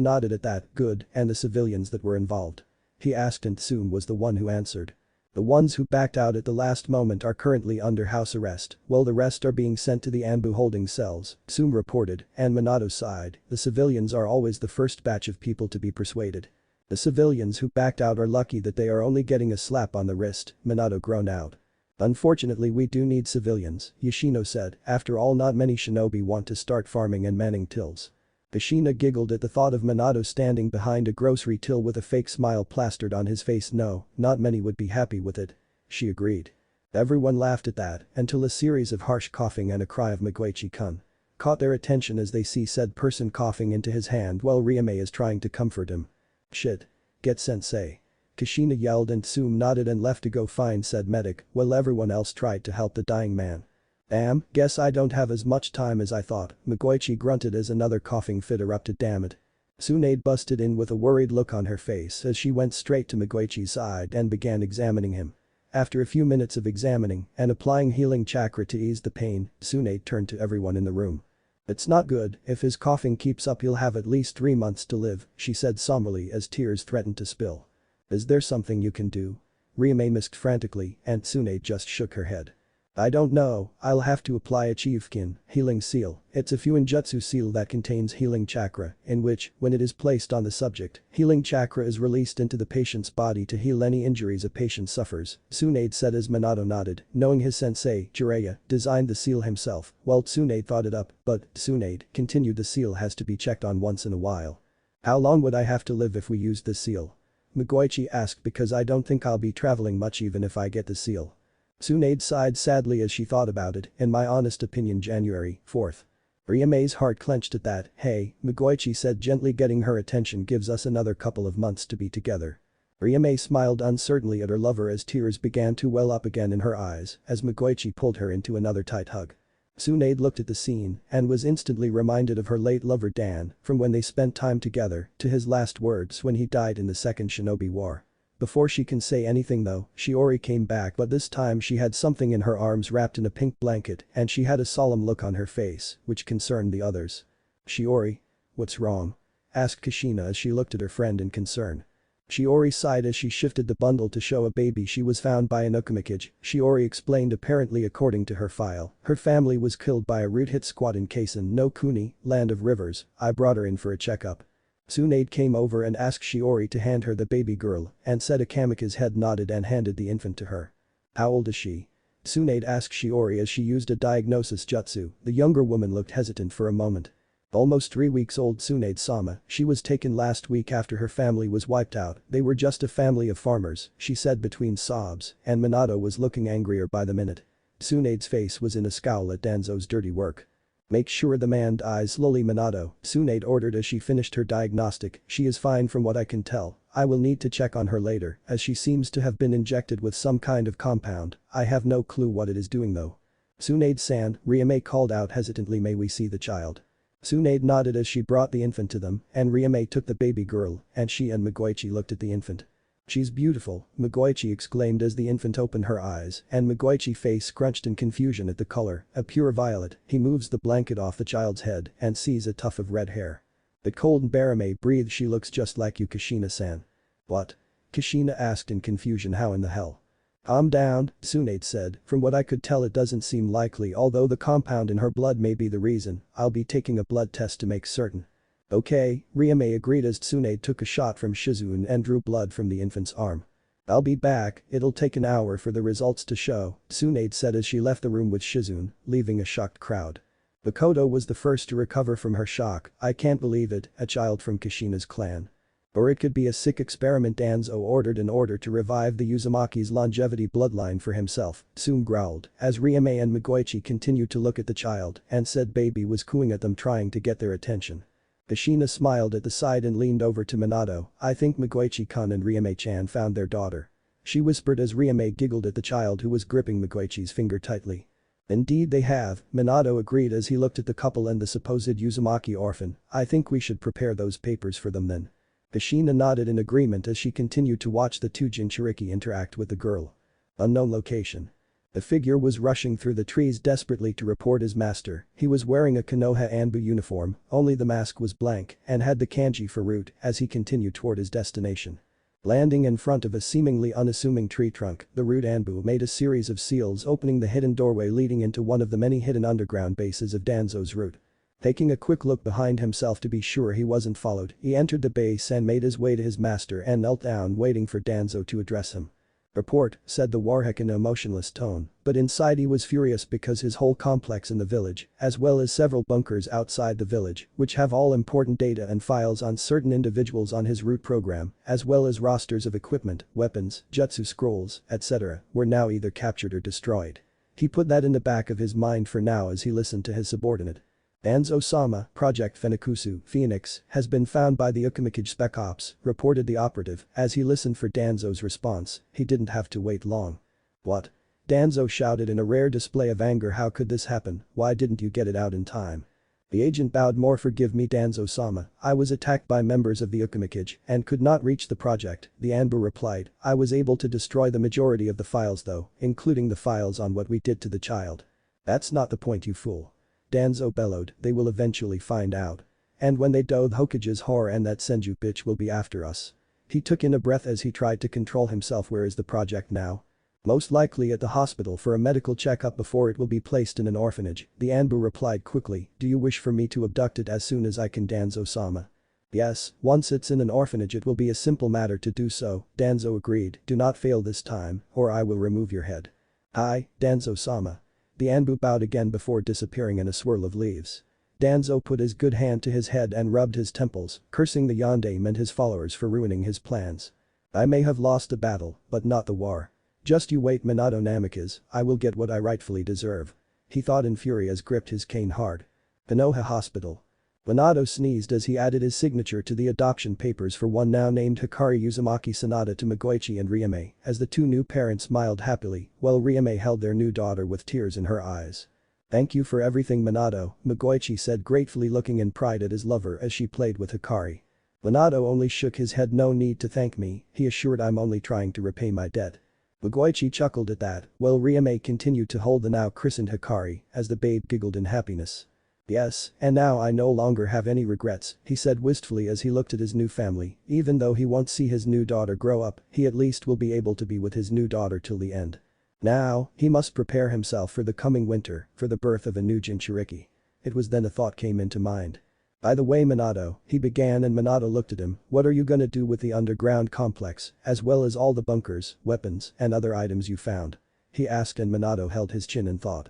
nodded at that, good, and the civilians that were involved? He asked and Tsume was the one who answered. The ones who backed out at the last moment are currently under house arrest, while the rest are being sent to the Anbu holding cells, Tsume reported, and Minato sighed, the civilians are always the first batch of people to be persuaded. The civilians who backed out are lucky that they are only getting a slap on the wrist, Minato groaned out. Unfortunately we do need civilians, Yoshino said, after all not many shinobi want to start farming and manning tills. Kushina giggled at the thought of Minato standing behind a grocery till with a fake smile plastered on his face. No, not many would be happy with it. She agreed. Everyone laughed at that until a series of harsh coughing and a cry of Migoichi-kun caught their attention as they see said person coughing into his hand while Ryume is trying to comfort him. Shit. Get sensei. Kushina yelled and Tsume nodded and left to go find said medic while everyone else tried to help the dying man. Damn, guess I don't have as much time as I thought, Migoichi grunted as another coughing fit erupted. Damn it. Tsunade busted in with a worried look on her face as she went straight to Migoichi's side and began examining him. After a few minutes of examining and applying healing chakra to ease the pain, Tsunade turned to everyone in the room. It's not good, if his coughing keeps up he'll have at least 3 months to live, she said somberly as tears threatened to spill. Is there something you can do? Ryume missed frantically and Tsunade just shook her head. I don't know, I'll have to apply a Chiefkin, healing seal, it's a Fuinjutsu seal that contains healing chakra, in which, when it is placed on the subject, healing chakra is released into the patient's body to heal any injuries a patient suffers, Tsunade said as Minato nodded, knowing his sensei, Jiraiya, designed the seal himself, while Tsunade thought it up, but, Tsunade, continued the seal has to be checked on once in a while. How long would I have to live if we used this seal? Migoichi asked because I don't think I'll be traveling much even if I get the seal. Tsunade sighed sadly as she thought about it, in my honest opinion January 4th. Ryume's heart clenched at that, hey, Migoichi said gently getting her attention gives us another couple of months to be together. Ryume smiled uncertainly at her lover as tears began to well up again in her eyes as Migoichi pulled her into another tight hug. Tsunade looked at the scene and was instantly reminded of her late lover Dan from when they spent time together to his last words when he died in the Second Shinobi War. Before she can say anything though, Shiori came back but this time she had something in her arms wrapped in a pink blanket and she had a solemn look on her face, which concerned the others. Shiori? What's wrong? Asked Kushina as she looked at her friend in concern. Shiori sighed as she shifted the bundle to show a baby she was found by an Ukamikage, Shiori explained apparently according to her file, her family was killed by a root hit squad in Kaisen no Kuni, land of rivers, I brought her in for a checkup. Tsunade came over and asked Shiori to hand her the baby girl and said Akamika's head nodded and handed the infant to her. How old is she? Tsunade asked Shiori as she used a diagnosis jutsu, the younger woman looked hesitant for a moment. Almost 3 weeks old Tsunade-sama, she was taken last week after her family was wiped out, they were just a family of farmers, she said between sobs, and Minato was looking angrier by the minute. Tsunade's face was in a scowl at Danzo's dirty work. Make sure the man dies slowly Minato, Tsunade ordered as she finished her diagnostic, she is fine from what I can tell, I will need to check on her later as she seems to have been injected with some kind of compound, I have no clue what it is doing though. Tsunade-san, Ryume called out hesitantly may we see the child? Tsunade nodded as she brought the infant to them and Ryume took the baby girl and she and Migoichi looked at the infant. She's beautiful, Migoichi exclaimed as the infant opened her eyes and Migoichi's face scrunched in confusion at the color, a pure violet, he moves the blanket off the child's head and sees a tuft of red hair. The cold Barame breathed she looks just like you Kushina-san. What? Kushina asked in confusion how in the hell? Calm down, Tsunade said, from what I could tell it doesn't seem likely although the compound in her blood may be the reason, I'll be taking a blood test to make certain. Okay, Riame agreed as Tsunade took a shot from Shizune and drew blood from the infant's arm. I'll be back, it'll take an hour for the results to show, Tsunade said as she left the room with Shizune, leaving a shocked crowd. Makoto was the first to recover from her shock, I can't believe it, a child from Kushina's clan. Or it could be a sick experiment Danzo ordered in order to revive the Uzumaki's longevity bloodline for himself, Tsume growled, as Riame and Migoichi continued to look at the child and said baby was cooing at them trying to get their attention. Kushina smiled at the side and leaned over to Minato, I think Migoichi-kun and Riame-chan found their daughter. She whispered as Riame giggled at the child who was gripping Migoichi's finger tightly. Indeed they have, Minato agreed as he looked at the couple and the supposed Uzumaki orphan, I think we should prepare those papers for them then. Kushina nodded in agreement as she continued to watch the two Jinchuriki interact with the girl. Unknown location. The figure was rushing through the trees desperately to report his master, he was wearing a Konoha Anbu uniform, only the mask was blank and had the kanji for root as he continued toward his destination. Landing in front of a seemingly unassuming tree trunk, the root Anbu made a series of seals opening the hidden doorway leading into one of the many hidden underground bases of Danzo's root. Taking a quick look behind himself to be sure he wasn't followed, he entered the base and made his way to his master and knelt down waiting for Danzo to address him. Report, said the warhawk in an emotionless tone, but inside he was furious because his whole complex in the village, as well as several bunkers outside the village, which have all important data and files on certain individuals on his root program, as well as rosters of equipment, weapons, jutsu scrolls, etc., were now either captured or destroyed. He put that in the back of his mind for now as he listened to his subordinate. Danzo-sama, Project Fenikusu, Phoenix, has been found by the Ukamikage Spec Ops, reported the operative, as he listened for Danzo's response, he didn't have to wait long. What? Danzo shouted in a rare display of anger how could this happen, why didn't you get it out in time? The agent bowed more forgive me Danzo-sama, I was attacked by members of the Ukamikage and could not reach the project, the Anbu replied, I was able to destroy the majority of the files though, including the files on what we did to the child. That's not the point you fool. Danzo bellowed, they will eventually find out. And when they do the Hokage's whore and that Senju bitch will be after us. He took in a breath as he tried to control himself where is the project now? Most likely at the hospital for a medical checkup before it will be placed in an orphanage, the Anbu replied quickly, do you wish for me to abduct it as soon as I can Danzo-sama? Yes, once it's in an orphanage it will be a simple matter to do so, Danzo agreed, do not fail this time, or I will remove your head. Hi, Danzo-sama. The Anbu bowed again before disappearing in a swirl of leaves. Danzo put his good hand to his head and rubbed his temples, cursing the Yondaime and his followers for ruining his plans. I may have lost the battle, but not the war. Just you wait Minato Namikaze, I will get what I rightfully deserve. He thought in fury as gripped his cane hard. Konoha Hospital. Minato sneezed as he added his signature to the adoption papers for one now named Hikari Uzumaki Tsunade to Migoichi and Riame, as the two new parents smiled happily, while Riame held their new daughter with tears in her eyes. Thank you for everything Minato, Migoichi said gratefully looking in pride at his lover as she played with Hikari. Minato only shook his head no need to thank me, he assured I'm only trying to repay my debt. Migoichi chuckled at that, while Riame continued to hold the now christened Hikari as the babe giggled in happiness. Yes, and now I no longer have any regrets, he said wistfully as he looked at his new family, even though he won't see his new daughter grow up, he at least will be able to be with his new daughter till the end. Now, he must prepare himself for the coming winter, for the birth of a new Jinchuriki. It was then a thought came into mind. By the way Minato, he began and Minato looked at him, what are you gonna do with the underground complex, as well as all the bunkers, weapons, and other items you found? He asked and Minato held his chin in thought.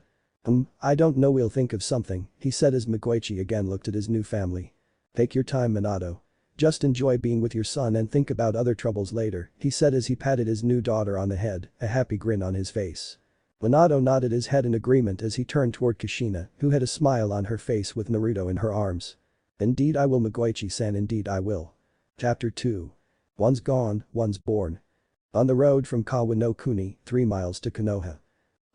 I don't know we'll think of something, he said as Migoichi again looked at his new family. Take your time Minato. Just enjoy being with your son and think about other troubles later, he said as he patted his new daughter on the head, a happy grin on his face. Minato nodded his head in agreement as he turned toward Kushina, who had a smile on her face with Naruto in her arms. Indeed I will Migoichi-san indeed I will. Chapter 2. One's gone, one's born. On the road from Kawa no Kuni, 3 miles to Konoha.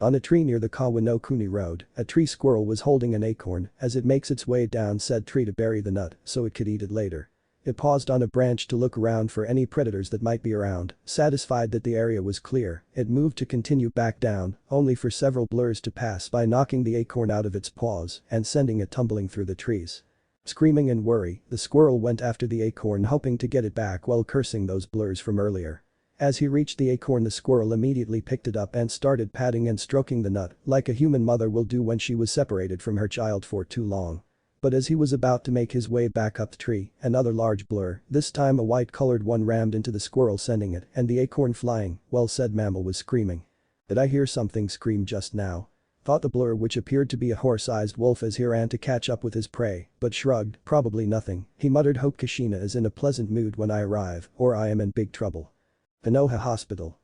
On a tree near the Kawa no Kuni road, a tree squirrel was holding an acorn as it makes its way down said tree to bury the nut so it could eat it later. It paused on a branch to look around for any predators that might be around, satisfied that the area was clear, it moved to continue back down, only for several blurs to pass by knocking the acorn out of its paws and sending it tumbling through the trees. Screaming in worry, the squirrel went after the acorn hoping to get it back while cursing those blurs from earlier. As he reached the acorn, the squirrel immediately picked it up and started patting and stroking the nut like a human mother will do when she was separated from her child for too long. But as he was about to make his way back up the tree, another large blur, this time a white-colored one, rammed into the squirrel, sending it and the acorn flying. Well, said mammal was screaming. Did I hear something scream just now? Thought the blur, which appeared to be a horse-sized wolf, as he ran to catch up with his prey, but shrugged, probably nothing. He muttered, hope Kushina is in a pleasant mood when I arrive, or I am in big trouble. Konoha Hospital.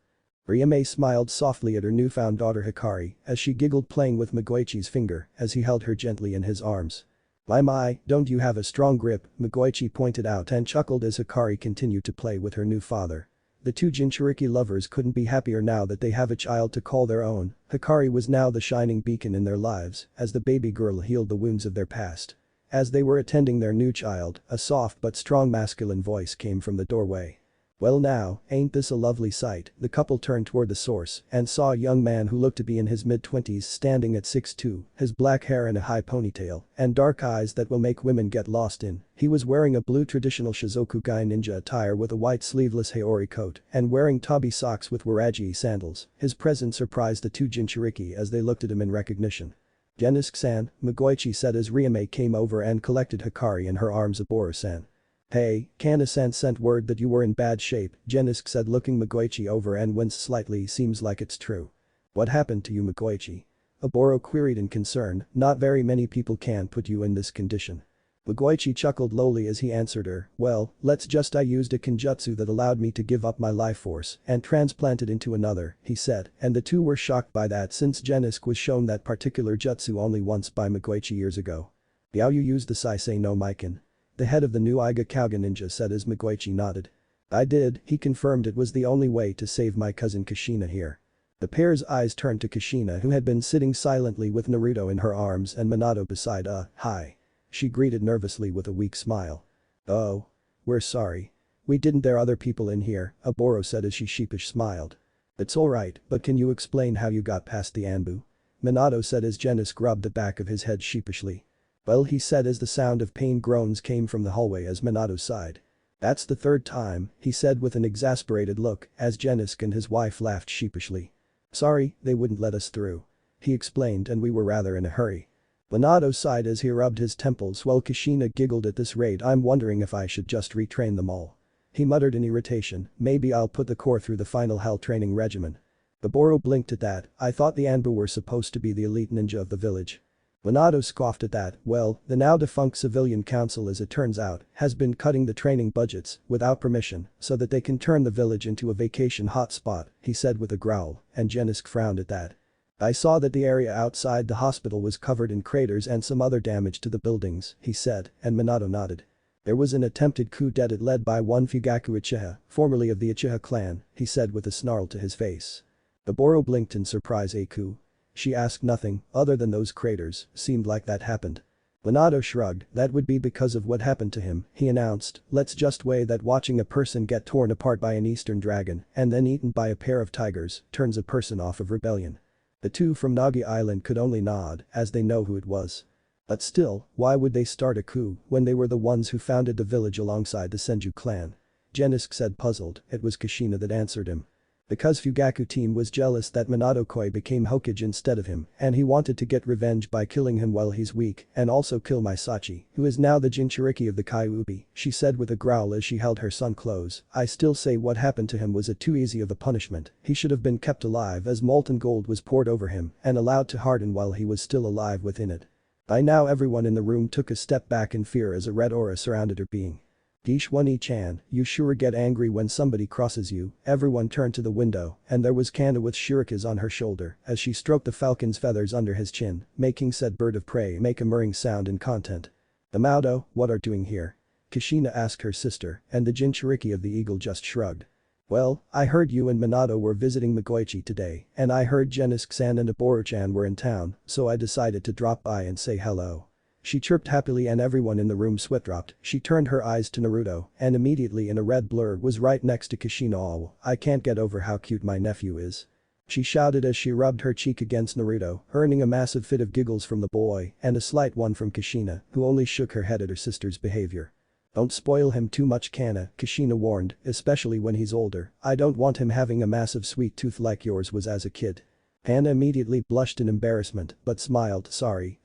Ryume smiled softly at her newfound daughter Hikari as she giggled, playing with Migoichi's finger as he held her gently in his arms. My, don't you have a strong grip, Migoichi pointed out and chuckled as Hikari continued to play with her new father. The two Jinchuriki lovers couldn't be happier now that they have a child to call their own. Hikari was now the shining beacon in their lives as the baby girl healed the wounds of their past. As they were attending their new child, a soft but strong masculine voice came from the doorway. Well now, ain't this a lovely sight? The couple turned toward the source and saw a young man who looked to be in his mid-20s standing at 6'2", his black hair in a high ponytail and dark eyes that will make women get lost in. He was wearing a blue traditional Shizokugai ninja attire with a white sleeveless Haori coat and wearing tabi socks with Waraji sandals. His presence surprised the two Jinchuriki as they looked at him in recognition. Genisk-san, Migoichi said as Ryume came over and collected Hikari in her arms. Aboro-san. Hey, Cana-san sent word that you were in bad shape, Genisk said, looking Migoichi over and winced slightly. Seems like it's true. What happened to you, Migoichi? Aboro queried in concern. Not very many people can put you in this condition. Migoichi chuckled lowly as he answered her, well, let's just I used a kenjutsu that allowed me to give up my life force and transplant it into another, he said, and the two were shocked by that since Genisk was shown that particular jutsu only once by Migoichi years ago. How you used the Saisei no Maiken? The head of the new Iga Kauga ninja said as Migoichi nodded. I did, he confirmed. It was the only way to save my cousin Kushina here. The pair's eyes turned to Kushina, who had been sitting silently with Naruto in her arms and Minato beside. Hi. She greeted nervously with a weak smile. Oh. We're sorry. We didn't. There are other people in here, Aboro said as she sheepish smiled. It's alright, but can you explain how you got past the Anbu? Minato said as Genisk rubbed the back of his head sheepishly. Well, he said as the sound of pain groans came from the hallway as Minato sighed. That's the third time, he said with an exasperated look as Genisk and his wife laughed sheepishly. Sorry, they wouldn't let us through. He explained, and we were rather in a hurry. Minato sighed as he rubbed his temples while Kushina giggled at this rate. I'm wondering if I should just retrain them all. He muttered in irritation, maybe I'll put the core through the final hell training regimen. Aboro blinked at that. I thought the Anbu were supposed to be the elite ninja of the village. Minato scoffed at that. Well, the now defunct civilian council, as it turns out, has been cutting the training budgets without permission so that they can turn the village into a vacation hotspot, he said with a growl, and Genisk frowned at that. I saw that the area outside the hospital was covered in craters and some other damage to the buildings, he said, and Minato nodded. There was an attempted coup d'etat led by one Fugaku Uchiha, formerly of the Uchiha clan, he said with a snarl to his face. Aboro blinked in surprise. A coup? She asked. Nothing, other than those craters, seemed like that happened. Minato shrugged. That would be because of what happened to him, he announced. Let's just weigh that watching a person get torn apart by an eastern dragon and then eaten by a pair of tigers turns a person off of rebellion. The two from Nagi Island could only nod as they know who it was. But still, why would they start a coup when they were the ones who founded the village alongside the Senju clan? Genisk said, puzzled. It was Kushina that answered him. Because Fugaku team was jealous that Minato Koi became Hokage instead of him and he wanted to get revenge by killing him while he's weak and also kill Maisachi, who is now the Jinchuriki of the Kyuubi, she said with a growl as she held her son close. I still say what happened to him was a too easy of a punishment. He should have been kept alive as molten gold was poured over him and allowed to harden while he was still alive within it. By now everyone in the room took a step back in fear as a red aura surrounded her being. Gishwani-chan, you sure get angry when somebody crosses you. Everyone turned to the window and there was Cana with shurikens on her shoulder as she stroked the falcon's feathers under his chin, making said bird of prey make a murring sound in content. Minato, what are doing here? Kushina asked her sister and the Jinchuriki of the eagle just shrugged. Well, I heard you and Minato were visiting Migoichi today and I heard Genisk-san and Aboro-chan were in town, so I decided to drop by and say hello. She chirped happily and everyone in the room sweat-dropped. She turned her eyes to Naruto and immediately in a red blur was right next to Kushina. Oh, I can't get over how cute my nephew is. She shouted as she rubbed her cheek against Naruto, earning a massive fit of giggles from the boy and a slight one from Kushina, who only shook her head at her sister's behavior. Don't spoil him too much, Cana, Kushina warned, especially when he's older. I don't want him having a massive sweet tooth like yours was as a kid. Cana immediately blushed in embarrassment but smiled. Sorry.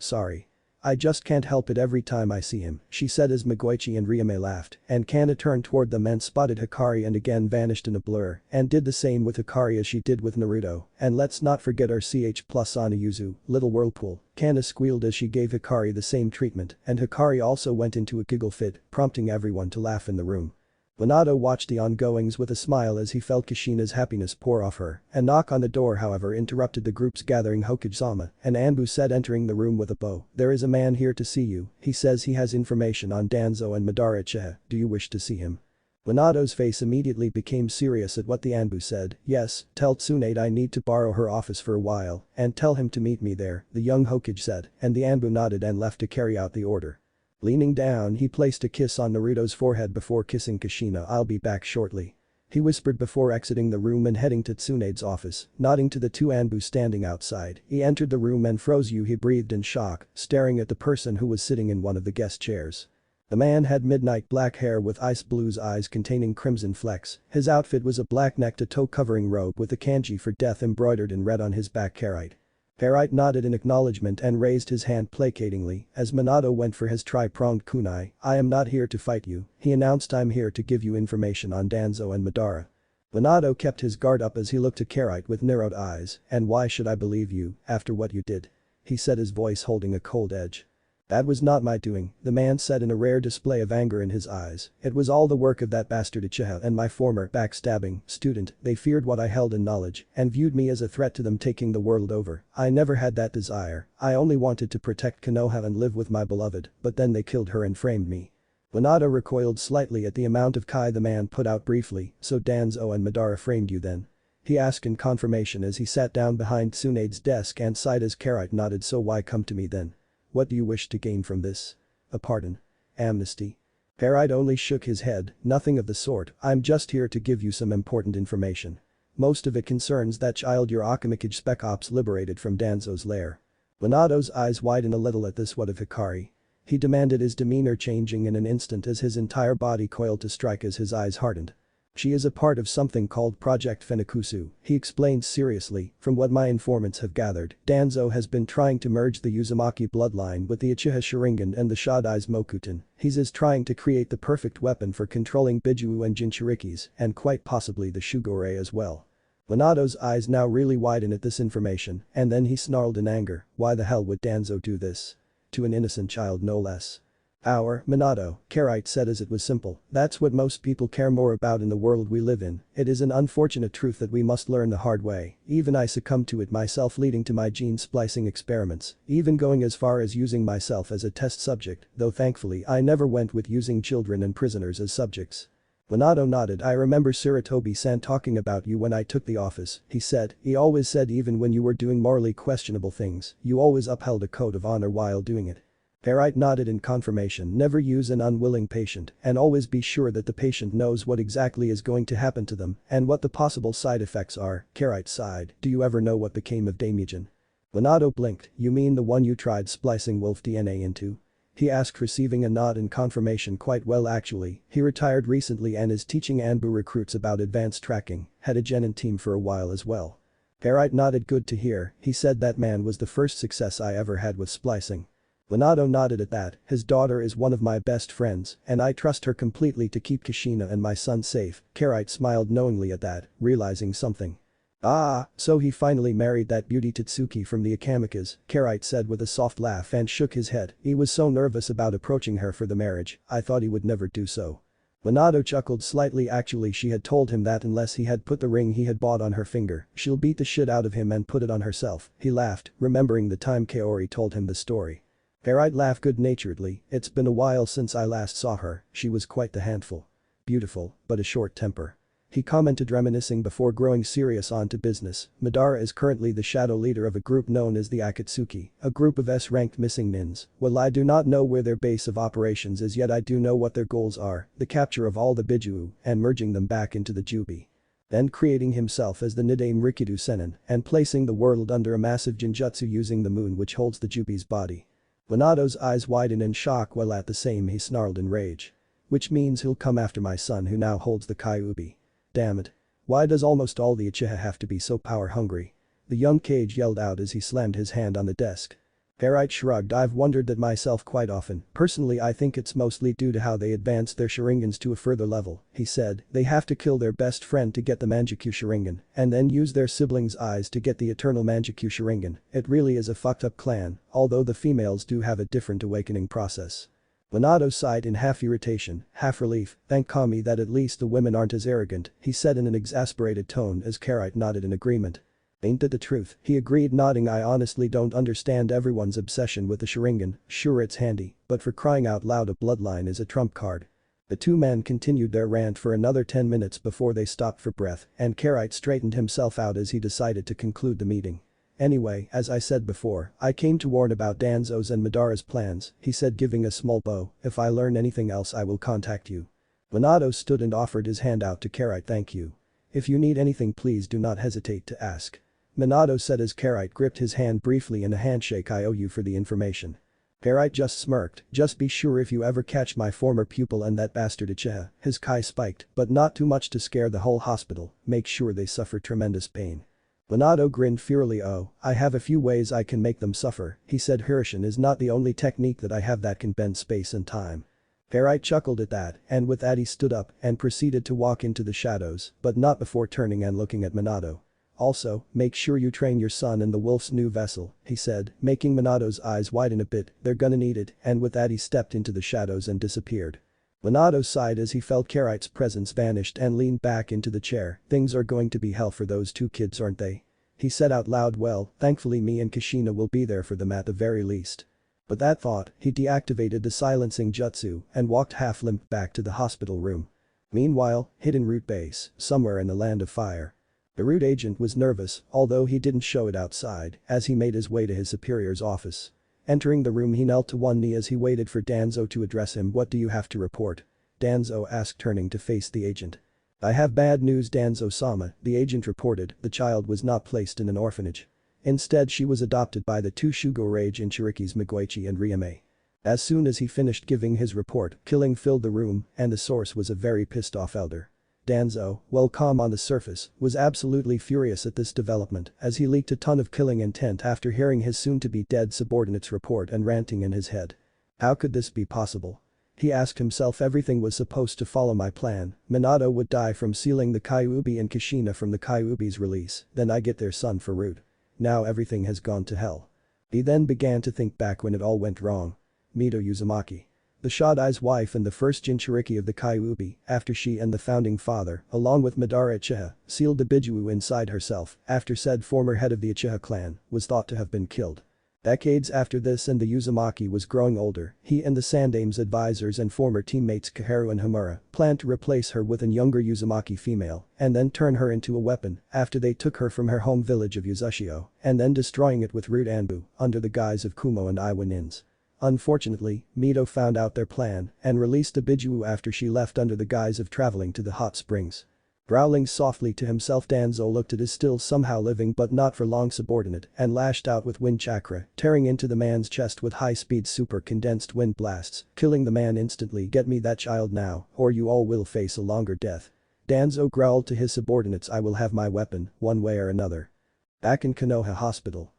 I just can't help it every time I see him, she said as Migoichi and Ryume laughed, and Cana turned toward them and spotted Hikari and again vanished in a blur, and did the same with Hikari as she did with Naruto, and let's not forget our CH plus Yuzu, little whirlpool. Cana squealed as she gave Hikari the same treatment, and Hikari also went into a giggle fit, prompting everyone to laugh in the room. Minato watched the ongoings with a smile as he felt Kushina's happiness pour off her. A knock on the door however interrupted the group's gathering. Hokage-sama, and Anbu said entering the room with a bow. There is a man here to see you, he says he has information on Danzo and Madara Uchiha, do you wish to see him? Minato's face immediately became serious at what the Anbu said. Yes, tell Tsunade I need to borrow her office for a while, and tell him to meet me there, the young Hokage said, and the Anbu nodded and left to carry out the order. Leaning down he placed a kiss on Naruto's forehead before kissing Kushina. I'll be back shortly. He whispered before exiting the room and heading to Tsunade's office, nodding to the two Anbu standing outside. He entered the room and froze. He breathed in shock, staring at the person who was sitting in one of the guest chairs. The man had midnight black hair with ice blue eyes containing crimson flecks. His outfit was a black neck-to-toe covering robe with the kanji for death embroidered in red on his back. Karite nodded in acknowledgement and raised his hand placatingly as Minato went for his tri-pronged kunai. I am not here to fight you, he announced. I'm here to give you information on Danzo and Madara. Minato kept his guard up as he looked at Karite with narrowed eyes. And why should I believe you, after what you did? He said, his voice holding a cold edge. That was not my doing, the man said in a rare display of anger in his eyes. It was all the work of that bastard Uchiha and my former backstabbing student. They feared what I held in knowledge and viewed me as a threat to them taking the world over. I never had that desire. I only wanted to protect Konoha and live with my beloved, but then they killed her and framed me. Minato recoiled slightly at the amount of kai the man put out briefly. So Danzo and Madara framed you then? He asked in confirmation as he sat down behind Tsunade's desk and sighed as Karite nodded. So why come to me then? What do you wish to gain from this? A pardon? Amnesty? Karite only shook his head. Nothing of the sort. I'm just here to give you some important information. Most of it concerns that child your Akatsuki Spec Ops liberated from Danzo's lair. Minato's eyes widened a little at this. What of Hikari? He demanded, his demeanor changing in an instant as his entire body coiled to strike as his eyes hardened. She is a part of something called Project Fenikusu, he explained seriously. From what my informants have gathered, Danzo has been trying to merge the Uzumaki bloodline with the Uchiha Sharingan and the Shodai's Mokuton. He's trying to create the perfect weapon for controlling Bijuu and Jinchurikis, and quite possibly the Shugorei as well. Minato's eyes now really widened at this information, and then he snarled in anger. Why the hell would Danzo do this? To an innocent child no less. Minato, Karite said as it was simple. That's what most people care more about in the world we live in. It is an unfortunate truth that we must learn the hard way. Even I succumbed to it myself, leading to my gene splicing experiments, even going as far as using myself as a test subject, though thankfully I never went with using children and prisoners as subjects. Minato nodded. I remember Sarutobi-san talking about you when I took the office, he said. He always said even when you were doing morally questionable things, you always upheld a code of honor while doing it. Karite nodded in confirmation. Never use an unwilling patient and always be sure that the patient knows what exactly is going to happen to them and what the possible side effects are. Karite sighed. Do you ever know what became of Daimujin? Minato blinked. You mean the one you tried splicing wolf DNA into? He asked, receiving a nod in confirmation. Quite well actually, he retired recently and is teaching Anbu recruits about advanced tracking, had a genin team for a while as well. Karite nodded. Good to hear, he said. That man was the first success I ever had with splicing. Minato nodded at that. His daughter is one of my best friends and I trust her completely to keep Kushina and my son safe. Karite smiled knowingly at that, realizing something. So he finally married that beauty Tatsuki from the Akamikas, Karite said with a soft laugh and shook his head. He was so nervous about approaching her for the marriage, I thought he would never do so. Minato chuckled slightly. Actually she had told him that unless he had put the ring he had bought on her finger, she'll beat the shit out of him and put it on herself. He laughed, remembering the time Kaori told him the story. Karite laughed good-naturedly. It's been a while since I last saw her, she was quite the handful. Beautiful, but a short temper. He commented, reminiscing before growing serious on to business. Madara is currently the shadow leader of a group known as the Akatsuki, a group of S-ranked missing nins. Well, I do not know where their base of operations is, yet I do know what their goals are, the capture of all the Bijuu and merging them back into the Jubi. Then creating himself as the Nidaime Rikido Sennin and placing the world under a massive genjutsu using the moon which holds the Jubi's body. Minato's eyes widened in shock while at the same he snarled in rage. Which means he'll come after my son who now holds the Kyuubi. Damn it. Why does almost all the Uchiha have to be so power hungry? The young Kage yelled out as he slammed his hand on the desk. Knight shrugged. I've wondered that myself quite often. Personally, I think it's mostly due to how they advance their Sharingans to a further level, he said. They have to kill their best friend to get the Mangekyou Sharingan, and then use their siblings' eyes to get the eternal Mangekyou Sharingan. It really is a fucked up clan, although the females do have a different awakening process. Minato sighed in half irritation, half relief. Thank Kami that at least the women aren't as arrogant, he said in an exasperated tone as Knight nodded in agreement. Ain't it the truth? He agreed, nodding. I honestly don't understand everyone's obsession with the Sharingan. Sure, it's handy, but for crying out loud, a bloodline is a trump card. The two men continued their rant for another 10 minutes before they stopped for breath, and Knight straightened himself out as he decided to conclude the meeting. Anyway, as I said before, I came to warn about Danzo's and Madara's plans, he said, giving a small bow. If I learn anything else I will contact you. Minato stood and offered his hand out to Knight. Thank you. If you need anything, please do not hesitate to ask. Minato said as Knight gripped his hand briefly in a handshake. I owe you for the information. Knight just smirked. Just be sure if you ever catch my former pupil and that bastard Uchiha, his Kai spiked, but not too much to scare the whole hospital, make sure they suffer tremendous pain. Minato grinned fiercely. Oh, I have a few ways I can make them suffer, he said. Hirishin is not the only technique that I have that can bend space and time. Knight chuckled at that, and with that he stood up and proceeded to walk into the shadows, but not before turning and looking at Minato. Also, make sure you train your son in the wolf's new vessel, he said, making Minato's eyes widen a bit. They're gonna need it, and with that he stepped into the shadows and disappeared. Minato sighed as he felt Knight's presence vanished and leaned back into the chair. Things are going to be hell for those two kids, aren't they? He said out loud. Well, thankfully me and Kushina will be there for them at the very least. But that thought, he deactivated the silencing jutsu and walked half-limp back to the hospital room. Meanwhile, hidden Root base, somewhere in the land of fire. The Root agent was nervous, although he didn't show it outside, as he made his way to his superior's office. Entering the room, he knelt to one knee as he waited for Danzo to address him. What do you have to report? Danzo asked, turning to face the agent. I have bad news, Danzo-sama, the agent reported. The child was not placed in an orphanage. Instead, she was adopted by the two Shugo Rage Jinchurikis Migoichi and Riame. As soon as he finished giving his report, killing filled the room, and the source was a very pissed off elder. Danzo, while calm on the surface, was absolutely furious at this development as he leaked a ton of killing intent after hearing his soon-to-be-dead subordinate's report and ranting in his head. How could this be possible? He asked himself. Everything was supposed to follow my plan. Minato would die from sealing the Kyuubi and Kushina from the Kyuubi's release, then I get their son for Root. Now everything has gone to hell. He then began to think back when it all went wrong. Mito Uzumaki. The Shodai's wife and the first Jinchuriki of the Kyuubi, after she and the founding father, along with Madara Uchiha, sealed the Bijuu inside herself after said former head of the Uchiha clan was thought to have been killed. Decades after this and the Uzumaki was growing older, he and the Sandame's advisors and former teammates Kaharu and Hamura planned to replace her with a younger Uzumaki female and then turn her into a weapon after they took her from her home village of Uzushio and then destroying it with Root Anbu under the guise of Kumo and Iwa Nins. Unfortunately, Mito found out their plan and released the Bijuu after she left under the guise of traveling to the hot springs. Growling softly to himself, Danzo looked at his still somehow living but not for long subordinate and lashed out with wind chakra, tearing into the man's chest with high-speed super condensed wind blasts, killing the man instantly. Get me that child now, or you all will face a longer death. Danzo growled to his subordinates. I will have my weapon, one way or another. Back in Konoha Hospital.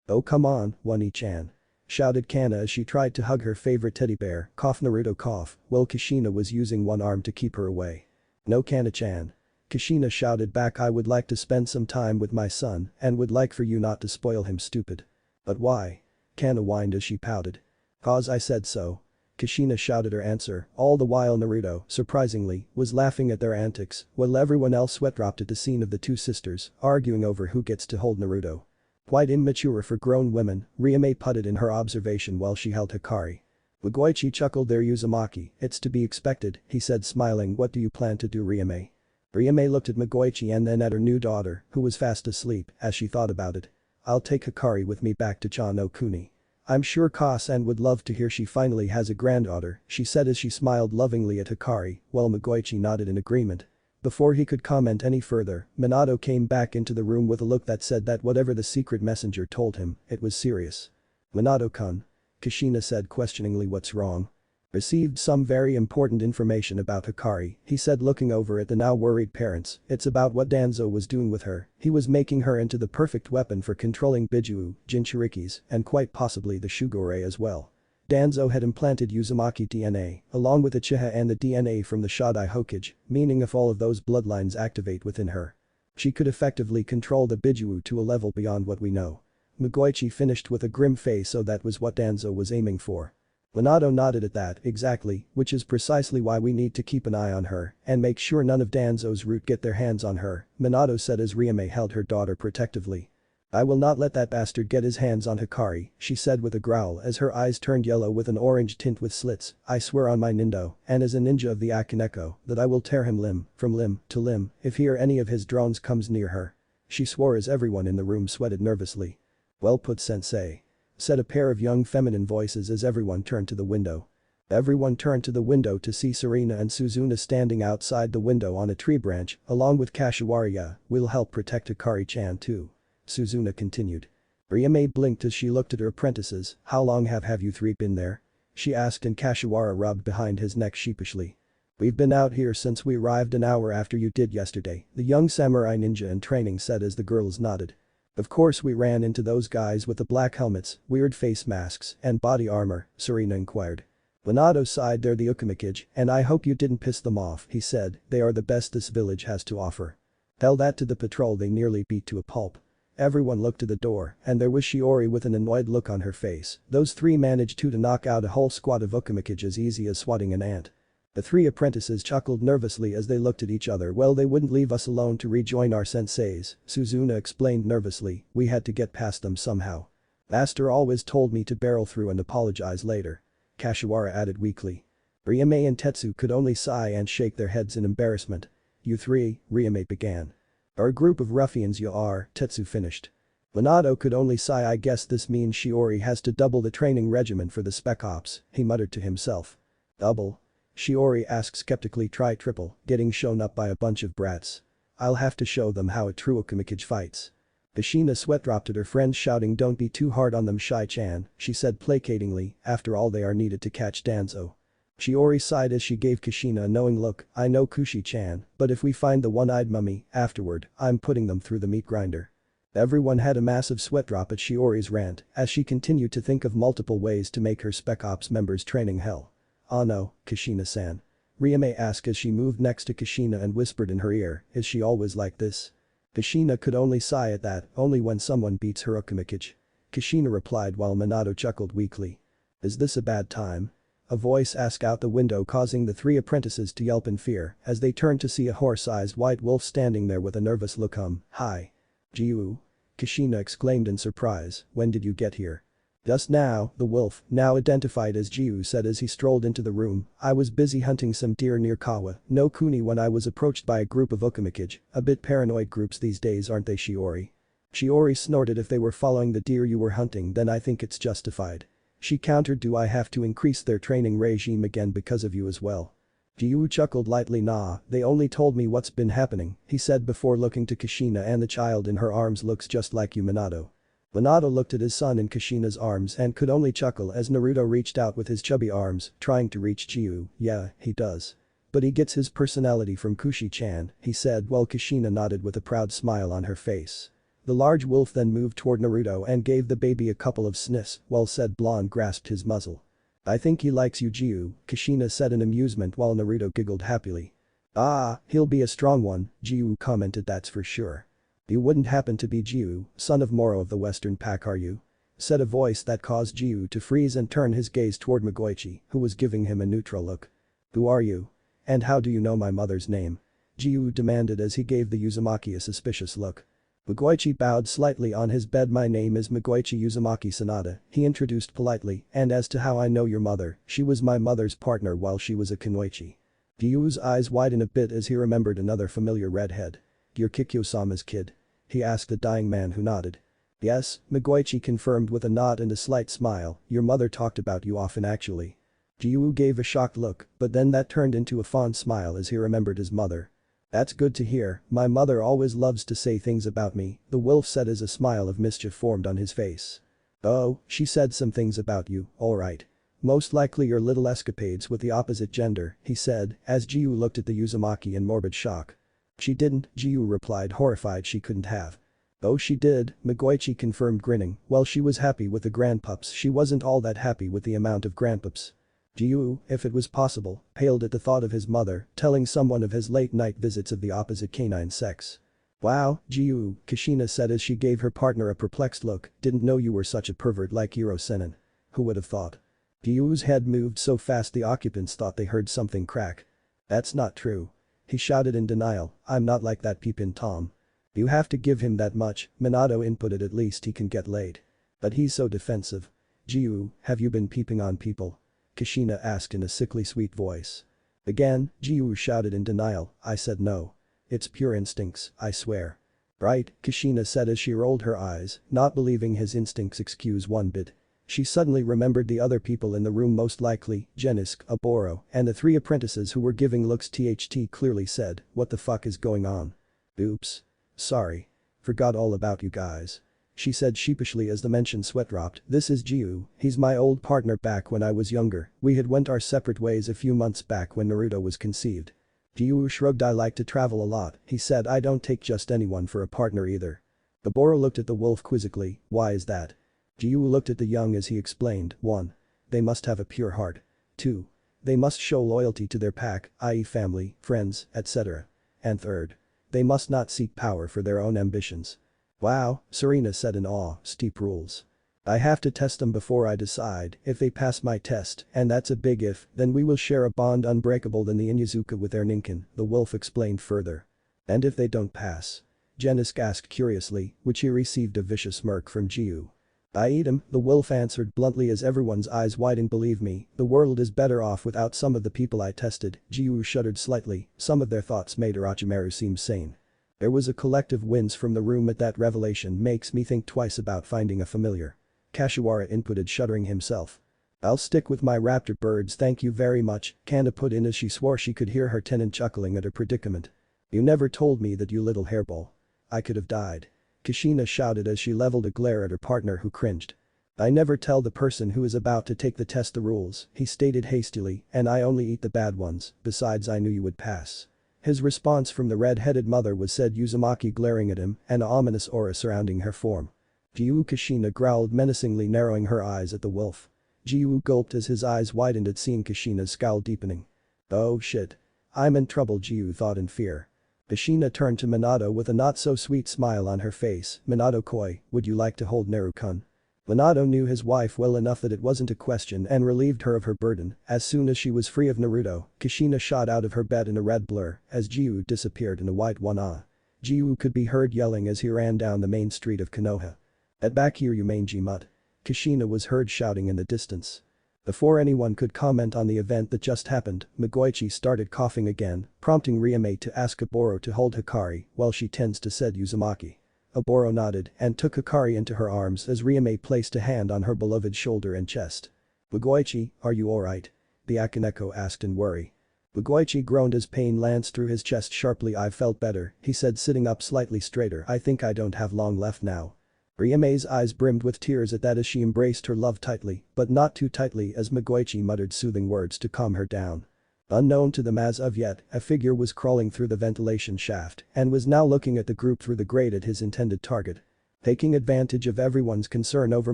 Oh come on, One-chan. Shouted Cana as she tried to hug her favorite teddy bear. Cough Naruto cough, while Kushina was using one arm to keep her away. No, Cana-chan. Kushina shouted back. I would like to spend some time with my son and would like for you not to spoil him, stupid. But why? Cana whined as she pouted. Cause I said so. Kushina shouted her answer, all the while Naruto, surprisingly, was laughing at their antics while everyone else sweat-dropped at the scene of the two sisters arguing over who gets to hold Naruto. Quite immature for grown women, Riame putted in her observation while she held Hikari. Migoichi chuckled. There, Uzumaki, it's to be expected, he said, smiling. What do you plan to do, Riame? Riame looked at Migoichi and then at her new daughter, who was fast asleep, as she thought about it. I'll take Hikari with me back to Cha no Kuni. I'm sure Ka-san would love to hear she finally has a granddaughter, she said as she smiled lovingly at Hikari, while Migoichi nodded in agreement. Before he could comment any further, Minato came back into the room with a look that said that whatever the secret messenger told him, it was serious. Minato-kun. Kushina said questioningly. What's wrong? Received some very important information about Hikari, he said looking over at the now worried parents. It's about what Danzo was doing with her. He was making her into the perfect weapon for controlling Biju, Jinchurikis, and quite possibly the Shugore as well. Danzo had implanted Uzumaki DNA, along with the Uchiha and the DNA from the Shodai Hokage, meaning if all of those bloodlines activate within her, she could effectively control the Biju to a level beyond what we know. Migoichi finished with a grim face, so that was what Danzo was aiming for. Minato nodded at that, exactly, which is precisely why we need to keep an eye on her and make sure none of Danzo's root get their hands on her, Minato said as Rieme held her daughter protectively. I will not let that bastard get his hands on Hikari, she said with a growl as her eyes turned yellow with an orange tint with slits. I swear on my Nindo, and as a ninja of the Akaneko, that I will tear him limb from limb to limb if he or any of his drones comes near her. She swore as everyone in the room sweated nervously. Well put, sensei, said a pair of young feminine voices as everyone turned to the window. Everyone turned to the window to see Serena and Suzuna standing outside the window on a tree branch, along with Kashiwara. We'll help protect Hikari-chan too, Suzuna continued. Rieme blinked as she looked at her apprentices. How long have you three been there? She asked, and Kashiwara rubbed behind his neck sheepishly. We've been out here since we arrived an hour after you did yesterday, the young samurai ninja in training said as the girls nodded. Of course we ran into those guys with the black helmets, weird face masks, and body armor, Serena inquired. Minato sighed. They're the Ukamikage, and I hope you didn't piss them off, he said. They are the best this village has to offer. Tell that to the patrol they nearly beat to a pulp. Everyone looked to the door, and there was Shiori with an annoyed look on her face. Those three managed to knock out a whole squad of Ukamikage as easy as swatting an ant. The three apprentices chuckled nervously as they looked at each other. Well, they wouldn't leave us alone to rejoin our senseis, Suzuna explained nervously. We had to get past them somehow. Master always told me to barrel through and apologize later, Kashiwara added weakly. Rieme and Tetsu could only sigh and shake their heads in embarrassment. You three, Rieme began. Are a group of ruffians you are, Tetsu finished. Minato could only sigh. I guess this means Shiori has to double the training regimen for the spec ops, he muttered to himself. Double? Shiori asked skeptically. Try triple, getting shown up by a bunch of brats. I'll have to show them how a true Ukamikage fights. Kushina sweat dropped at her friends, shouting, don't be too hard on them, Shai-chan, she said placatingly. After all, they are needed to catch Danzo. Shiori sighed as she gave Kushina a knowing look. I know, Kushi-chan, but if we find the one-eyed mummy, afterward, I'm putting them through the meat grinder. Everyone had a massive sweat drop at Shiori's rant as she continued to think of multiple ways to make her spec ops members' training hell. Oh no, Kushina-san. Rieme asked as she moved next to Kushina and whispered in her ear, is she always like this? Kushina could only sigh at that, only when someone beats her Ukamikage. Kushina replied while Minato chuckled weakly. Is this a bad time? A voice asked out the window, causing the three apprentices to yelp in fear as they turned to see a horse-sized white wolf standing there with a nervous look. Hi. Jiu? Kushina exclaimed in surprise, when did you get here? Just now, the wolf, now identified as Jiu, said as he strolled into the room. I was busy hunting some deer near Kawa no Kuni when I was approached by a group of Ukamikage, a bit paranoid groups these days, aren't they, Shiori? Shiori snorted. If they were following the deer you were hunting, then I think it's justified. She countered. Do I have to increase their training regime again because of you as well? Jiu chuckled lightly. Nah, they only told me what's been happening, he said before looking to Kushina, and the child in her arms looks just like you, Minato. Minato looked at his son in Kushina's arms and could only chuckle as Naruto reached out with his chubby arms, trying to reach Jiu. Yeah, he does. But he gets his personality from Kushi-chan, he said while Kushina nodded with a proud smile on her face. The large wolf then moved toward Naruto and gave the baby a couple of sniffs while said blonde grasped his muzzle. I think he likes you, Jiu, Kushina said in amusement while Naruto giggled happily. Ah, he'll be a strong one, Jiu commented. That's for sure. You wouldn't happen to be Jiu, son of Moro of the Western Pack, are you? Said a voice that caused Jiu to freeze and turn his gaze toward Migoichi, who was giving him a neutral look. Who are you? And how do you know my mother's name? Jiu demanded as he gave the Uzumaki a suspicious look. Migoichi bowed slightly on his bed. My name is Migoichi Uzumaki Tsunade, he introduced politely, and as to how I know your mother, she was my mother's partner while she was a kunoichi. Jiu's eyes widened a bit as he remembered another familiar redhead. You're Kikyo-sama's kid? He asked the dying man, who nodded. Yes, Migoichi confirmed with a nod and a slight smile. Your mother talked about you often actually. Jiu gave a shocked look, but then that turned into a fond smile as he remembered his mother. That's good to hear, my mother always loves to say things about me, the wolf said as a smile of mischief formed on his face. Oh, she said some things about you, alright. Most likely your little escapades with the opposite gender, he said, as Jiu looked at the Uzumaki in morbid shock. She didn't, Jiu replied, horrified she couldn't have. Oh she did, Migoichi confirmed, grinning. Well, she was happy with the grandpups, she wasn't all that happy with the amount of grandpups. Jiu, if it was possible, paled at the thought of his mother telling someone of his late-night visits of the opposite canine sex. Wow, Jiu, Kushina said as she gave her partner a perplexed look, didn't know you were such a pervert like Hiro Senin. Who would have thought? Jiu's head moved so fast the occupants thought they heard something crack. That's not true. He shouted in denial, I'm not like that peepin' Tom. You have to give him that much, Minato inputted, at least he can get laid. But he's so defensive. Jiu, have you been peeping on people? Kushina asked in a sickly sweet voice. Again, Jiu shouted in denial, I said no. It's pure instincts, I swear. Right, Kushina said as she rolled her eyes, not believing his instincts excuse one bit. She suddenly remembered the other people in the room, most likely, Genisk, Oboro, and the 3 apprentices who were giving looks. THT clearly said, what the fuck is going on? Oops. Sorry. Forgot all about you guys. She said sheepishly as the mentioned sweat dropped, this is Jiu, he's my old partner back when I was younger, we had went our separate ways a few months back when Naruto was conceived. Jiu shrugged, I like to travel a lot, he said, I don't take just anyone for a partner either. Oboro looked at the wolf quizzically, why is that? Jiu looked at the young as he explained, 1. They must have a pure heart. 2. They must show loyalty to their pack, i.e. family, friends, etc. And 3rd. They must not seek power for their own ambitions. Wow, Serena said in awe, steep rules. I have to test them before I decide. If they pass my test, and that's a big if, then we will share a bond unbreakable than the Inyazuka with their Ninken, the wolf explained further. And if they don't pass? Genisk asked curiously, which he received a vicious smirk from Jiu. I eat him, the wolf answered bluntly as everyone's eyes widened. Believe me, the world is better off without some of the people I tested. Jiu shuddered slightly, some of their thoughts made Orochimaru seem sane. There was a collective wince from the room at that revelation. Makes me think twice about finding a familiar. Kashiwara inputted, shuddering himself. I'll stick with my raptor birds, thank you very much, Cana put in as she swore she could hear her tenant chuckling at her predicament. You never told me that, you little hairball. I could have died. Kushina shouted as she leveled a glare at her partner, who cringed. I never tell the person who is about to take the test the rules, he stated hastily, and I only eat the bad ones, besides I knew you would pass. His response from the red-headed mother was, said Uzumaki, glaring at him, an ominous aura surrounding her form. Jiu, Kushina growled menacingly, narrowing her eyes at the wolf. Jiu gulped as his eyes widened at seeing Kushina's scowl deepening. Oh shit. I'm in trouble, Jiu thought in fear. Kushina turned to Minato with a not-so-sweet smile on her face. Minato koi, would you like to hold Naru-kun? Minato knew his wife well enough that it wasn't a question and relieved her of her burden. As soon as she was free of Naruto, Kushina shot out of her bed in a red blur as Jiu disappeared in a white one. Jiu could be heard yelling as he ran down the main street of Konoha. Get back here, you mangy mutt. Kushina was heard shouting in the distance. Before anyone could comment on the event that just happened, Migoichi started coughing again, prompting Riame to ask Oboro to hold Hikari while she tends to said Uzumaki. Oboro nodded and took Hikari into her arms as Riame placed a hand on her beloved's shoulder and chest. Migoichi, are you alright? The Akaneko asked in worry. Migoichi groaned as pain lanced through his chest sharply. I felt better, he said, sitting up slightly straighter. I think I don't have long left now. Riame's eyes brimmed with tears at that as she embraced her love tightly, but not too tightly, as Migoichi muttered soothing words to calm her down. Unknown to them as of yet, a figure was crawling through the ventilation shaft and was now looking at the group through the grate at his intended target. Taking advantage of everyone's concern over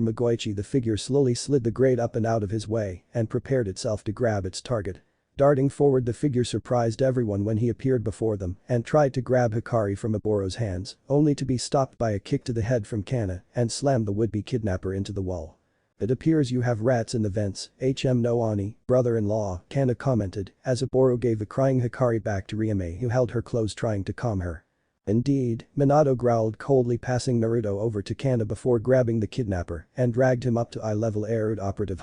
Migoichi, the figure slowly slid the grate up and out of his way and prepared itself to grab its target. Darting forward, the figure surprised everyone when he appeared before them and tried to grab Hikari from Oboro's hands, only to be stopped by a kick to the head from Cana and slammed the would-be kidnapper into the wall. It appears you have rats in the vents, no Ani, brother-in-law, Cana commented as Oboro gave a crying Hikari back to Riame, who held her close trying to calm her. Indeed, Minato growled coldly, passing Naruto over to Cana before grabbing the kidnapper and dragged him up to eye-level. Airud operative.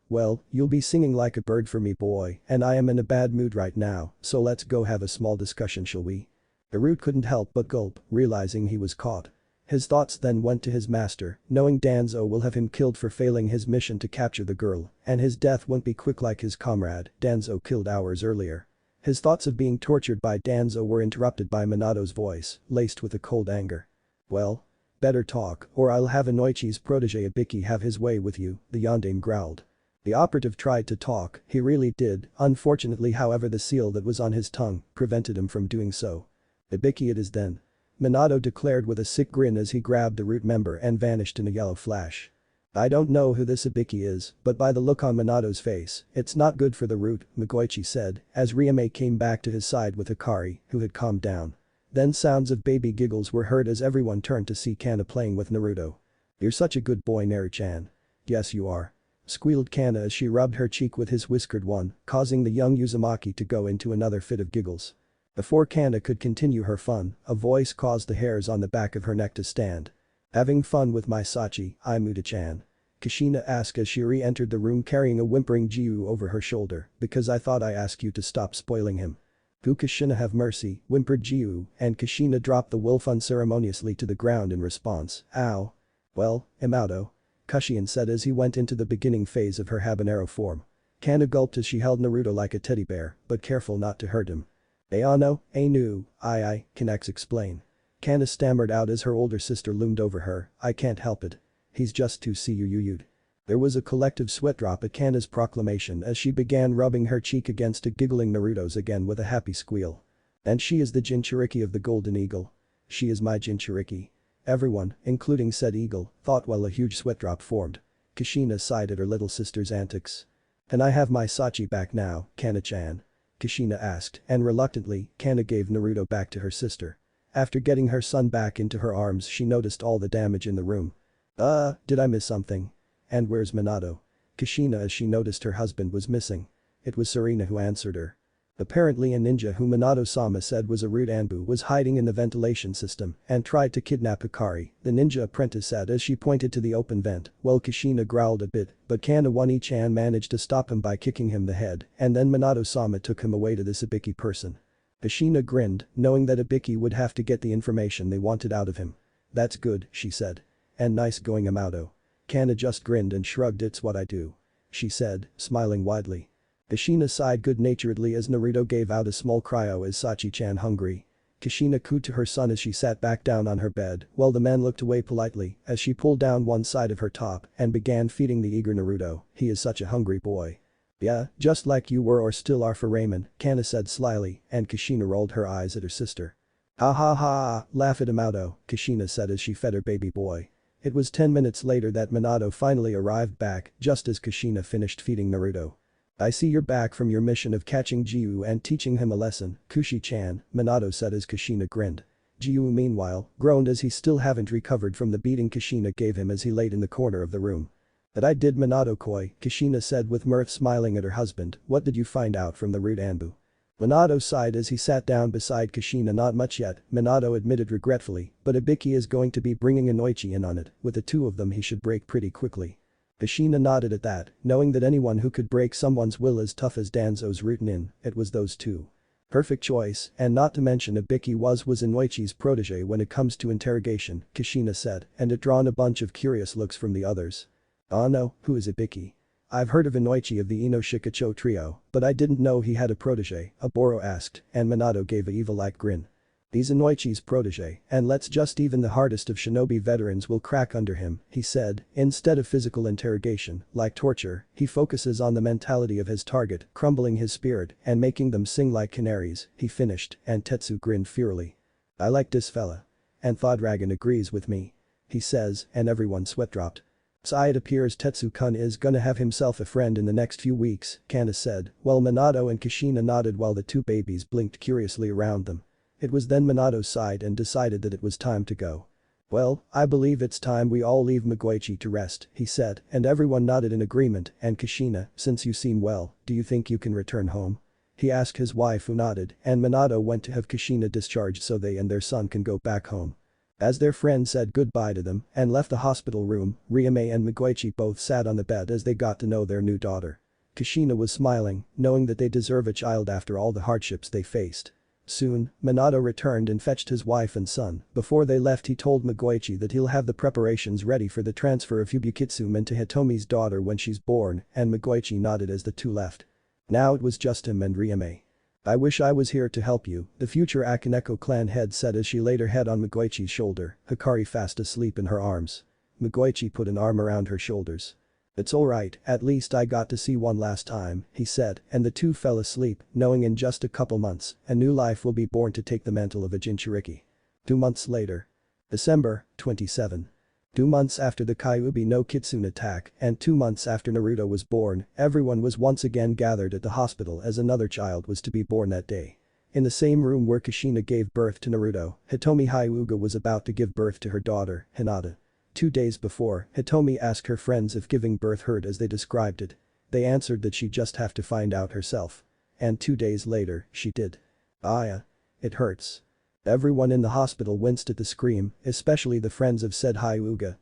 Well, you'll be singing like a bird for me, boy, and I am in a bad mood right now, so let's go have a small discussion, shall we? Airud couldn't help but gulp, realizing he was caught. His thoughts then went to his master, knowing Danzo will have him killed for failing his mission to capture the girl, and his death won't be quick like his comrade, Danzo, killed hours earlier. His thoughts of being tortured by Danzo were interrupted by Minato's voice, laced with a cold anger. Well? Better talk, or I'll have Inoichi's protege Ibiki have his way with you, the yondaime growled. The operative tried to talk, he really did, unfortunately however the seal that was on his tongue prevented him from doing so. "Ibiki it is then," Minato declared with a sick grin as he grabbed the root member and vanished in a yellow flash. "I don't know who this Ibiki is, but by the look on Minato's face, it's not good for the root," Mikoichi said, as Riame came back to his side with Hikari, who had calmed down. Then sounds of baby giggles were heard as everyone turned to see Cana playing with Naruto. "You're such a good boy, Naru-chan." "Yes you are," squealed Cana as she rubbed her cheek with his whiskered one, causing the young Uzumaki to go into another fit of giggles. Before Cana could continue her fun, a voice caused the hairs on the back of her neck to stand. "Having fun with my Sachi, Muta-chan?" Kushina asked as she re-entered the room carrying a whimpering Jiu over her shoulder, "because I thought I asked you to stop spoiling him." "Who Kushina have mercy," whimpered Jiu, and Kushina dropped the wolf unceremoniously to the ground in response. "Ow." "Well, Imato," Kushian said as he went into the beginning phase of her habanero form. Cana gulped as she held Naruto like a teddy bear, but careful not to hurt him. "Ayano, Ainu, I can explain." Cana stammered out as her older sister loomed over her, "I can't help it. He's just too cuyuyuyud." There was a collective sweat drop at Cana's proclamation as she began rubbing her cheek against a giggling Naruto's again with a happy squeal. "And she is the Jinchuriki of the Golden Eagle. She is my Jinchuriki." Everyone, including said eagle, thought while a huge sweat drop formed. Kushina sighed at her little sister's antics. "Can I have my Sachi back now, Kana-chan?" Kushina asked, and reluctantly, Cana gave Naruto back to her sister. After getting her son back into her arms she noticed all the damage in the room. Did I miss something? And where's Minato?" Kushina as she noticed her husband was missing. It was Serena who answered her. Apparently a ninja who Minato-sama said was a rude Anbu was hiding in the ventilation system and tried to kidnap Hikari, the ninja apprentice said as she pointed to the open vent, while Kushina growled a bit, but Kana-One-chan managed to stop him by kicking him the head, and then Minato-sama took him away to this Ibiki person. Kushina grinned, knowing that Ibiki would have to get the information they wanted out of him. "That's good," she said. "And nice going, Imato." Cana just grinned and shrugged. "It's what I do," she said, smiling widely. Kushina sighed good-naturedly as Naruto gave out a small cryo as Sachi-chan hungry. Kushina cooed to her son as she sat back down on her bed while the man looked away politely as she pulled down one side of her top and began feeding the eager Naruto. "He is such a hungry boy." "Yeah, just like you were or still are for Raymond," Cana said slyly, and Kushina rolled her eyes at her sister. "Ha ha ha, laugh at Imato," Kushina said as she fed her baby boy. It was 10 minutes later that Minato finally arrived back just as Kushina finished feeding Naruto. "I see you're back from your mission of catching Jiu and teaching him a lesson, Kushi-chan," Minato said as Kushina grinned. Jiu meanwhile groaned as he still haven't recovered from the beating Kushina gave him as he laid in the corner of the room. "That I did, Minato-koi," Kushina said with mirth, smiling at her husband. "What did you find out from the rude Anbu?" Minato sighed as he sat down beside Kushina. "Not much yet," Minato admitted regretfully, "but Ibiki is going to be bringing Inoichi in on it, with the two of them he should break pretty quickly." Kushina nodded at that, knowing that anyone who could break someone's will as tough as Danzo's rootin', it was those two. Perfect choice, and not to mention Ibiki was Inoichi's protege when it comes to interrogation, Kushina said, and it drawn a bunch of curious looks from the others. "Oh no, who is Ibiki?" "I've heard of Inoichi of the Inoshikacho trio, but I didn't know he had a protege," Oboro asked, and Minato gave a evil-like grin. "He's Inoichi's protege, and let's just even the hardest of shinobi veterans will crack under him," he said. Instead of physical interrogation, like torture, he focuses on the mentality of his target, crumbling his spirit and making them sing like canaries, he finished, and Tetsu grinned fierily. "I like this fella. And Thought-Dragon agrees with me," he says, and everyone sweat dropped. "So it appears Tetsu-kun is gonna have himself a friend in the next few weeks," Cana said, while Minato and Kushina nodded while the two babies blinked curiously around them. It was then Minato sighed and decided that it was time to go. "Well, I believe it's time we all leave Mikoichi to rest," he said, and everyone nodded in agreement, and Kushina, "Since you seem well, do you think you can return home?" He asked his wife who nodded, and Minato went to have Kushina discharged so they and their son can go back home. As their friend said goodbye to them and left the hospital room, Riame and Mikoichi both sat on the bed as they got to know their new daughter. Kushina was smiling, knowing that they deserve a child after all the hardships they faced. Soon, Minato returned and fetched his wife and son. Before they left he told Mikoichi that he'll have the preparations ready for the transfer of Yubikitsu into Hitomi's daughter when she's born, and Mikoichi nodded as the two left. Now it was just him and Riame. "I wish I was here to help you," the future Akaneko clan head said as she laid her head on Mikoichi's shoulder, Hikari fast asleep in her arms. Mikoichi put an arm around her shoulders. "It's alright, at least I got to see one last time," he said, and the two fell asleep, knowing in just a couple months, a new life will be born to take the mantle of a Jinchuriki. 2 months later. December 27. 2 months after the Kyuubi no Kitsune attack and 2 months after Naruto was born, everyone was once again gathered at the hospital as another child was to be born that day. In the same room where Kushina gave birth to Naruto, Hitomi Hyuga was about to give birth to her daughter, Hinata. 2 days before, Hitomi asked her friends if giving birth hurt as they described it. They answered that she'd just have to find out herself. And 2 days later, she did. It hurts. Everyone in the hospital winced at the scream, especially the friends of said Hyuga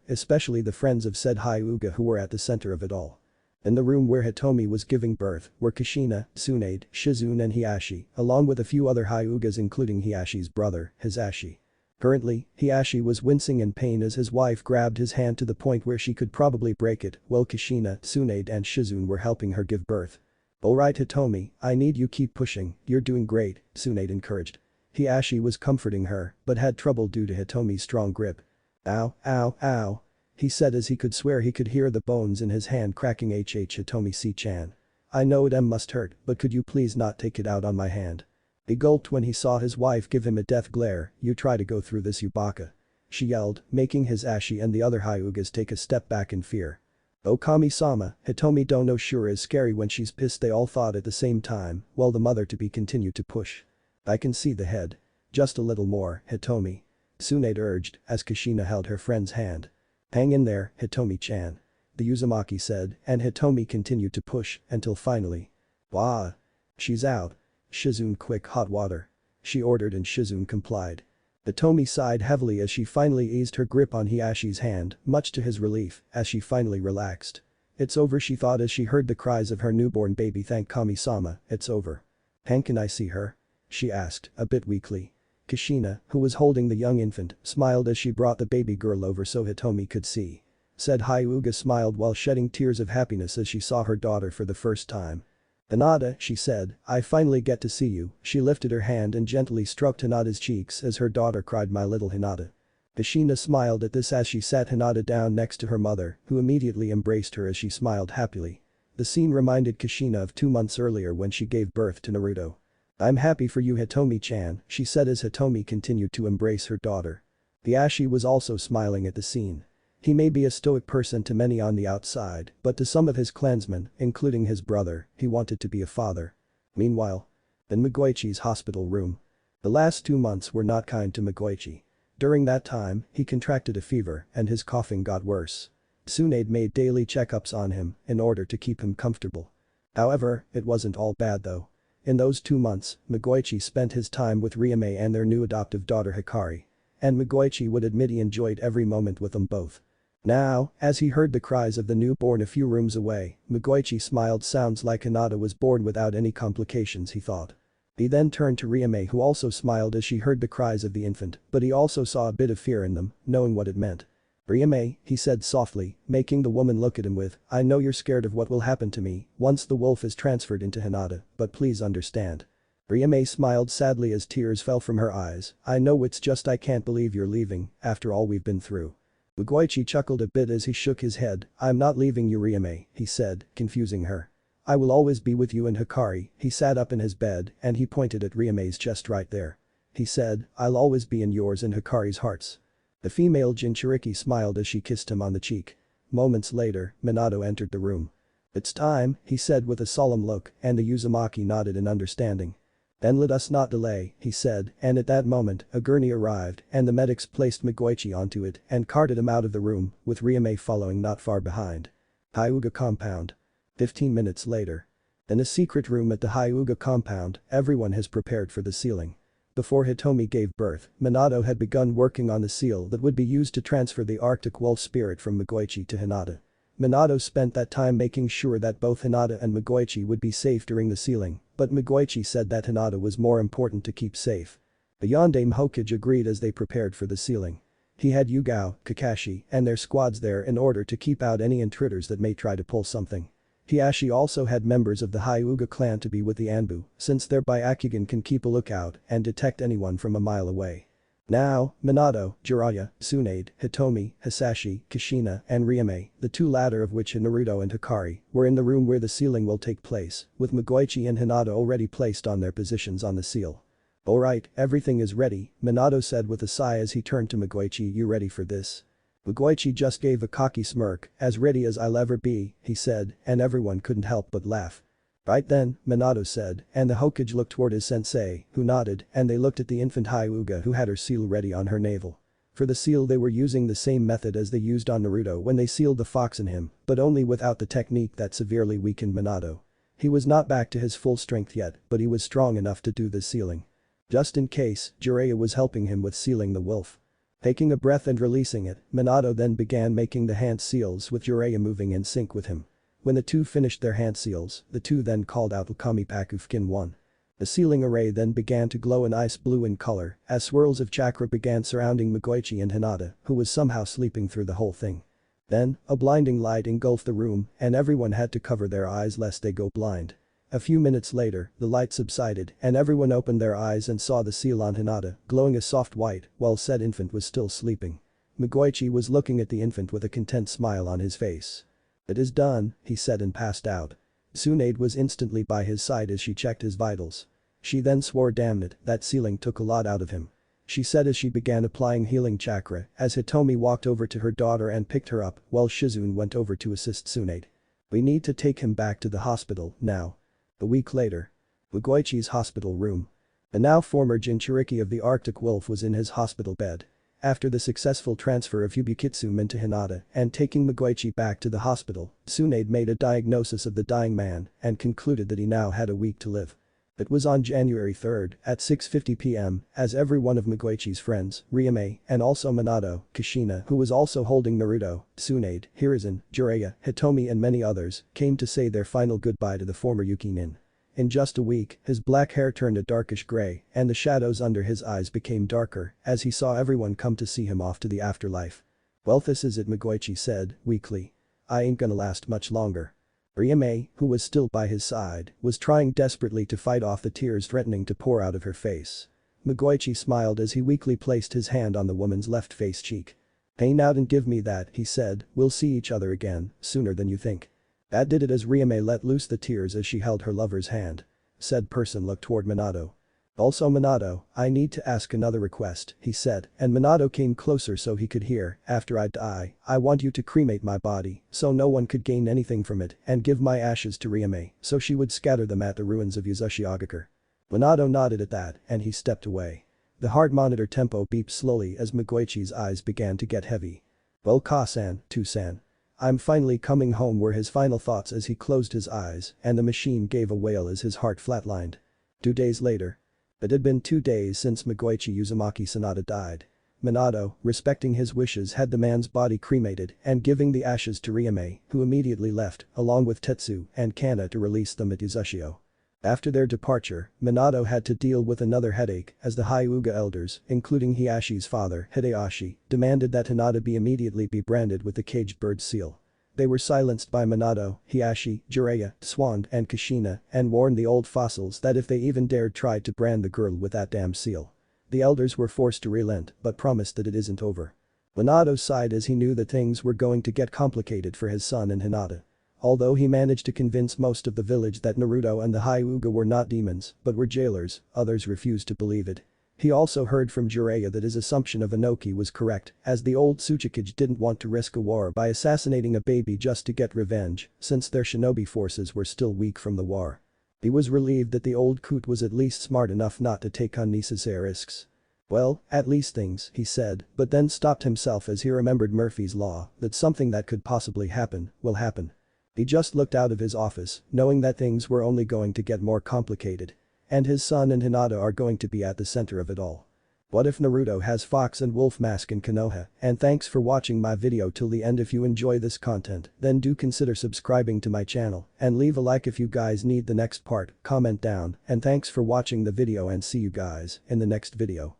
who were at the center of it all. In the room where Hitomi was giving birth were Kushina, Tsunade, Shizune and Hiashi, along with a few other Hyugas including Hiyashi's brother, Hisashi. Currently, Hiashi was wincing in pain as his wife grabbed his hand to the point where she could probably break it, while Kushina, Tsunade and Shizune were helping her give birth. "Alright Hitomi, I need you keep pushing, you're doing great," Tsunade encouraged. Hiashi was comforting her, but had trouble due to Hitomi's strong grip. "Ow, ow, ow," he said as he could swear he could hear the bones in his hand cracking. Hitomi-chan. "I know it must hurt, but could you please not take it out on my hand?" He gulped when he saw his wife give him a death glare. "You try to go through this, you baka," she yelled, making Hisashi and the other Hyugas take a step back in fear. "Oh Kami-sama, Hitomi don't know sure is scary when she's pissed," they all thought at the same time, while the mother-to-be continued to push. "I can see the head. Just a little more, Hitomi," Tsunade urged as Kushina held her friend's hand. "Hang in there, Hitomi-chan," the Uzumaki said, and Hitomi continued to push until finally. "Wah! She's out. Shizune quick hot water," she ordered and Shizune complied. Hitomi sighed heavily as she finally eased her grip on Hiyashi's hand, much to his relief, as she finally relaxed. "It's over," she thought as she heard the cries of her newborn baby. "Thank Kami-sama, it's over." "Hank, can I see her?" she asked, a bit weakly. Kushina, who was holding the young infant, smiled as she brought the baby girl over so Hitomi could see. Said Hyuga smiled while shedding tears of happiness as she saw her daughter for the first time. "Hinata," she said, "I finally get to see you." She lifted her hand and gently stroked Hinata's cheeks as her daughter cried, "My little Hinata." Kushina smiled at this as she sat Hinata down next to her mother, who immediately embraced her as she smiled happily. The scene reminded Kushina of 2 months earlier when she gave birth to Naruto. "I'm happy for you Hitomi-chan," she said as Hitomi continued to embrace her daughter. Hiashi was also smiling at the scene. He may be a stoic person to many on the outside, but to some of his clansmen, including his brother, he wanted to be a father. Meanwhile, in Migoichi's hospital room. The last 2 months were not kind to Migoichi. During that time, he contracted a fever and his coughing got worse. Tsunade made daily checkups on him in order to keep him comfortable. However, it wasn't all bad though. In those 2 months, Migoichi spent his time with Riame and their new adoptive daughter Hikari. And Migoichi would admit he enjoyed every moment with them both. Now, as he heard the cries of the newborn a few rooms away, Migoichi smiled. Sounds like Hinata was born without any complications, he thought. He then turned to Riame who also smiled as she heard the cries of the infant, but he also saw a bit of fear in them, knowing what it meant. "Riame," he said softly, making the woman look at him with, "I know you're scared of what will happen to me once the wolf is transferred into Hinata, but please understand." Riame smiled sadly as tears fell from her eyes. "I know, it's just I can't believe you're leaving after all we've been through." Migoichi chuckled a bit as he shook his head. "I'm not leaving you Riame," he said, confusing her. "I will always be with you and Hikari." He sat up in his bed and he pointed at Riame's chest right there. He said, "I'll always be in yours and Hikari's hearts." The female Jinchuriki smiled as she kissed him on the cheek. Moments later, Minato entered the room. "It's time," he said with a solemn look, and the Uzumaki nodded in understanding. "Then let us not delay," he said, and at that moment, a gurney arrived and the medics placed Migoichi onto it and carted him out of the room, with Riame following not far behind. Hyuga compound. 15 minutes later. In a secret room at the Hyuga compound, everyone has prepared for the sealing. Before Hitomi gave birth, Minato had begun working on the seal that would be used to transfer the Arctic wolf spirit from Migoichi to Hinata. Minato spent that time making sure that both Hinata and Migoichi would be safe during the sealing, but Migoichi said that Hinata was more important to keep safe. The Yondaime Hokage agreed as they prepared for the sealing. He had Yugao, Kakashi, and their squads there in order to keep out any intruders that may try to pull something. Hiashi also had members of the Hyuga clan to be with the Anbu, since their Byakugan can keep a lookout and detect anyone from a mile away. Now, Minato, Jiraiya, Tsunade, Hitomi, Hisashi, Kushina, and Ryume, the two latter of which are Naruto and Hikari, were in the room where the sealing will take place, with Migoichi and Hinata already placed on their positions on the seal. "Alright, everything is ready," Minato said with a sigh as he turned to Migoichi. "You ready for this?" Migoichi just gave a cocky smirk. "As ready as I'll ever be," he said, and everyone couldn't help but laugh. "Right then," Minato said, and the Hokage looked toward his sensei, who nodded, and they looked at the infant Hyuga who had her seal ready on her navel. For the seal they were using the same method as they used on Naruto when they sealed the fox in him, but only without the technique that severely weakened Minato. He was not back to his full strength yet, but he was strong enough to do the sealing. Just in case, Jiraiya was helping him with sealing the wolf. Taking a breath and releasing it, Minato then began making the hand seals with Jiraiya moving in sync with him. When the two finished their hand seals, the two then called out Ukami Pakufkin 1. The sealing array then began to glow an ice blue in color as swirls of chakra began surrounding Migoichi and Hinata, who was somehow sleeping through the whole thing. Then, a blinding light engulfed the room and everyone had to cover their eyes lest they go blind. A few minutes later, the light subsided and everyone opened their eyes and saw the seal on Hinata, glowing a soft white, while said infant was still sleeping. Migoichi was looking at the infant with a content smile on his face. "It is done," he said and passed out. Tsunade was instantly by his side as she checked his vitals. She then swore, "Damn it, that sealing took a lot out of him," she said as she began applying healing chakra as Hitomi walked over to her daughter and picked her up while Shizune went over to assist Tsunade. "We need to take him back to the hospital, now." A week later. Migoichi's hospital room. The now former Jinchuriki of the Arctic Wolf was in his hospital bed. After the successful transfer of Yubikitsume into Hinata and taking Migoichi back to the hospital, Tsunade made a diagnosis of the dying man and concluded that he now had a week to live. It was on January 3rd at 6:50 p.m. as every one of Migoichi's friends, Ryume, and also Minato, Kushina who was also holding Naruto, Tsunade, Hiruzen, Jiraiya, Hitomi and many others, came to say their final goodbye to the former Yukinin. In just a week, his black hair turned a darkish gray and the shadows under his eyes became darker as he saw everyone come to see him off to the afterlife. "Well, this is it," Migoichi said, weakly. "I ain't gonna last much longer." Ryume, who was still by his side, was trying desperately to fight off the tears threatening to pour out of her face. Migoichi smiled as he weakly placed his hand on the woman's left face cheek. "Hang out and give me that," he said, "we'll see each other again, sooner than you think." That did it as Ryume let loose the tears as she held her lover's hand. Said person looked toward Minato. "Also Minato, I need to ask another request," he said, and Minato came closer so he could hear, "After I die, I want you to cremate my body so no one could gain anything from it and give my ashes to Ryume so she would scatter them at the ruins of Yuzushiogakure." Minato nodded at that and he stepped away. The heart monitor tempo beeped slowly as Migoichi's eyes began to get heavy. "Well, Ka-san, To-san. I'm finally coming home," were his final thoughts as he closed his eyes and the machine gave a wail as his heart flatlined. 2 days later. It had been 2 days since Migoichi Uzumaki Sanada died. Minato, respecting his wishes, had the man's body cremated and giving the ashes to Ryume, who immediately left, along with Tetsu and Cana to release them at Uzushio. After their departure, Minato had to deal with another headache as the Hyuga elders, including Hiyashi's father, Hideyoshi, demanded that Hinata be immediately branded with the caged bird seal. They were silenced by Minato, Hiyashi, Jiraiya, Swan and Kushina and warned the old fossils that if they even dared try to brand the girl with that damn seal. The elders were forced to relent but promised that it isn't over. Minato sighed as he knew that things were going to get complicated for his son and Hinata. Although he managed to convince most of the village that Naruto and the Hyuga were not demons but were jailers, others refused to believe it. He also heard from Jiraiya that his assumption of Inoki was correct as the old Tsuchikage didn't want to risk a war by assassinating a baby just to get revenge since their shinobi forces were still weak from the war. He was relieved that the old Coot was at least smart enough not to take unnecessary risks. "Well, at least things," he said, but then stopped himself as he remembered Murphy's Law that something that could possibly happen will happen. He just looked out of his office, knowing that things were only going to get more complicated. And his son and Hinata are going to be at the center of it all. What if Naruto has fox and wolf mask in Konoha? And thanks for watching my video till the end. If you enjoy this content, then do consider subscribing to my channel and leave a like if you guys need the next part, comment down, and thanks for watching the video and see you guys in the next video.